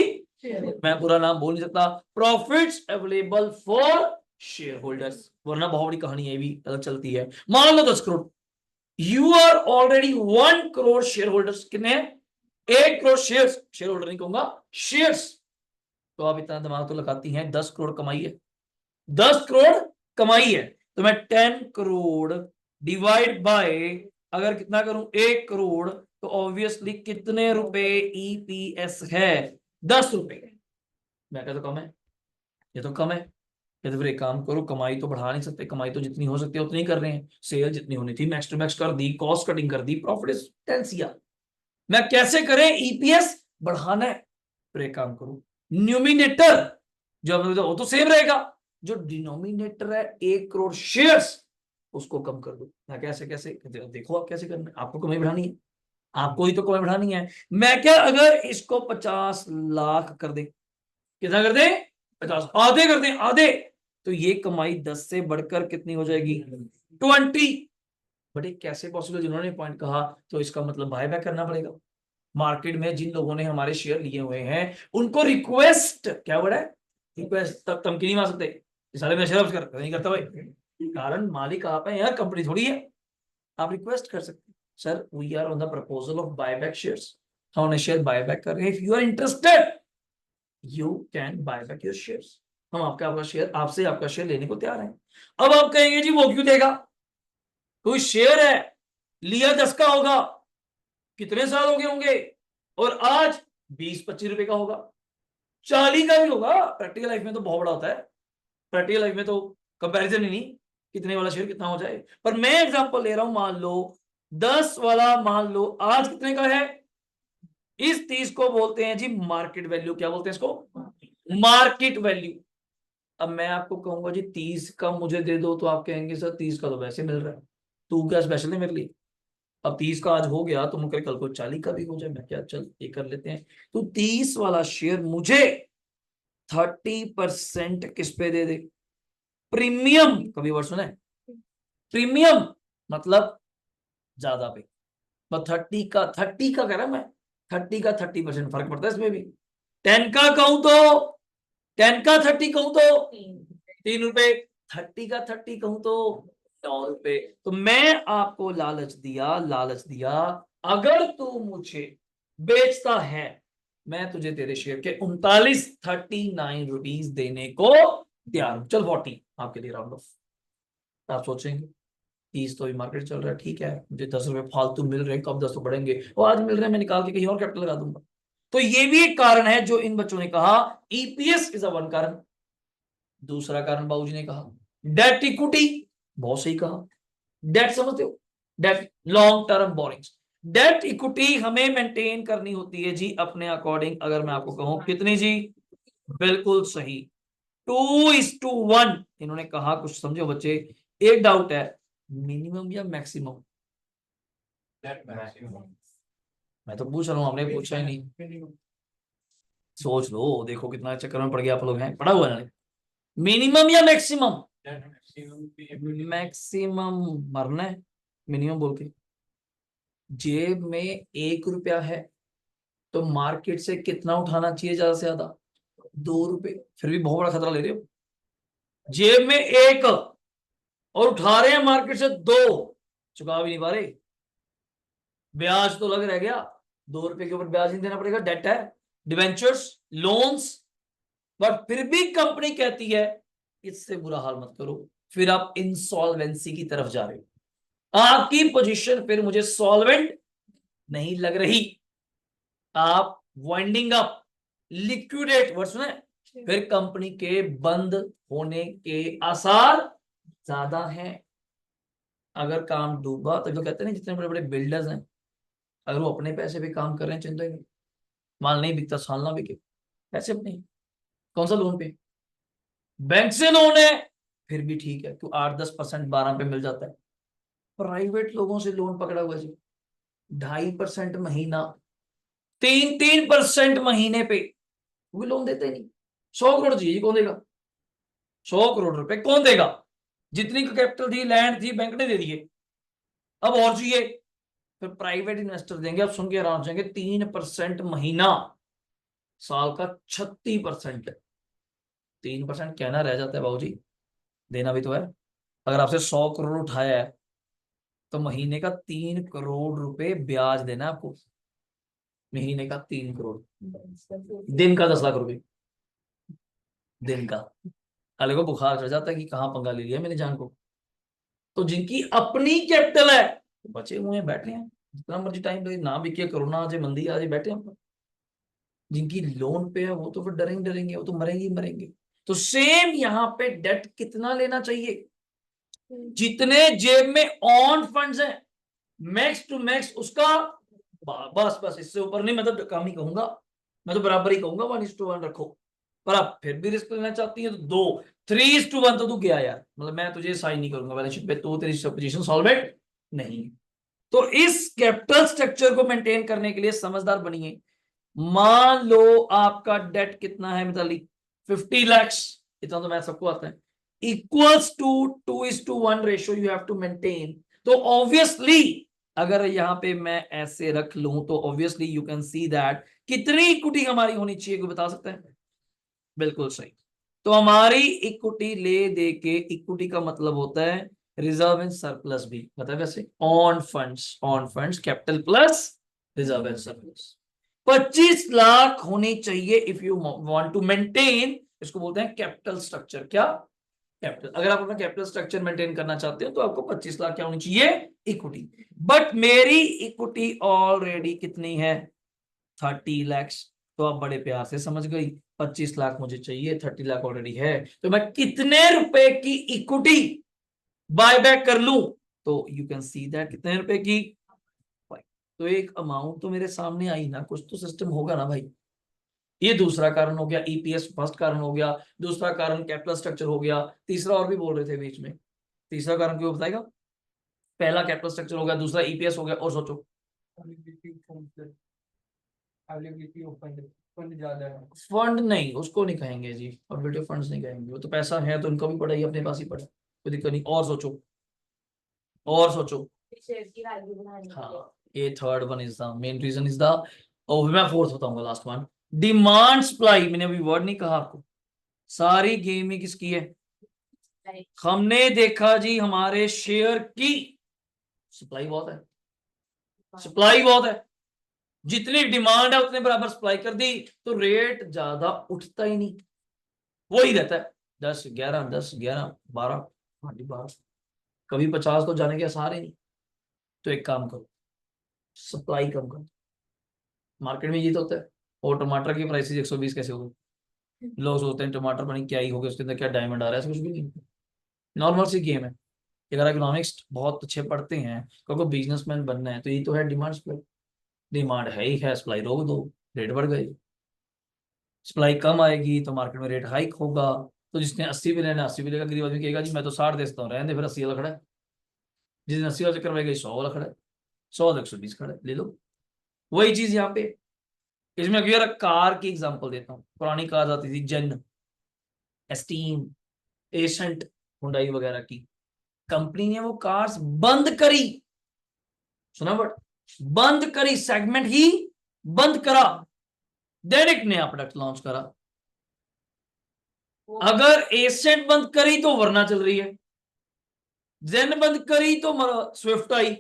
मैं पूरा नाम बोल नहीं सकता, profits available for share holders, वरना बहुत बड़ी कहानी है, भी अलग चलती है। मान लो 10 crore, you are already 1 crore shareholders, कितने, 1 करोड़ शेयर्स, शेयर होल्डर नहीं कहूंगा, शेयर्स, तो आप इतना दिमाग तो लगाती हैं, 10 करोड़ कमाई है, 10 करोड़ कमाई है, तो मैं 10 करोड़ डिवाइड बाय, अगर कितना करूं 1 करोड़, तो ऑब्वियसली कितने रुपए ईपीएस है, 10 रुपए। मैं कहता तो कम है, ये तो कम है, ये तो फिर एक काम करो, कमाई तो बढ़ा नहीं सकते, कमाई तो जितनी हो सकती है उतनी कर रहे हैं, सेल जितनी होनी थी मैक्स टू मैक्स कर दी, कॉस्ट कटिंग कर दी, प्रॉफिट इज 10 CR। मैं कैसे करें, ईपीएस बढ़ाना है, फिर एक काम करो, न्यूमिनेटर जो वो तो सेम रहेगा, जो डिनोमिनेटर है 1 करोड़ शेयर्स, उसको कम कर दो। मैं कैसे कैसे देखो, आप कैसे करना है, आपको कमाई बढ़ानी है, आपको ही तो कमाई बढ़ानी है। मैं क्या, अगर इसको 50 लाख कर दे, कितना कर दे, 50, आधे कर दे, आधे, तो ये कमाई 10 से बढ़कर कितनी हो जाएगी, 20। बट ये कैसे पॉसिबल, जिन्होंने पॉइंट कहा, तो इसका मतलब बाय बैक करना पड़ेगा। मार्केट में जिन लोगों ने हमारे शेयर लिए हुए हैं उनको रिक्वेस्ट, क्या वर्ड है, रिक्वेस्ट, तक धमकी नहीं मार सकते, साले में शेयर कर नहीं करता भाई, कारण मालिक आप है, यहाँ कंपनी थोड़ी है, आप रिक्वेस्ट कर सकते हैं, sir we are on the proposal of buyback shares, हम उन्हें शेयर बायबैक कर रहे हैं, if you are interested you can buy back your shares, हम आपका आपका शेयर, आपसे आपका शेयर लेने को तैयार हैं। अब आप कहेंगे जी वो क्यों देगा, कोई शेयर है, लिया 10 का होगा, कितने साल हो गए होंगे, और आज 20-25 रुपए का होगा, 40 का भी होगा, प्रैक्टिकल लाइफ में तो बहुत बड़ा होता है, प्रैक्टिकल लाइफ में तो कंपैरिजन ही नहीं, कितने वाला शेयर कितना हो जाए, पर मैं एग्जांपल ले रहा हूं, मान लो 10 वाला, मान लो आज कितने का है, इस 30 को बोलते हैं जी मार्केट वैल्यू, क्या बोलते हैं इसको, मार्केट वैल्यू। अब मैं आपको कहूंगा जी 30 का मुझे दे दो, तो आप कहेंगे सर 30 का तो वैसे मिल रहा है, तू क्या स्पेशल है मेरे लिए, अब 30 का आज हो गया तो मुझे कल को 40 का भी हो जाए, मैं क्या, चल ये कर लेते हैं, तो 30 वाला शेयर मुझे 30% किस पे दे दे, प्रीमियम, कभी वर्ड सुना है, प्रीमियम मतलब ज्यादा पे, बस 30 का कह रहा मैं, 30% फर्क पड़ता है इसमें भी, 10 का कहूं तो, 10 का 30 कहूं तो 3 रुपए, 30 का 30 कहूं तो 9 रुपए। तो मैं आपको लालच दिया, लालच दिया, अगर तू मुझे बेचता है, मैं तुझे तेरे शेयर के 39 देने को तैयार हूं, चल 40 आपके लिए राउंड ऑफ। आप सोचेंगे 30 तो मार्केट चल रहा है, ठीक है, मुझे 10 रुपए फालतू मिल रहे हैं, कब 10 तो बढ़ेंगे, वो आज मिल रहे हैं, मैं निकाल के कहीं और कैपिटल लगा दूंगा। तो ये भी एक कारण है जो इन बच्चों ने कहा, ईपीएस इज अ वन कारण। दूसरा कारण बाबूजी ने कहा डेट इक्विटी, बहुत सही कहा, डेट समझते हो, debt long term borrowings, debt equity हमें मेंटेन करनी होती है जी अपने अकॉर्डिंग, अगर मैं आपको कहूं कितनी जी, बिल्कुल सही, 2:1। इन्होंने कहा, कुछ समझो बच्चे, एक डाउट है, मिनिमम या मैक्सिमम, मैं तो पूछ रहा हूँ, आपने पूछा ही नहीं। सोच लो, देखो कितना चक्कर में पड़ गया आप लोग हैं, पढ़ा हुआ है। मिनिमम या मैक्सिमम? मैक्सिमम मरना है मिनिमम बोल के। जेब में 1 रुपया है तो मार्केट से कितना उठाना चाहिए ज्यादा से ज्यादा? 2 रुपए। फिर भी बहुत बड़ा खतरा ले रहे हो। जेब में 1 और उठा रहे हैं मार्केट से 2, चुका भी नहीं पा रहे, ब्याज तो लग रह गया। 2 रुपए के ऊपर ब्याज नहीं देना पड़ेगा, डेट है, डिवेंचर्स, लोन्स। बट फिर भी कंपनी कहती है इससे बुरा हाल मत करो, फिर आप इंसॉल्वेंसी की तरफ जा रहे हो। आपकी पोजीशन फिर मुझे सॉल्वेंट नहीं लग रही, आप वाइंडिंग अप, लिक्विडेट वर्ड सुने, फिर कंपनी के बंद होने के आसार ज्यादा हैं। अगर काम डूबा तो जो कहते हैं ना, जितने बड़े बड़े बिल्डर्स हैं, अगर वो अपने पैसे पे काम कर रहे हैं, चिंता ही नहीं, माल नहीं बिकता, साल ना बिके, पैसे अपने ही। कौन सा लोन पे? बैंक से लोन है, फिर भी ठीक है, क्यों 8-10% 12 पे मिल जाता है। प्राइवेट लोगों से लोन पकड़ा हुआ है जी, 2.5% महीना, 3-3% महीने पे, वो भी लोन देते ही नहीं। 100 करोड़ चाहिए, कौन देगा? 100 करोड़ रुपए कौन देगा? जितनी कैपिटल थी, लैंड थी, बैंक ने दे दिए, अब और चाहिए। फिर प्राइवेट इन्वेस्टर देंगे, अब सुन के आराम से, 3% महीना, साल का 36%। 3% कहना रह जाता है बाबूजी, देना भी तो है। अगर आपसे 100 करोड़ उठाया है तो महीने का 3 करोड़ रुपए ब्याज देना है आपको। महीने का 3 करोड़, दिन का 10 लाख रुपए, दिन का। अलग को बुखार चढ़ जाता है कि कहाँ पंगा ले लिया मेरी जान को। तो जिनकी अपनी कैपिटल है, बचे हुए हैं, बैठे हैं, जितना मर्जी टाइम लगे, ना बिके, कोरोना आ जाए, मंदी आ जाए, बैठे हैं। जिनकी लोन पे है वो तो फिर डरेंगे डरेंगे, वो तो मरेंगे ही मरेंगे। तो सेम यहाँ पे डेट कितना लेना चाहिए? जितने जेब में ऑन फंड्स हैं, मैक्स टू मैक्स उसका, बस बस, इससे ऊपर नहीं, मैं तो कम ही कहूंगा, मैं तो बराबर ही कहूंगा, 1:1 रखो। पर आप फिर भी रिस्क लेना चाहती है तो 3:1 तो तू गया यार, मतलब मैं तुझे साइन नहीं करूंगा बैलेंस शीट पे, तो तेरी पोजीशन सॉल्वेंट नहीं। तो इस कैपिटल स्ट्रक्चर को मेंटेन करने के लिए समझदार बनिए। मान लो आपका डेट कितना है मिताली? 50 lakhs, इतना तो मैं सबको आता है, equals to 2:1 ratio you have to maintain. तो ऑब्वियसली अगर यहां पे मैं ऐसे रख लूं तो obviously you can see that कितनी इक्विटी हमारी होनी चाहिए, कोई बता सकता है? बिल्कुल सही। तो हमारी इक्विटी ले दे के, इक्विटी का मतलब होता है रिजर्व एंड सरप्लस भी, मतलब वैसे own funds capital plus reserve and surplus. 25 lakh होनी चाहिए if you want to maintain, इसको बोलते हैं कैपिटल स्ट्रक्चर। क्या? कैपिटल। अगर आप अपना कैपिटल स्ट्रक्चर मेंटेन करना चाहते हो तो आपको 25 लाख क्या होनी चाहिए? इक्विटी। बट मेरी इक्विटी ऑलरेडी कितनी है? 30 lakhs। तो आप बड़े प्यार से समझ गई, 25 लाख मुझे चाहिए, 30 लाख ऑलरेडी है, तो मैं कितने रुपए की इक्विटी बाय बैक कर लूं? तो यू कैन सी दैट कितने रुपए की। तो एक अमाउंट तो मेरे सामने आई ना, कुछ तो सिस्टम होगा ना भाई। ये दूसरा कारण हो गया, ईपीएस फर्स्ट कारण हो गया, दूसरा कारण कैपिटल स्ट्रक्चर हो गया, तीसरा और भी बोल रहे थे बीच में, तीसरा कारण क्यों बताएगा? पहला कैपिटल स्ट्रक्चर हो गया, दूसरा ईपीएस हो गया, और सोचो। फंड नहीं, उसको नहीं कहेंगे जी, ऑब्जेक्टिव फंड्स नहीं कहेंगे, वो तो पैसा है तो इनको भी पड़ा ही, अपने पास ही पड़ा, कोई दिक्कत नहीं। और सोचो, और सोचो। हाँ, ये third one is the main reason is the, और मैं फोर्थ बताऊंगा, लास्ट वन, डिमांड सप्लाई। मैंने अभी वर्ड नहीं कहा आपको, सारी गेम ही किसकी है? हमने देखा जी हमारे शेयर की सप्लाई बहुत है, सप्लाई बहुत है, जितनी डिमांड है उतने बराबर सप्लाई कर दी, तो रेट ज्यादा उठता ही नहीं, वही रहता है 10-11, 10-11, 12, 12, कभी 50 तो जाने के आसार ही नहीं। तो एक काम करो, सप्लाई कम करो। मार्केट में ये तो होता है, और टमाटर की प्राइसेस 120 कैसे हो गए? लोग सोचते हैं टमाटर बनी क्या ही हो गया, उसके अंदर क्या डायमंड आ रहा है, ऐसा कुछ भी नहीं, नॉर्मल सी गेम है। अगर इकोनॉमिक्स बहुत अच्छे पढ़ते हैं, क्योंकि बिजनेसमैन बनना है, तो ये तो है डिमांड सप्लाई। डिमांड है ही है, सप्लाई रोक दो, रेट बढ़ गए। सप्लाई कम आएगी तो मार्केट में रेट हाइक होगा, तो जिसने 80 भी लेना 80 भी लेगा, गरीब आदमी कहेगा जी मैं तो 60 देता हूँ, रहने दे, फिर 80 वाला खड़ा है। जिसने 80 वाला चक्कर में 100 वाला खड़ा है। 100 120 खड़ा है, ले लो। वही चीज यहाँ पे, इसमें अगर कार की एग्जांपल देता हूँ, पुरानी कार आती थी जेन, एस्टीम, एसेंट, हुंडई वगैरह की, कंपनी ने वो कार्स बंद करी, सुना बट, बंद करी, सेगमेंट ही बंद करा, देन एक नया प्रोडक्ट लॉन्च करा। अगर एसेंट बंद करी तो वरना चल रही है, जेन बंद करी तो स्विफ्ट आई,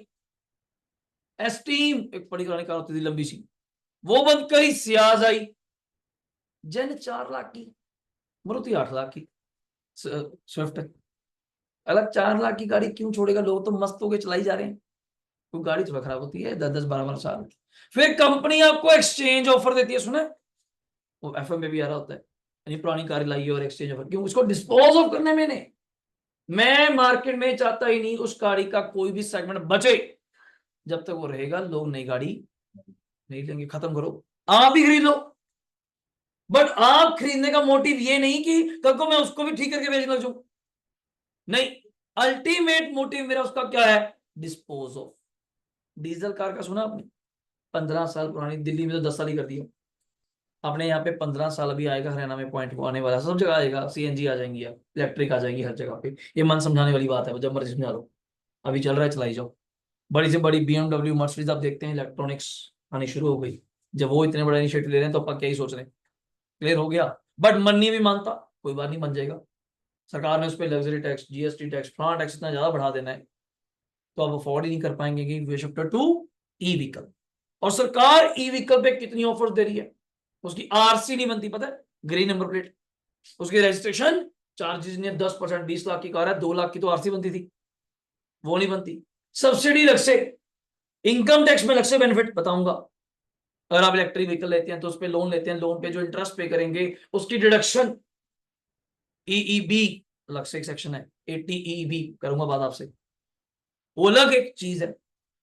एस्टीम एक बड़ी पुरानी कार होती थी लंबी सी, वो बंद करी, सियाज आई, जेन 4 लाख की, मारुति 8 लाख की, स्विफ्ट अलग 4 लाख की गाड़ी क्यों छोड़ेगा, लोग तो मस्त होके चलाई जा रहे हैं, वो गाड़ी थोड़ा खराब होती है 10 10 12 12 साल। फिर कंपनी आपको एक्सचेंज ऑफर देती है, सुना है? वो एफएम में भी आ रहा होता है, यानी पुरानी कार लाई है और एक्सचेंज ऑफर, क्यों? उसको डिस्पोज ऑफ करने में ने, मैं मार्केट में चाहता ही नहीं उस गाड़ी का कोई भी सेगमेंट बचे, जब तक वो रहेगा लोग नई गाड़ी नहीं लेंगे, खत्म करो, आप ही खरीद लो। बट आप खरीदने का मोटिव ये नहीं कि कल को मैं उसको भी ठीक करके बेचने लग जाऊं, नहीं, अल्टीमेट मोटिव मेरा उसका क्या है, डिस्पोज ऑफ। डीजल कार का सुना आपने, 15 साल पुरानी, दिल्ली में तो 10 साल ही कर दिया, अपने यहाँ पे 15 साल अभी आएगा, हरियाणा में पॉइंट आने वाला, सब जगह आएगा, सीएनजी आ जाएंगी, अब इलेक्ट्रिक आ जाएंगी हर जगह पे, ये मन समझाने वाली बात है, जब मर्जी समझा लो, अभी चल रहा है चलाई जाओ। बड़ी से बड़ी BMW मर्सिडीज आप देखते हैं इलेक्ट्रॉनिक्स आनी शुरू हो गई, जब वो इतने बड़े इनिशिएटिव ले रहे हैं तो अपन क्या ही सोच रहे हैं, क्लियर हो गया। बट मन नहीं भी मानता, कोई बात नहीं, बन जाएगा, सरकार ने उस पर लग्जरी टैक्स, जीएसटी टैक्स, फलाना टैक्स इतना ज्यादा बढ़ा देना है, तो आप अफोर्ड ही नहीं कर पाएंगे कि वे शिफ्ट टू ई व्हीकल। और सरकार ई व्हीकल पे कितनी ऑफर दे रही है, उसकी आरसी नहीं बनती, पता है, ग्रीन नंबर प्लेट, उसके रजिस्ट्रेशन चार्जेस ने 10%, 20 लाख की कार है 2 लाख की तो आरसी बनती थी, वो नहीं बनती। सब्सिडी अलग से, इनकम टैक्स में अलग से बेनिफिट बताऊंगा, अगर आप इलेक्ट्रिक व्हीकल लेते हैं तो उस पर लोन लेते हैं, लोन पे जो इंटरेस्ट पे करेंगे उसकी डिडक्शन, ईईबी अलग से एक सेक्शन है, 80 ईईबी करूंगा बात आपसे, वो अलग एक चीज है।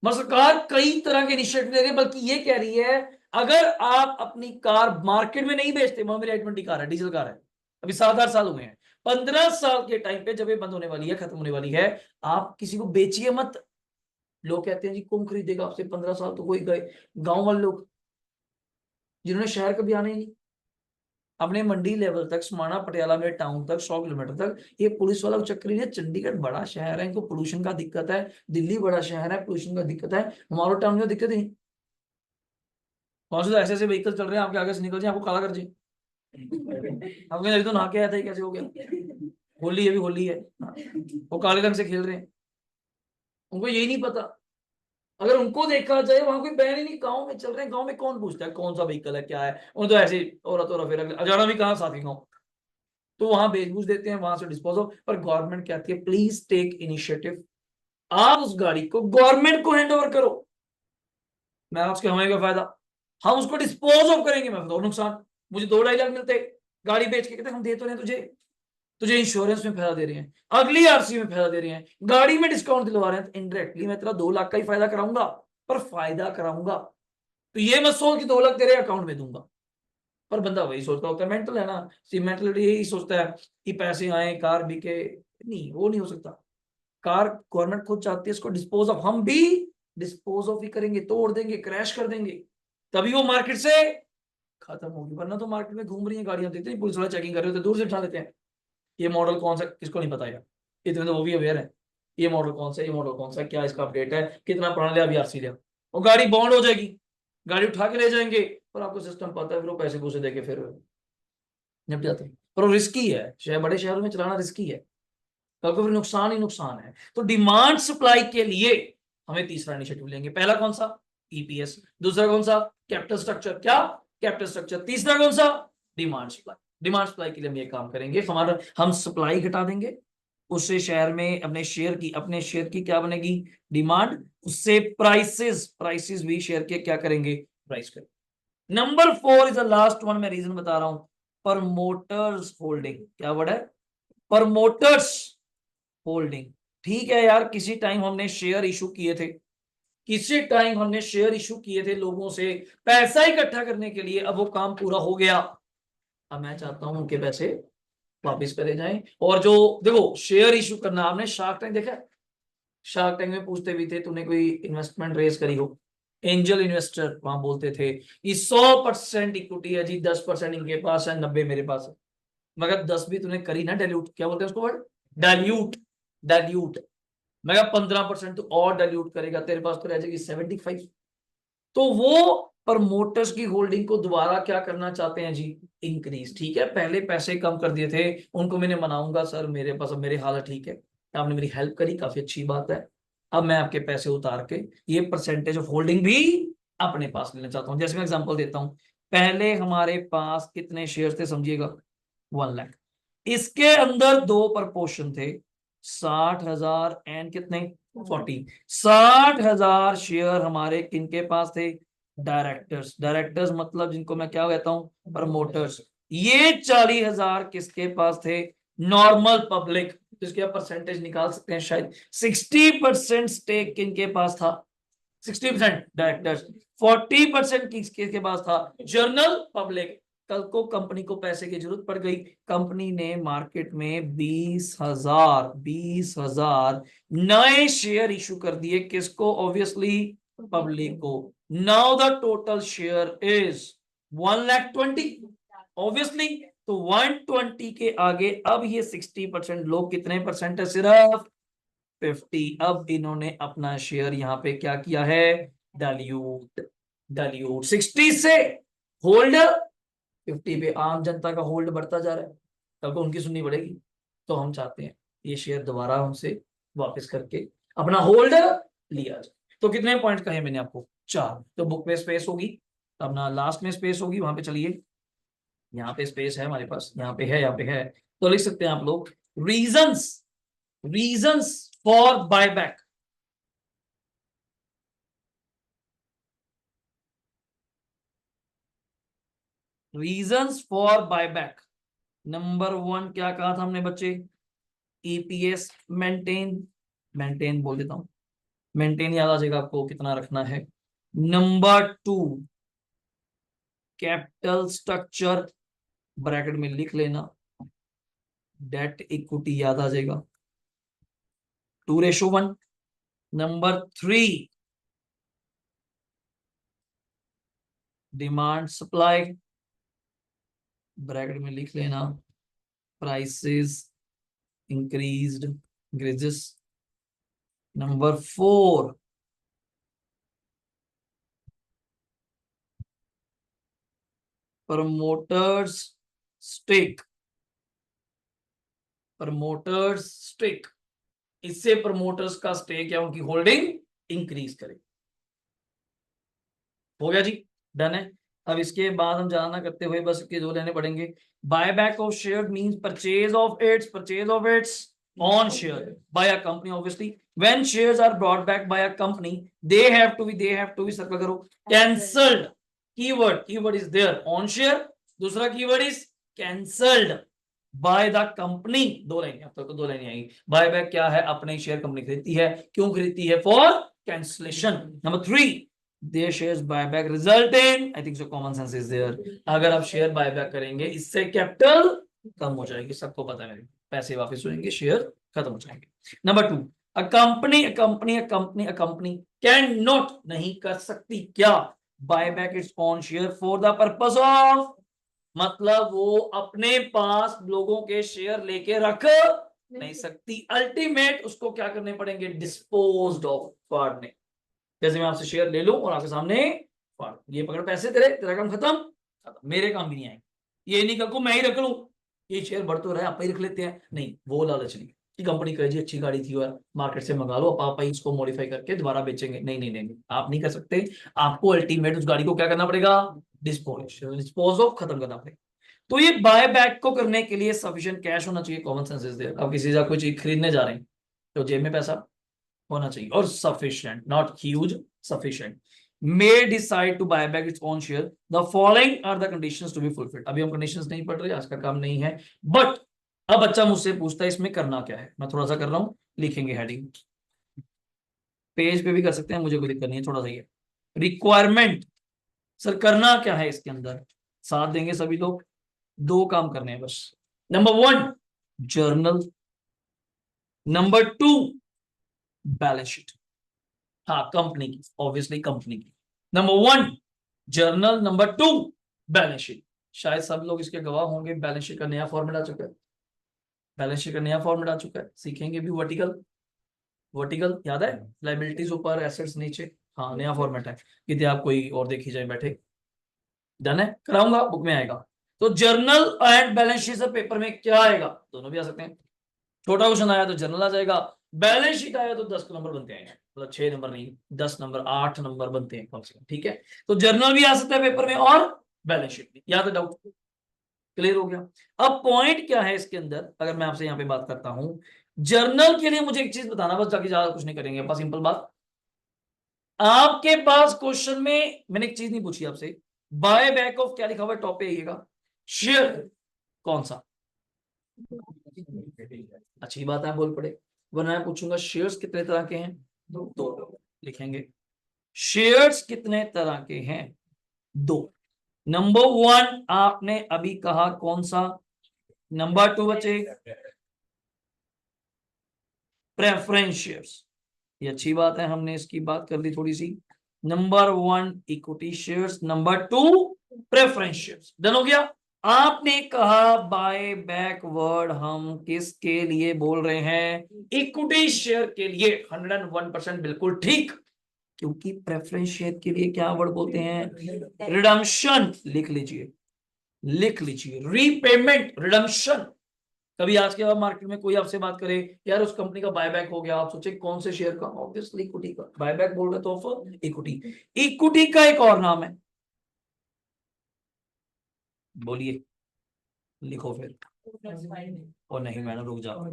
सरकार कई तरह के इनिशिएटिव ले रही है, बल्कि ये कह रही है अगर आप अपनी कार मार्केट में नहीं बेचते, मेरी i20 कार है, डीजल कार है, अभी 7 8 साल हुए हैं, 15 साल के टाइम पे जब ये बंद होने वाली है, खत्म होने वाली है, आप किसी को बेचिए मत। लोग कहते हैं जी कौन खरीदेगा आपसे, 15 साल तो कोई गए, गांव वाले लोग जिन्होंने शहर कभी आना ही नहीं, अपने मंडी लेवल तक, समाना पटियाला में टाउन तक 100 किलोमीटर तक, ये पुलिस वाला चक्कर ही है। चंडीगढ़ बड़ा शहर है, इनको पोल्यूशन का दिक्कत है, दिल्ली बड़ा शहर है, पोल्यूशन का दिक्कत है, हमारे टाउन में दिक्कत नहीं, वहां से तो ऐसे ऐसे व्हीकल चल रहे हैं आपके आगे से निकल जाए आपको काला कर जाए, आपके अभी तो नहा के आया था, कैसे हो गया, होली है, भी होली है, वो काले रंग से खेल रहे हैं, उनको यही नहीं पता। अगर उनको देखा जाए, वहां कोई बैन ही नहीं, गांव में चल रहे हैं, गांव में कौन पूछता है कौन सा व्हीकल है क्या है, उन्हें तो ऐसे औरत और फिर अजाना भी कहाँ साथ ही गाँव, तो वहां बेच बूझ देते हैं, वहां से डिस्पोज ऑफ। पर गवर्नमेंट कहती है प्लीज टेक इनिशिएटिव, आप उस गाड़ी को गवर्नमेंट को हैंड ओवर करो, मैं उसके हमें का फायदा, हम उसको डिस्पोज ऑफ करेंगे, मैं दो नुकसान, मुझे 2 2.5 लाख मिलते गाड़ी बेच के, कहते हम दे तो रहे तुझे, तुझे इंश्योरेंस में फायदा दे रहे हैं, अगली आरसी में फायदा दे रहे हैं, गाड़ी में डिस्काउंट दिलवा रहे हैं, तो इनडायरेक्टली मैं तेरा 2 लाख का ही फायदा कराऊंगा, पर फायदा कराऊंगा, तो ये मत सोच कि 2 लाख तेरे अकाउंट में दूंगा। पर बंदा वही सोचता होता है, मेंटल है ना, सी मेंटलिटी यही सोचता है कि पैसे आए कार बिके, नहीं वो नहीं हो सकता। कार गवर्नमेंट खुद चाहती है इसको डिस्पोज ऑफ, हम भी डिस्पोज ऑफ ही करेंगे, तोड़ देंगे, क्रैश कर देंगे, तभी वो मार्केट से खत्म होगी, वरना तो मार्केट में घूम रही है गाड़ियां, देखते हैं पुलिस वाले चेकिंग कर रहे होते दूर से उठा लेते हैं, ये मॉडल कौन सा, किसको नहीं पता है, इतने तो वो भी अवेयर है, ये मॉडल कौन सा, ये मॉडल कौन सा, क्या इसका अपडेट है, कितना पुराना लिया, अभी आरसी लिया, और गाड़ी बॉन्ड हो जाएगी, गाड़ी उठा के ले जाएंगे, पर आपको सिस्टम पता है, फिर वो पैसे पूसे देके फिर निपट जाते हैं, पर वो रिस्की है, शहर बड़े शहरों में चलाना रिस्की है, कल को फिर नुकसान ही नुकसान है। तो डिमांड सप्लाई के लिए हमें तीसरा इनिशिएटिव लेंगे, पहला कौन सा, ईपीएस, दूसरा कौन सा, कैपिटल स्ट्रक्चर, क्या कैपिटल स्ट्रक्चर, तीसरा कौन सा, डिमांड सप्लाई। डिमांड सप्लाई के लिए हम ये काम करेंगे, हमारा हम सप्लाई घटा देंगे, उससे शहर में अपने शेयर की क्या बनेगी, डिमांड, उससे प्राइसेस प्राइसेस भी शेयर के क्या करेंगे, प्राइस करेंगे। Number 4 is the last one, मैं रीजन बता रहा हूं, प्रमोटर्स होल्डिंग, क्या वर्ड है, प्रमोटर्स होल्डिंग। ठीक है यार, किसी टाइम हमने शेयर इशू किए थे, किसी टाइम हमने शेयर इशू किए थे लोगों से पैसा इकट्ठा करने के लिए, अब वो काम पूरा हो गया, अब मैं चाहता हूं उनके पैसे वापस करे जाएं। और जो देखो शेयर इशू करना, आपने शार्क टैंक देखा है, शार्क टैंक में पूछते भी थे तूने कोई इन्वेस्टमेंट रेज करी हो, एंजल इन्वेस्टर वहां बोलते थे कि 100% इक्विटी है जी, 10% इनके पास है, 90 मेरे पास है। मगर 10 भी तूने करी ना डाइल्यूट, क्या बोलते हैं उसको वर्ड, डाइल्यूट, डाइल्यूट। मगर 15% तू और डाइल्यूट करेगा, तेरे पास तो रह जाएगी 75। तो वो प्रमोटर्स की होल्डिंग को दोबारा क्या करना चाहते हैं जी, इंक्रीज। ठीक है, पहले पैसे कम कर दिए थे, उनको मैंने मनाऊंगा सर मेरे पास अब मेरे हालत ठीक है, आपने मेरी हेल्प करी, काफी अच्छी बात है, अब मैं आपके पैसे उतार के ये परसेंटेज ऑफ होल्डिंग भी अपने पास लेना चाहता हूं। जैसे मैं एग्जांपल देता हूं, पहले हमारे पास कितने शेयर थे समझिएगा, 1 लाख। इसके अंदर दो प्रपोर्शन थे, 60,000 एंड कितने, 40। 60,000 शेयर हमारे किनके पास थे, डायरेक्टर्स। डायरेक्टर्स मतलब जिनको मैं क्या कहता हूं, प्रमोटर्स। ये 40,000 किसके पास थे, नॉर्मल पब्लिक। तो इसके आप परसेंटेज निकाल सकते हैं शायद। 60% स्टेक किनके पास था, 60% डायरेक्टर्स, 40% किसके पास था, जनरल पब्लिक। कल को कंपनी को पैसे की जरूरत पड़ गई, कंपनी ने मार्केट में 20,000 नए शेयर इशू कर दिए, किसको, ऑब्वियसली पब्लिक को। Now the total share is 1,20,000 obviously. तो 120 के आगे अब ये 60% लोग कितने परसेंट है, सिर्फ 50। अब इन्होंने अपना शेयर यहां पे क्या किया है, डाइल्यूट। डाइल्यूट 60 से होल्ड 50 पे, आम जनता का होल्ड बढ़ता जा रहा है, कल को उनकी सुननी पड़ेगी। तो हम चाहते हैं ये शेयर दोबारा उनसे वापस करके अपना होल्ड लिया जाए। तो कितने पॉइंट कहे मैंने आपको, 4। तो बुक में स्पेस होगी, अपना लास्ट में स्पेस होगी, वहां पे चलिए, यहाँ पे स्पेस है हमारे पास, यहाँ पे है, यहाँ पे है। तो लिख सकते हैं आप लोग, reasons, reasons for buyback. Reasons for buyback. Number 1 क्या कहा था हमने बच्चे, ईपीएस मेंटेन, मेंटेन बोल देता हूं, मेंटेन याद आ जाएगा आपको कितना रखना है। नंबर 2 कैपिटल स्ट्रक्चर, ब्रैकेट में लिख लेना, डेट इक्विटी याद आ जाएगा, 2:1। नंबर 3 डिमांड सप्लाई, ब्रैकेट में लिख लेना, prices increased, increases. Number 4 promoters stake, promoters stake, इससे प्रमोटर्स का स्टेक या उनकी होल्डिंग इंक्रीज करे। हो गया जी, डन है। अब इसके बाद हम जाना करते हुए बस के दो लेने पड़ेंगे। Buyback of share means purchase of its own share by a company. Obviously when shares are brought back by a company they have to be circle करो, cancelled. Keyword is there own share, दूसरा keyword is cancelled by the company. दो लाइन, अब तक तो दो लाइन आएगी। बायबैक क्या है, अपने शेयर कंपनी खरीदती है, क्यों खरीदती है, for cancellation. Number 3 their shares buyback result in, I think so common sense is there, अगर आप शेयर बायबैक करेंगे इससे कैपिटल कम हो जाएगी, सबको पता है, मेरे पैसे वापस हो जाएंगे, शेयर खत्म हो जाएंगे। Number 2 a company can not, नहीं कर सकती क्या, buyback its own share for the purpose of, मतलब वो अपने पास लोगों के शेयर लेके रख नहीं सकती, अल्टीमेट उसको क्या करने पड़ेंगे, डिस्पोज्ड ऑफ, फाड़ने। जैसे मैं आपसे शेयर ले लूं और आपके सामने फाड़, ये पकड़ पैसे तेरे, तेरा काम खत्म, खत्म, मेरे काम भी नहीं आएंगे। ये नहीं कहूं मैं ही रख लूं, ये शेयर बढ़ तो रहा है आप ही रख लेते हैं, नहीं वो लालच नहीं कि कंपनी कहे जी अच्छी गाड़ी थी यार मार्केट से मंगा लो, आप ही इसको मॉडिफाई करके दोबारा बेचेंगे, नहीं नहीं नहीं, आप नहीं कर सकते। आपको अल्टीमेट उस गाड़ी को क्या करना पड़ेगा, डिस्पोज ऑफ, खत्म करना पड़ेगा। तो ये बाय बैक को करने के लिए सफिशिएंट कैश होना चाहिए, कॉमन सेंस इज देयर। अब किसी से आप कोई चीज खरीदने जा रहे हैं तो जेब में पैसा होना चाहिए, और sufficient, not huge, sufficient. may decide to buy back its own share, the following are the conditions to be fulfilled। अभी हम कंडीशंस नहीं पढ़ रहे, आज का काम नहीं है, बट अब बच्चा मुझसे पूछता है इसमें करना क्या है, मैं थोड़ा सा कर रहा हूं, लिखेंगे हेडिंग, पेज पे भी कर सकते हैं, मुझे कोई दिक्कत नहीं है, थोड़ा सा ही है। रिक्वायरमेंट, सर करना क्या है इसके अंदर, साथ देंगे सभी लोग, दो काम करने हैं बस। Number 1 journal, number 2 balance sheet, हाँ कंपनी की, ऑब्वियसली कंपनी की। Number 1 journal, number 2 balance sheet. शायद सब लोग इसके गवाह होंगे, बैलेंस शीट का नया फॉर्मेट आ चुका है, बैलेंस शीट का नया फॉर्मेट आ चुका है, सीखेंगे भी। वर्टिकल, वर्टिकल याद है, लाइबिलिटीज ऊपर, एसेट्स नीचे। हाँ नया फॉर्मेट है, यदि आप कोई और देखी जाए बैठे। डन है, कराऊंगा, बुक में आएगा। तो जर्नल एंड बैलेंस शीट से पेपर में क्या आएगा, दोनों भी आ सकते हैं। छोटा क्वेश्चन आया तो जर्नल आ जाएगा, बैलेंस शीट आया तो 10 नंबर बनते हैं, मतलब 6 नंबर नहीं, 10 नंबर, 8 नंबर बनते हैं कम से कम, ठीक है। तो जर्नल भी आ सकता है पेपर में और बैलेंस शीट भी। यहाँ तो डाउट क्लियर हो गया। अब पॉइंट क्या है इसके अंदर, अगर मैं आपसे यहाँ पे बात करता हूं, जर्नल के लिए मुझे एक चीज बताना, बस जाके ज्यादा कुछ नहीं करेंगे, बस सिंपल बात। आपके पास क्वेश्चन में मैंने एक चीज नहीं पूछी आपसे, बाय बैक ऑफ क्या लिखा हुआ है टॉप पे आइएगा, शेयर कौन सा। अच्छी बात है, बोल पड़े, वरना मैं पूछूंगा शेयर्स कितने तरह के हैं, दो लिखेंगे। शेयर्स कितने तरह के हैं, दो। नंबर 1 आपने अभी कहा कौन सा, नंबर 2 बचे प्रेफरेंस शेयर्स, ये अच्छी बात है, हमने इसकी बात कर ली थोड़ी सी। Number 1 equity shares, number 2 preference shares. Done हो गया। आपने कहा बाय बैक वर्ड हम किसके लिए बोल रहे हैं, इक्विटी शेयर के लिए। 101% बिल्कुल ठीक, क्योंकि प्रेफरेंस शेयर के लिए क्या वर्ड बोलते हैं, रिडम्पशन। लिख लीजिए, लिख लीजिए, रीपेमेंट, रिडम्पशन। कभी आज के बाद मार्केट में कोई आपसे बात करे यार उस कंपनी का बायबैक हो गया, आप सोचे कौन से शेयर का, ऑब्वियसली इक्विटी का। बायबैक बोल रहे तो ऑफ इक्विटी, इक्विटी का एक और नाम है, बोलिए, लिखो फिर। और नहीं मैंने, रुक जाओ,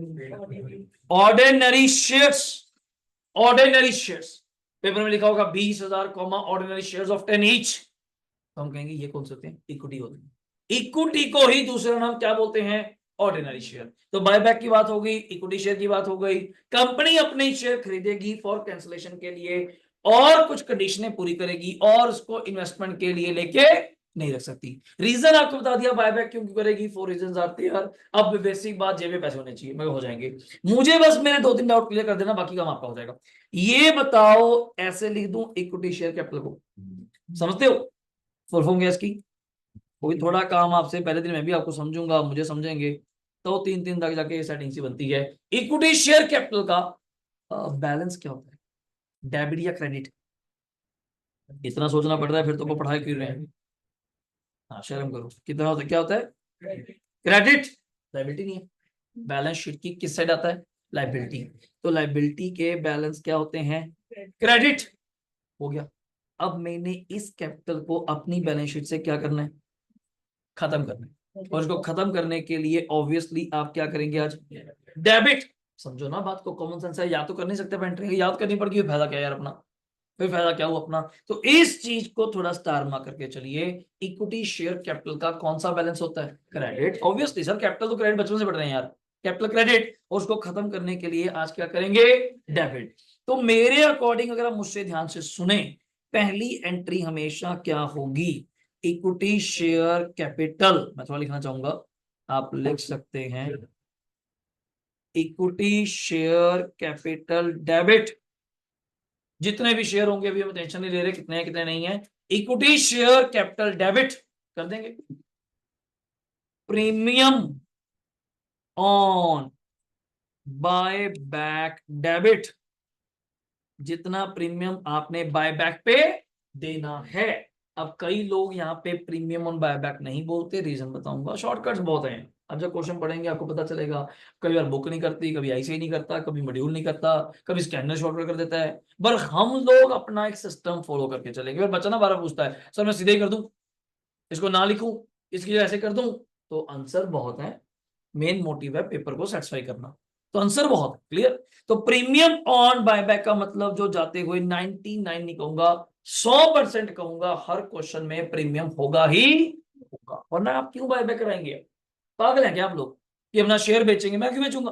ordinary shares, ordinary shares. Paper में लिखा होगा 20,000 ऑर्डिनरी शेयर्स ऑफ 10 ईच, तो हम कहेंगे ये कौन से होते हैं, इक्विटी होते हैं। इक्विटी को ही दूसरा नाम क्या बोलते हैं, ऑर्डिनरी शेयर। तो बायबैक की बात हो गई, इक्विटी शेयर की बात हो गई। कंपनी अपने शेयर खरीदेगी फॉर कैंसिलेशन के लिए और कुछ कंडीशनें पूरी करेगी और उसको इन्वेस्टमेंट के लिए लेके नहीं रख सकती। रीजन आपको बता दिया बायबैक क्यों करेगी, 4 रीजन आते हैं। अब बेसिक बात, जेब में पैसे होने चाहिए, मगर हो जाएंगे। मुझे बस मेरे 2-3 डाउट क्लियर कर देना, बाकी काम आपका हो जाएगा। ये बताओ ऐसे लिख दूं इक्विटी शेयर कैपिटल को, समझते हो फुल फॉर्म क्या इसकी। कोई थोड़ा काम आपसे पहले दिन मैं भी आपको समझूंगा, मुझे समझेंगे, तो 3-3 तक जाके सेटिंग सी बनती है। इक्विटी शेयर कैपिटल का बैलेंस क्या होता है, डेबिट या क्रेडिट, इतना सोचना पड़ रहा है फिर तो को पढ़ाई कर रहे हैं। हाँ शर्म करो, कितना होता है, क्या होता है, क्रेडिट। लाइबिलिटी नहीं है, बैलेंस शीट की किस साइड आता है, लाइबिलिटी। तो लाइबिलिटी के बैलेंस क्या होते हैं, क्रेडिट। हो गया। अब मैंने इस कैपिटल को अपनी बैलेंस शीट से क्या करना है, खत्म करना है। और इसको खत्म करने के लिए ऑब्वियसली आप क्या करेंगे आज, डेबिट। समझो ना बात को, कॉमन सेंस है, याद तो कर नहीं सकते, पेंट्री याद करनी पड़ेगी, फायदा क्या यार अपना, फिर फायदा क्या हुआ अपना। तो इस चीज को थोड़ा स्टार मार्क करके चलिए, इक्विटी शेयर कैपिटल का कौन सा बैलेंस होता है, क्रेडिट। ऑब्वियसली सर कैपिटल तो क्रेडिट बचपन से पढ़ रहे हैं यार, कैपिटल क्रेडिट। और उसको खत्म करने के लिए आज क्या करेंगे, डेबिट। तो मेरे अकॉर्डिंग अगर आप मुझसे ध्यान से सुने, पहली एंट्री हमेशा क्या होगी, इक्विटी शेयर कैपिटल। मैं थोड़ा लिखना चाहूंगा, आप लिख सकते हैं इक्विटी शेयर कैपिटल डेबिट। जितने भी शेयर होंगे अभी हम टेंशन नहीं ले रहे कितने हैं कितने नहीं है, इक्विटी शेयर कैपिटल डेबिट कर देंगे। Premium on buy back debit, जितना प्रीमियम आपने बाय बैक पे देना है। अब कई लोग यहाँ पे प्रीमियम ऑन बाय बैक नहीं बोलते, रीजन बताऊंगा, शॉर्टकट्स बहुत हैं। अब जब क्वेश्चन पढ़ेंगे आपको पता चलेगा, कई बार बुक नहीं करती, कभी ऐसे नहीं करता, कभी मॉड्यूल नहीं करता, कभी स्कैनर शॉर्टकट कर देता है। पर हम लोग अपना एक सिस्टम फॉलो करके चलेंगे। और बच्चा ना बार पूछता है सर मैं सीधे ही कर दूं, इसको ना लिखूं, इसकी जगह ऐसे कर दूं, तो आंसर बहुत है। मेन मोटिव है पेपर को सेटिस्फाई करना, तो आंसर बहुत क्लियर। तो प्रीमियम ऑन बायबैक का मतलब जो जाते हुए 99 नहीं कहूंगा, 100% कहूंगा, हर क्वेश्चन में प्रीमियम होगा ही होगा, वरना आप क्यों बायबैक कराएंगे, पागल है क्या आप लोग, कि अपना शेयर बेचेंगे, मैं क्यों बेचूंगा।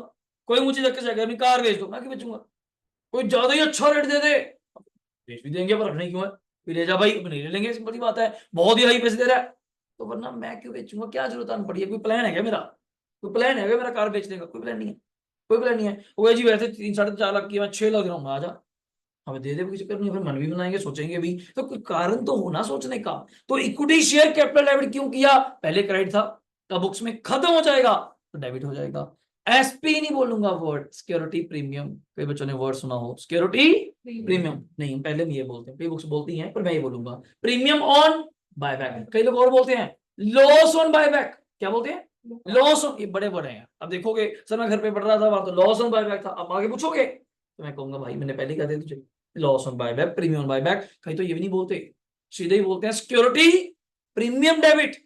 कोई मुझे देख के जाएगा अपनी कार बेच दो, मैं क्यों बेचूंगा। कोई ज्यादा ही अच्छा रेट दे दे, बेच भी देंगे, पर रखने क्यों है, फिर ले जा भाई, नहीं ले लेंगे, सिंपल सी बात है, बहुत ही हाई पैसे दे रहा है, तो वरना मैं क्यों बेचूंगा, क्या जरूरत आनी पड़ी है, कोई प्लान है क्या मेरा, कोई प्लान है क्या मेरा कार बेचने का, कोई प्लान नहीं है। कोई प्लान नहीं है। वो जी वैसे 3-4.5 लाख की मैं 6 लाख दे रहा हूँ, आ जा, हमें दे दे, कोई चक्कर नहीं, फिर मन भी बनाएंगे, सोचेंगे भी, तो कोई कारण तो होना सोचने का। तो इक्विटी शेयर कैपिटल डेबिट क्यों किया? पहले क्रेडिट था, अब बुक्स में खत्म हो जाएगा तो डेबिट हो जाएगा। एसपी नहीं बोलूंगा वर्ड, सिक्योरिटी प्रीमियम, कई बच्चों ने वर्ड सुना हो, सिक्योरिटी प्रीमियम नहीं, पहले भी ये बोलते हैं, कई बुक्स बोलती हैं, पर मैं ये बोलूंगा प्रीमियम ऑन बायबैक। कई लोग और बोलते हैं लॉस ऑन बायबैक, क्या बोलते हैं? लॉस ऑन, ये बड़े बड़े हैं। अब देखोगे सर मैं घर पे पढ़ रहा था, वहां तो लॉस ऑन बायबैक था, अब आगे पूछोगे तो मैं कहूंगा भाई मैंने पहले कहा था तुझे, loss on buyback, premium on buyback. कहीं तो ये भी नहीं बोलते, सीधे ही बोलते हैं सिक्योरिटी प्रीमियम डेबिट,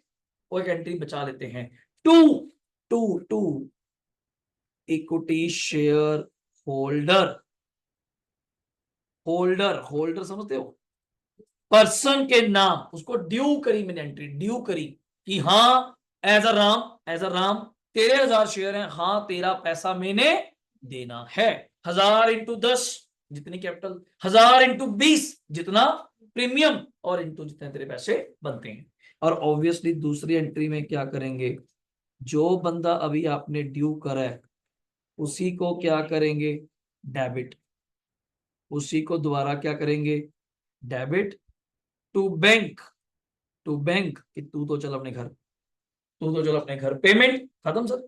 वो एक एंट्री बचा लेते हैं। To to to equity share holder, holder holder समझते हो, पर्सन के नाम, उसको ड्यू करी मैंने एंट्री, ड्यू करी कि हाँ एज अ राम तेरे 1000 शेयर हैं, हाँ तेरा पैसा मैंने देना है, 1000 × 10 जितनी कैपिटल, 1000 × 20 जितना प्रीमियम, और इंटू जितने तेरे पैसे बनते हैं। और ऑब्वियसली दूसरी एंट्री में क्या करेंगे, जो बंदा अभी आपने ड्यू करा है उसी को क्या करेंगे, डेबिट, उसी को दोबारा क्या करेंगे, debit to bank, to bank कि तू तो चल अपने घर, तू तो चल अपने घर, पेमेंट खत्म sir.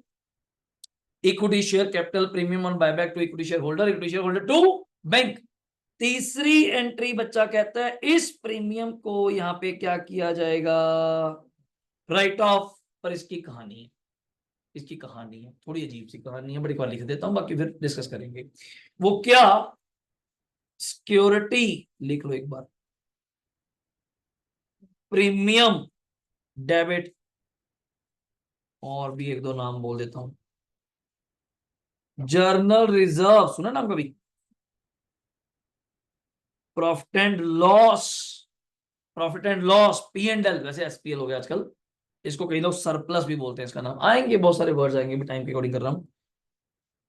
Equity share capital premium on buyback to equity share holder, equity share holder to bank. तीसरी एंट्री बच्चा कहता है इस प्रीमियम को यहां पे क्या किया जाएगा, राइट ऑफ। पर इसकी कहानी है, इसकी कहानी है थोड़ी अजीब सी कहानी है, बड़ी बार लिख देता हूं, बाकी फिर डिस्कस करेंगे। वो क्या, सिक्योरिटी लिख लो एक बार, प्रीमियम डेबिट, और भी एक दो नाम बोल देता हूं, जर्नल रिजर्व, सुना नाम कभी, profit and loss, profit and loss, P&L, वैसे SPL हो गया आजकल, इसको कई लोग सरप्लस भी बोलते हैं, इसका नाम आएंगे, बहुत सारे वर्ड्स आएंगे, भी टाइम के अकॉर्डिंग कर रहा हूं।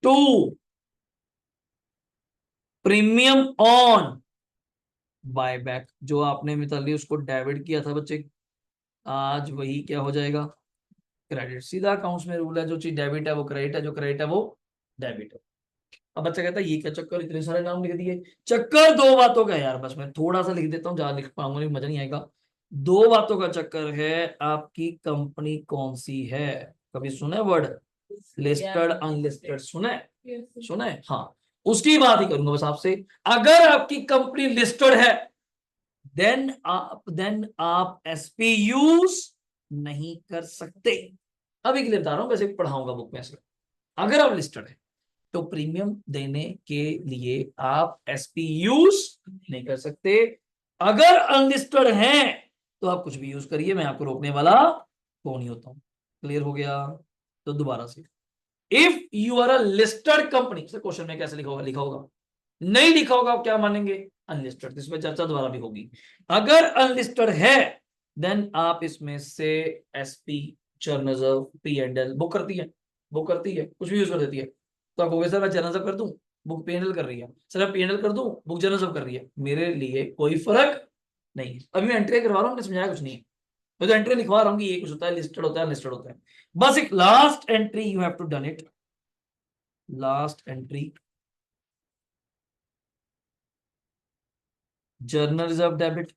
टू प्रीमियम ऑन बायबैक, जो आपने मिताली उसको डेबिट किया था बच्चे, आज वही क्या हो जाएगा, क्रेडिट। सीधा अकाउंट्स में रूल है, जो चीज डेबिट है वो क्रेडिट है, जो क्रेडिट है वो डेबिट है। अब बच्चा कहता है ये क्या चक्कर, इतने सारे नाम लिख दिए। चक्कर दो बातों का है यार, बस मैं थोड़ा सा लिख देता हूँ, ज्यादा लिख पाऊंगा नहीं, मजा नहीं आएगा। दो बातों का चक्कर है, आपकी कंपनी कौन सी है, कभी सुना है वर्ड लिस्टेड अनलिस्टेड, सुना है, सुना है, हाँ उसकी बात ही करूंगा बस आपसे। अगर आपकी कंपनी लिस्टेड है देन आप एसपी यूज नहीं कर सकते। अभी के लिए बता रहा हूं, वैसे पढ़ाऊंगा बुक में से। अगर आप लिस्टेड है तो प्रीमियम देने के लिए आप एसपी यूज नहीं कर सकते। अगर अनलिस्टेड हैं तो आप कुछ भी यूज करिए, मैं आपको रोकने वाला कौन नहीं होता हूं। क्लियर हो गया? तो दोबारा से, if you are a listed company, question में कैसे लिखा होगा, लिखा होगा नहीं लिखा होगा, आप क्या मानेंगे, अनलिस्टेड, इसमें चर्चा दोबारा भी होगी। अगर अनलिस्टेड है देन आप इसमें से एसपी, जर्नल, P&L बुक करती है, बुक करती है, कुछ भी यूज कर देती है। तो आप कहोगे सर मैं जर्नल कर दूं, बुक P&L कर रही है, सर मैं P&L कर दूं, बुक जर्नल कर रही है, मेरे लिए कोई फर्क नहीं है। अभी मैं एंट्री करवा रहा हूँ, समझाया कुछ नहीं है, मैं तो एंट्री लिखवा रहा हूँ कि ये कुछ होता है, लिस्टेड होता है, लिस्टेड होता है। बस एक last entry you have to done it, last entry, general reserve debit,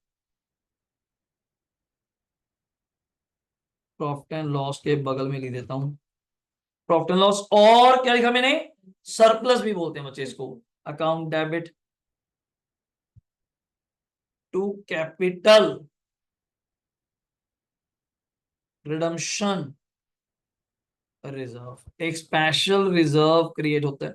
profit and loss के बगल में लिख देता हूं प्रॉफिट एंड लॉस, और क्या लिखा मैंने, सरप्लस भी बोलते हैं बच्चे इसको, account debit to capital redemption reserve, एक स्पेशल रिजर्व क्रिएट होता है।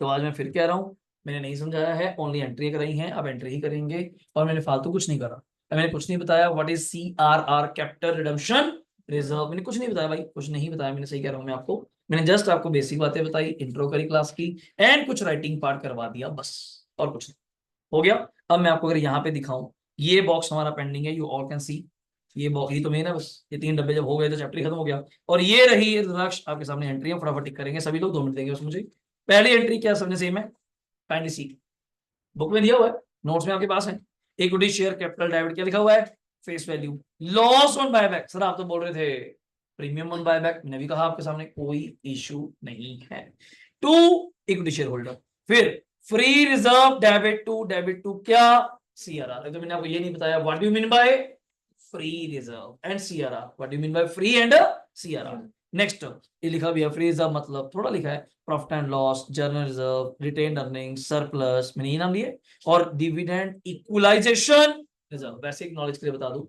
तो आज मैं फिर कह रहा हूं, मैंने नहीं समझाया है, ओनली एंट्री कराई है, अब एंट्री ही करेंगे, और मैंने फालतू कुछ नहीं करा, मैंने कुछ नहीं बताया what is CRR, capital redemption reserve, मैंने कुछ नहीं बताया भाई, कुछ नहीं बताया मैंने, सही कह रहा हूं मैं आपको, मैंने जस्ट आपको बेसिक बातें बताई, इंट्रो करी क्लास की, एंड कुछ राइटिंग पार्ट करवा दिया बस, और कुछ नहीं। हो गया। अब मैं आपको अगर यहाँ पे दिखाऊं, ये बॉक्स हमारा पेंडिंग है, यू ऑल कैन सी, ये बॉक्स, ये तो मेन है बस, ये 3 डब्बे जब हो गए तो चैप्टर खत्म हो गया। और ये रही रुद्राक्ष आपके सामने एंट्री, हम फटाफट टिक करेंगे सभी लोग, 2 मिनट देंगे बस मुझे। पहली एंट्री क्या सबने सेम है, काइंडली सी, बुक में दिया हुआ है, नोट्स में आपके पास है, इक्विटी शेयर कैपिटल डेबिट क्या लिखा हुआ है, face value, loss on buyback, sir आप तो बोल रहे थे प्रीमियम ऑन बायबैक, मैंने भी कहा आपके सामने कोई इशू नहीं है। To equity share holder. फिर फ्री रिजर्व डेबिट टू क्या, सीआरआर। तो मैंने आपको ये नहीं बताया what do you mean by free reserve and CRR, what do you mean by free and CRR. Next ये लिखा भी है फ्री रिजर्व मतलब थोड़ा लिखा है profit and loss, journal reserve, retained earning, surplus, मैंने ये नाम लिए, और डिविडेंड इक्वलाइजेशन रिजर्व। वैसे एक नॉलेज के लिए बता दूं,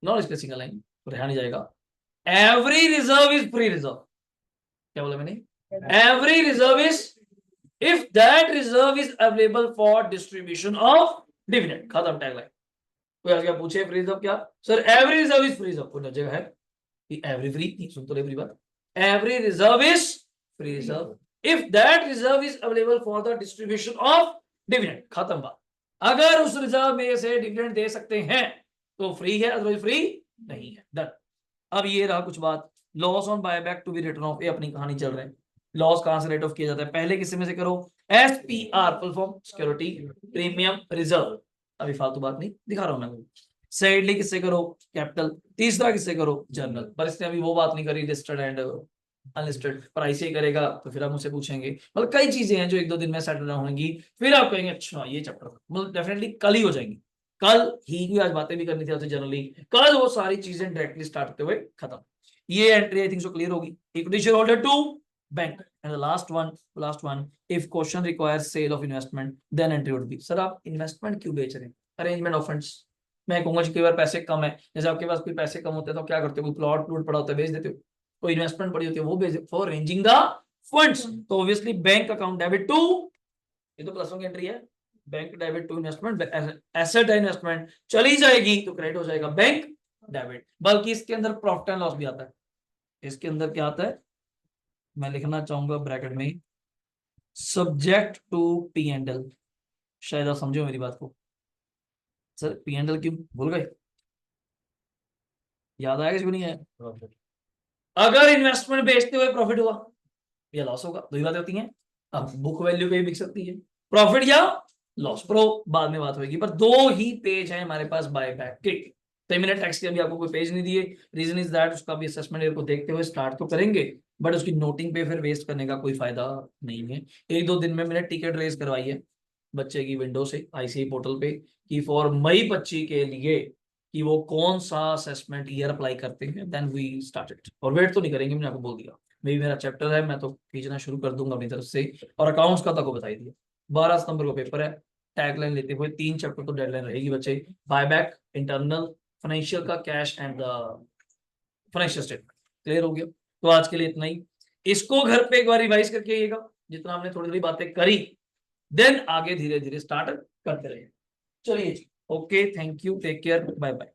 नॉलेज का सिंगल लाइन तो रहा नहीं जाएगा। Every reserve is free reserve. क्या बोला मैंने? Every reserve is if that reserve is available for distribution of dividend। खत्म टैगलाइन। कोई आगे पूछे फ्री रिजर्व क्या, sir every reserve is free reserve, कोई जगह है कि एवरी फ्री नहीं, सुन तो एवरी बात, every reserve is free reserve if that reserve is available for the distribution of dividend. खत्म बात। अगर उस रिजर्व में से डिविडेंड दे सकते हैं तो फ्री है, अदरवाइज फ्री नहीं है। डन। अब ये रहा कुछ बात, loss on buyback to be written off, ये अपनी कहानी चल रही है। लॉस कहां से रेट ऑफ किया जाता है, पहले किसी में से करो, SPR full form security premium reserve. अभी फालतू बात नहीं दिखा रहा हूं मैं। सेकेंडली किससे करो, कैपिटल। तीसरा किससे करो, जर्नल। पर इसने अभी वो बात नहीं करी लिस्टेड एंड अनलिस्टेड, पर ऐसे ही करेगा तो फिर आप मुझसे पूछेंगे। मतलब कई चीजें हैं जो एक दो दिन में सेटल होंगी, फिर आप कहेंगे अच्छा ये चैप्टर, मतलब डेफिनेटली कल ही हो जाएंगी। कल ही आज बातें भी करनी थी जनरली, कल वो सारी चीजें डायरेक्टली स्टार्ट होते हुए खत्म। ये entry I think so clear होगी। Equity share holder to bank and the last one if question requires sale of investment then entry would be. Sir आप इन्वेस्टमेंट क्यों बेच रहे हैं, अरेंजमेंट ऑफ फंड्स। मैं कहूंगा कई बार पैसे कम है, जैसे आपके पास कोई पैसे कम होते हैं तो क्या करते हो, कोई प्लॉट पड़ा होता है बेच देते हो, कोई इन्वेस्टमेंट पड़ी होती है वो बेच, फॉर अरेंजिंग द फंड्स। तो obviously bank account debit to, ये तो प्लस वन की एंट्री है, bank debit to investment, asset investment चली जाएगी तो क्रेडिट हो जाएगा बैंक डेबिट। बल्कि इसके अंदर प्रॉफिट एंड लॉस भी आता है। इसके अंदर क्या आता है, मैं लिखना चाहूंगा ब्रैकेट में, subject to P and L. शायद आप समझो मेरी बात को। सर पी एंड एल क्यों भूल गए, याद आएगा किसी को नहीं आया? अगर इन्वेस्टमेंट बेचते हुए प्रॉफिट हुआ या लॉस होगा, दो ही बातें होती हैं। अब बुक वैल्यू कहीं बिक सकती है, प्रॉफिट या लॉस, प्रो बाद में बात होगी। पर दो ही पेज है हमारे पास बाय बैक के, तो मैंने टैक्स के अभी आपको कोई पेज नहीं दिए। रीजन इज दैट उसका भी असेसमेंट को देखते हुए स्टार्ट तो करेंगे, बट उसकी नोटिंग पे फिर वेस्ट करने का कोई फायदा नहीं है। एक दो दिन में मैंने टिकट रेज करवाई है बच्चे की विंडो से आईसीआई पोर्टल पे कि फॉर मई 25 के लिए कि वो कौन सा असेसमेंट ईयर अप्लाई करते हैं, देन वी स्टार्टेड। और वेट तो नहीं करेंगे, मैंने आपको बोल दिया, मे भी मेरा चैप्टर है, मैं तो खींचना शुरू कर दूंगा अपनी तरफ से। और अकाउंट्स का तो आपको बता ही दिया, 12 सितंबर को पेपर है। टैगलाइन लेते हुए 3 चैप्टर तो डेडलाइन रहेगी बच्चे, बायबैक, इंटरनल, फाइनेंशियल का cash and the financial statement. Clear हो गया? तो आज के लिए इतना ही। इसको घर पे एक बार रिवाइज करके आइएगा जितना हमने थोड़ी थोड़ी बातें करी, देन आगे धीरे धीरे स्टार्ट करते रहिए। चलिए, okay, thank you, take care, bye bye.